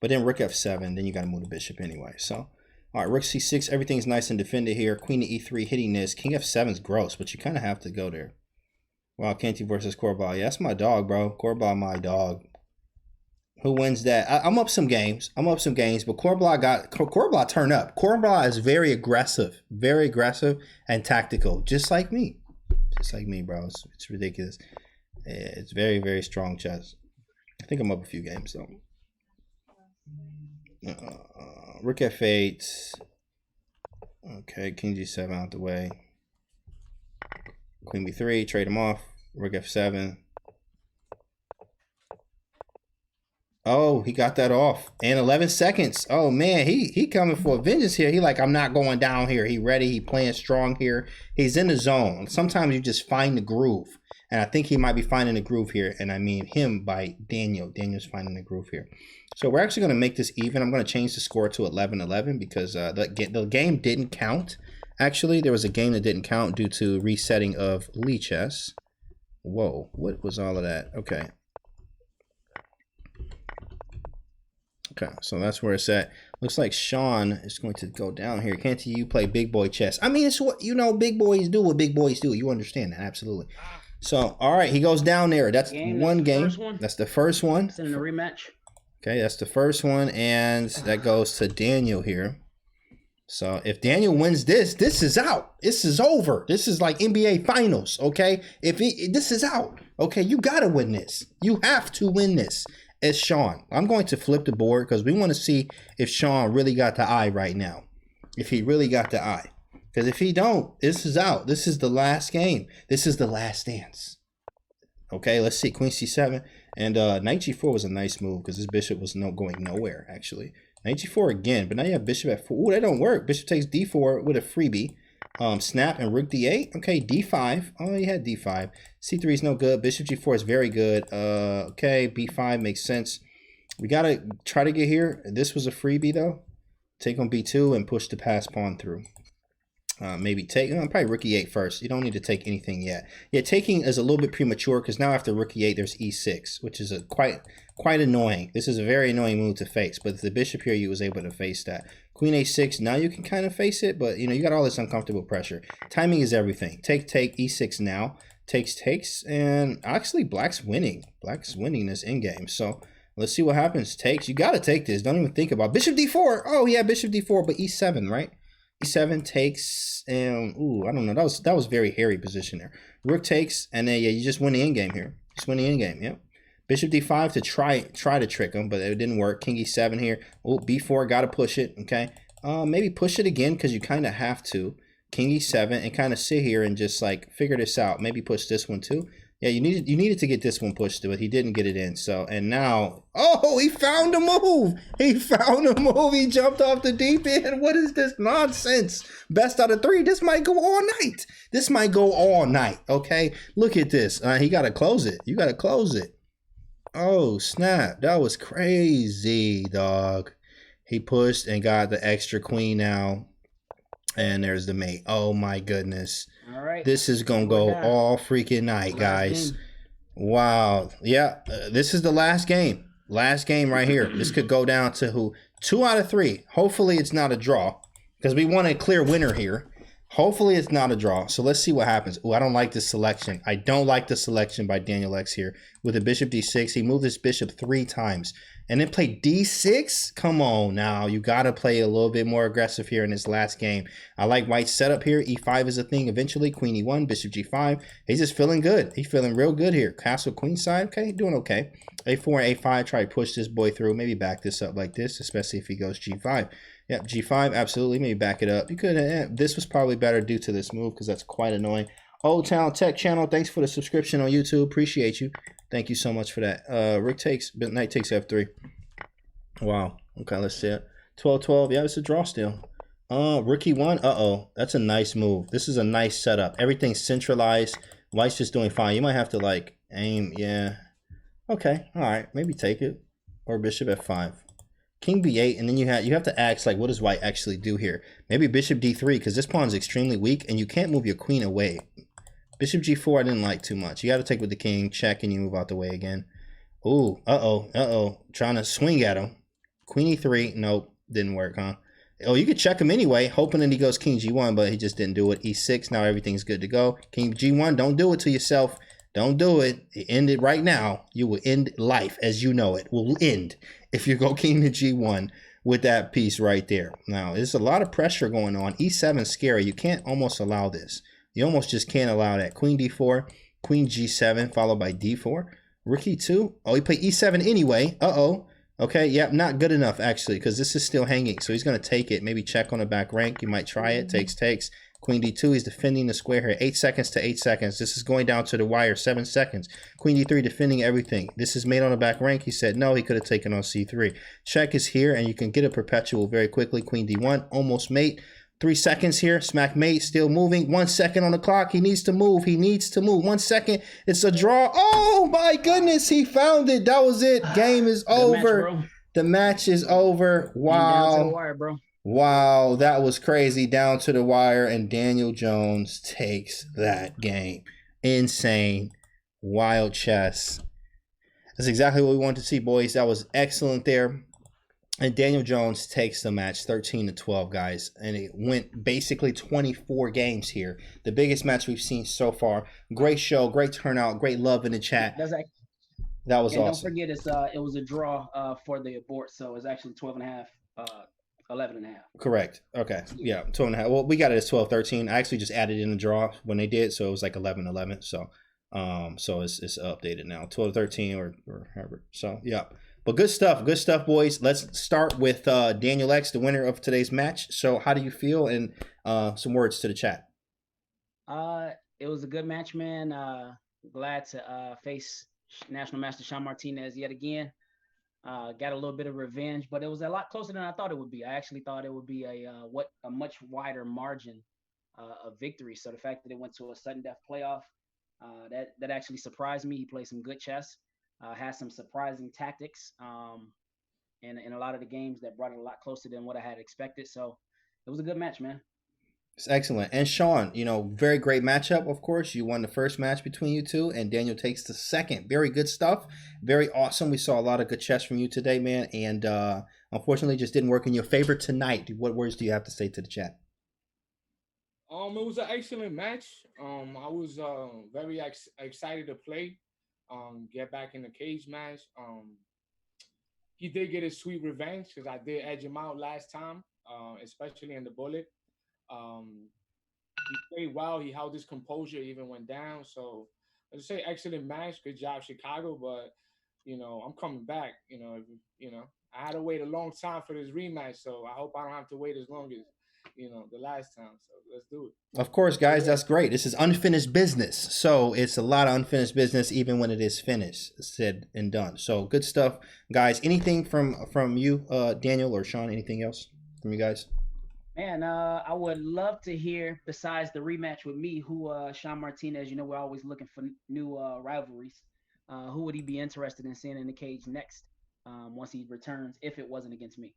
but then Rook F7. Then you gotta move the bishop anyway. So, all right, Rook C6. Everything's nice and defended here. Queen to E3, hitting this. King F7 is gross, but you kind of have to go there. Wow, Canty versus Corbla. Yeah, that's my dog, bro. Corbla, my dog. Who wins that? I'm up some games. but Corbla turn up. Corbla is very aggressive and tactical, just like me. Just like me, bro. It's ridiculous. It's very, very strong chess. I think I'm up a few games, though. Rook F8. Okay, King G7 out the way. Queen B3, trade him off. Rook F7. Oh, he got that off. And 11 seconds. Oh, man, he coming for vengeance here. He like, I'm not going down here. He ready. He playing strong here. He's in the zone. Sometimes you just find the groove. And I think he might be finding the groove here. And I mean him by Daniel. Daniel's finding the groove here. So we're actually going to make this even. I'm going to change the score to 11-11 because the game didn't count. Actually, there was a game that didn't count due to resetting of Lee chess. Whoa, what was all of that? Okay. Okay, so that's where it's at. Looks like Shawn is going to go down here. Canty, you play big boy chess. I mean, it's what, big boys do what big boys do. You understand that, absolutely. So, all right, he goes down there. That's one game. That's the first one. It's in the rematch. Okay, that's the first one, and that goes to Daniel here. So, if Daniel wins this is out. This is over. This is like NBA Finals, okay? This is out, okay? You got to win this. You have to win this. It's Shawn. I'm going to flip the board because we want to see if Shawn really got the eye right now. If he really got the eye. Because if he don't, this is out. This is the last game. This is the last dance. Okay, let's see. Queen C7. And Knight G4 was a nice move because this bishop was going nowhere, actually. Knight G4 again. But now you have bishop at 4. Ooh, that don't work. Bishop takes D4 with a freebie. Snap and Rook D8. Okay, D5. Oh, he had D5. C3 is no good. Bishop G4 is very good. Okay, B5 makes sense. We got to try to get here. This was a freebie, though. Take on B2 and push the pass pawn through. Maybe take, probably Rook E8 first. You don't need to take anything yet. Yeah, taking is a little bit premature because now after Rook E8, there's E6, which is quite annoying. This is a very annoying move to face, but the bishop here, you was able to face that. Queen A6, now you can kind of face it, but you got all this uncomfortable pressure. Timing is everything. Take, E6 now. Takes, and actually Black's winning. Black's winning this endgame. So let's see what happens. Takes, you got to take this. Don't even think about it. Bishop D4. Oh, yeah, Bishop D4, but E7, right? E7 takes, and ooh, I don't know. That was very hairy position there. Rook takes, and then yeah, you just win the endgame here. Just win the endgame, yep. Bishop D5 to try to trick him, but it didn't work. King E7 here. Oh, B4, gotta push it, okay. Maybe push it again because you kind of have to. King E7 and kind of sit here and just like figure this out. Maybe push this one too. Yeah, you needed to get this one pushed, but he didn't get it in. So, and now, oh, he found a move. He found a move. He jumped off the deep end. What is this nonsense? Best out of 3. This might go all night. This might go all night, okay? Look at this. He got to close it. You got to close it. Oh, snap. That was crazy, dog. He pushed and got the extra queen now. And there's the mate. Oh, my goodness. All right. This is going to go all freaking night, guys. Wow. Yeah, this is the last game. Last game right here. This could go down to who? 2 out of 3. Hopefully it's not a draw because we want a clear winner here. Hopefully it's not a draw. So let's see what happens. Oh, I don't like this selection. I don't like the selection by Daniel X here. With a bishop d6, he moved his bishop 3 times. And then played d6? Come on now. You got to play a little bit more aggressive here in this last game. I like White's setup here. e5 is a thing eventually. Queen e1, bishop g5. He's just feeling good. He's feeling real good here. Castle queen side. Okay, doing okay. a4 and a5. Try to push this boy through. Maybe back this up like this, especially if he goes g5. Yep, g5, absolutely. Maybe back it up. You could. This was probably better due to this move because that's quite annoying. Old Town Tech Channel, thanks for the subscription on YouTube. Appreciate you. Thank you so much for that. Knight takes f3. Wow. Okay, let's see it. 12-12. Yeah, it's a draw still. Rook e1. Uh-oh. That's a nice move. This is a nice setup. Everything's centralized. White's just doing fine. You might have to, like, aim. Yeah. Okay. All right. Maybe take it. Or bishop f5. King b8, and then you have to ask, like, what does White actually do here? Maybe bishop d3, because this pawn is extremely weak, and you can't move your queen away. Bishop g4 I didn't like too much. You got to take with the king, check, and you move out the way again. Ooh, uh-oh. Trying to swing at him. Queen e3, nope, didn't work, huh? Oh, you could check him anyway, hoping that he goes king g1, but he just didn't do it. e6, now everything's good to go. King g1, don't do it to yourself. Don't do it. End it right now. You will end life as you know it. Will end if you go king to g1 with that piece right there. Now, there's a lot of pressure going on. e7 scary. You can't almost allow this. You almost just can't allow that. Queen d4, queen g7, followed by d4. Rook e2. Oh, he played e7 anyway. Uh-oh. Okay, yep, not good enough, actually, because this is still hanging. So he's going to take it. Maybe check on the back rank. You might try it. Takes. Queen d2, he's defending the square here. 8 seconds to 8 seconds. This is going down to the wire. 7 seconds. Queen d3 defending everything. This is made on the back rank. He said no, he could have taken on c3. Check is here, and you can get a perpetual very quickly. Queen d1, almost mate. 3 seconds here. Smack mate, still moving. 1 second on the clock. He needs to move. 1 second. It's a draw. Oh, my goodness. He found it. That was it. Game is over. The match is over. Wow. Down to the wire, bro. Wow, that was crazy. Down to the wire, and Daniel Jones takes that game. Insane. Wild chess. That's exactly what we wanted to see, boys. That was excellent there. And Daniel Jones takes the match 13-12, guys. And it went basically 24 games here. The biggest match we've seen so far. Great show, great turnout, great love in the chat. That was awesome. Don't forget, it was a draw for the abort, so it's actually 12.5. 11.5. Correct. Okay. Yeah, 12.5. Well, we got it as 12-13. I actually just added in the draw when they did, so it was like 11-11. So it's updated now, 12-13 or however. So yeah, but good stuff, boys. Let's start with Daniel X, the winner of today's match. So how do you feel? And some words to the chat. It was a good match, man. Glad to face National Master Shawn Martinez yet again. Got a little bit of revenge, but it was a lot closer than I thought it would be. I actually thought it would be a much wider margin of victory. So the fact that it went to a sudden death playoff, that actually surprised me. He played some good chess, had some surprising tactics, and in a lot of the games that brought it a lot closer than what I had expected. So it was a good match, man. It's excellent. And Shawn, very great matchup, of course. You won the first match between you two, and Daniel takes the second. Very good stuff. Very awesome. We saw a lot of good chess from you today, man. And unfortunately, just didn't work in your favor tonight. What words do you have to say to the chat? It was an excellent match. I was very excited to play. Get back in the cage match. He did get his sweet revenge because I did edge him out last time, especially in the bullet. He played well. He held his composure, even went down. So I just say excellent match. Good job, Chicago. But I'm coming back. I had to wait a long time for this rematch, so I hope I don't have to wait as long as the last time. So let's do it. Of course, guys, that's great. This is unfinished business, so it's a lot of unfinished business, even when it is finished, said and done. So good stuff, guys. Anything from you, Daniel or Shawn? Anything else from you guys? Man, I would love to hear, besides the rematch with me, who Shawn Martinez, we're always looking for new rivalries. Who would he be interested in seeing in the cage next once he returns, if it wasn't against me?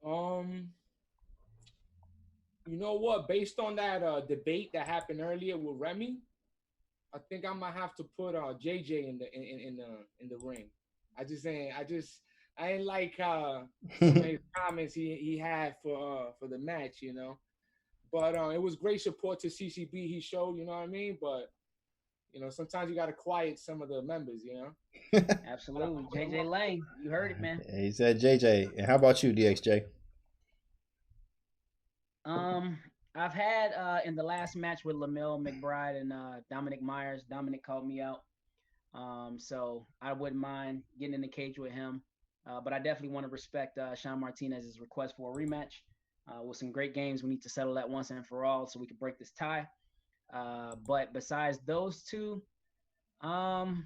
You know what? Based on that debate that happened earlier with Remy, I think I might have to put JJ in the ring. I ain't like some of his comments he had for the match, But it was great support to CCB he showed, you know what I mean? But, you know, sometimes you got to quiet some of the members, you know? Absolutely. JJ Lane, you heard it, man. He said JJ. And how about you, DXJ? I've had in the last match with Lamel McBride and Dominic Myers, Dominic called me out. So I wouldn't mind getting in the cage with him. But I definitely want to respect Shawn Martinez's request for a rematch. With some great games, we need to settle that once and for all so we can break this tie. But besides those two, I'm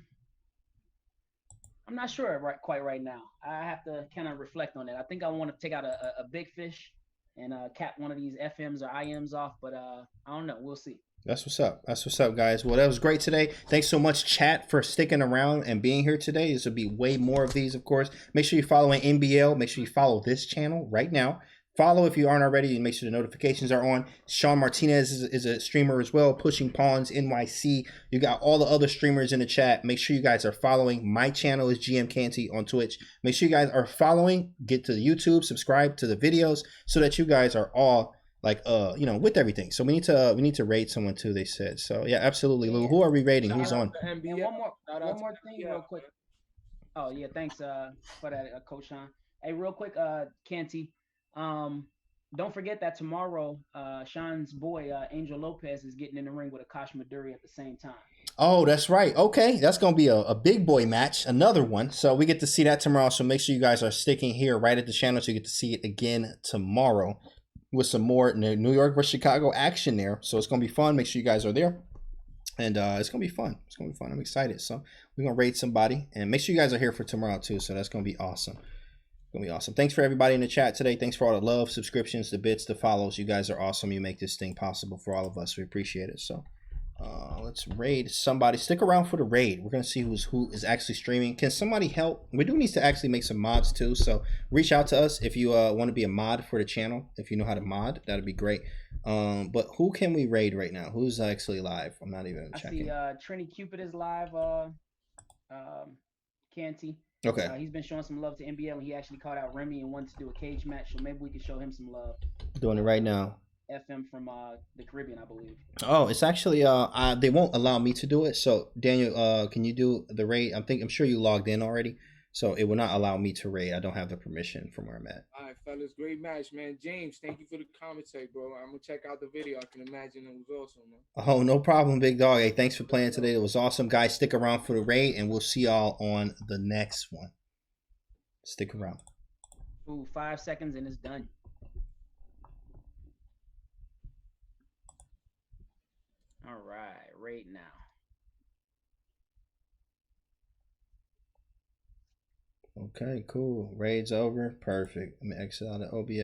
not sure quite right now. I have to kind of reflect on that. I think I want to take out a big fish and cap one of these FMs or IMs off, but I don't know. We'll see. That's what's up. That's what's up, guys. Well, that was great today. Thanks so much, chat, for sticking around and being here today. This will be way more of these, of course. Make sure you're following NBL. Make sure you follow this channel right now. Follow if you aren't already, and make sure the notifications are on. Shawn Martinez is a streamer as well, Pushing Pawns NYC. You got all the other streamers in the chat. Make sure you guys are following. My channel is GM Canty on Twitch. Make sure you guys are following. Get to the YouTube, subscribe to the videos, so that you guys are all like you know, with everything. So we need to rate someone too, they said. So yeah, absolutely, Lou. Who are we rating? Who's on? And one more thing real quick. Oh yeah, thanks for that, Coach Shawn. Hey, real quick, Canty. Don't forget that tomorrow, Shawn's boy Angel Lopez is getting in the ring with Akash Maduri at the same time. Oh, that's right. Okay, that's gonna be a big boy match, another one. So we get to see that tomorrow. So make sure you guys are sticking here right at the channel so you get to see it again tomorrow with some more New York versus Chicago action there. So it's gonna be fun. Make sure you guys are there, and it's gonna be fun. It's gonna be fun. I'm excited. So we're gonna rate somebody, and make sure you guys are here for tomorrow too. So that's gonna be awesome. Gonna be awesome. Thanks for everybody in the chat today. Thanks for all the love, subscriptions, the bits, the follows. You guys are awesome. You make this thing possible for all of us. We appreciate it. So let's raid somebody. Stick around for the raid. We're gonna see who is actually streaming. Can somebody help? We do need to actually make some mods too. So reach out to us if you want to be a mod for the channel. If you know how to mod, that'd be great. But who can we raid right now? Who's actually live? I'm not even checking. I see Trini Cupid is live. Canty. Okay. He's been showing some love to NBL, and he actually called out Remy and wanted to do a cage match. So maybe we can show him some love. Doing it right now. FM from the Caribbean, I believe. Oh, it's actually they won't allow me to do it. So Daniel, can you do the raid? I'm sure you logged in already. So it will not allow me to raid. I don't have the permission from where I'm at. All right, fellas, great match, man. James, thank you for the commentary, bro. I'm gonna check out the video. I can imagine it was awesome, man. Oh, no problem, big dog. Hey, thanks for playing today. It was awesome, guys. Stick around for the raid, and we'll see y'all on the next one. Stick around. Ooh, 5 seconds and it's done. All right, raid now. Okay, cool. Raid's over. Perfect. Let me exit out of OBS.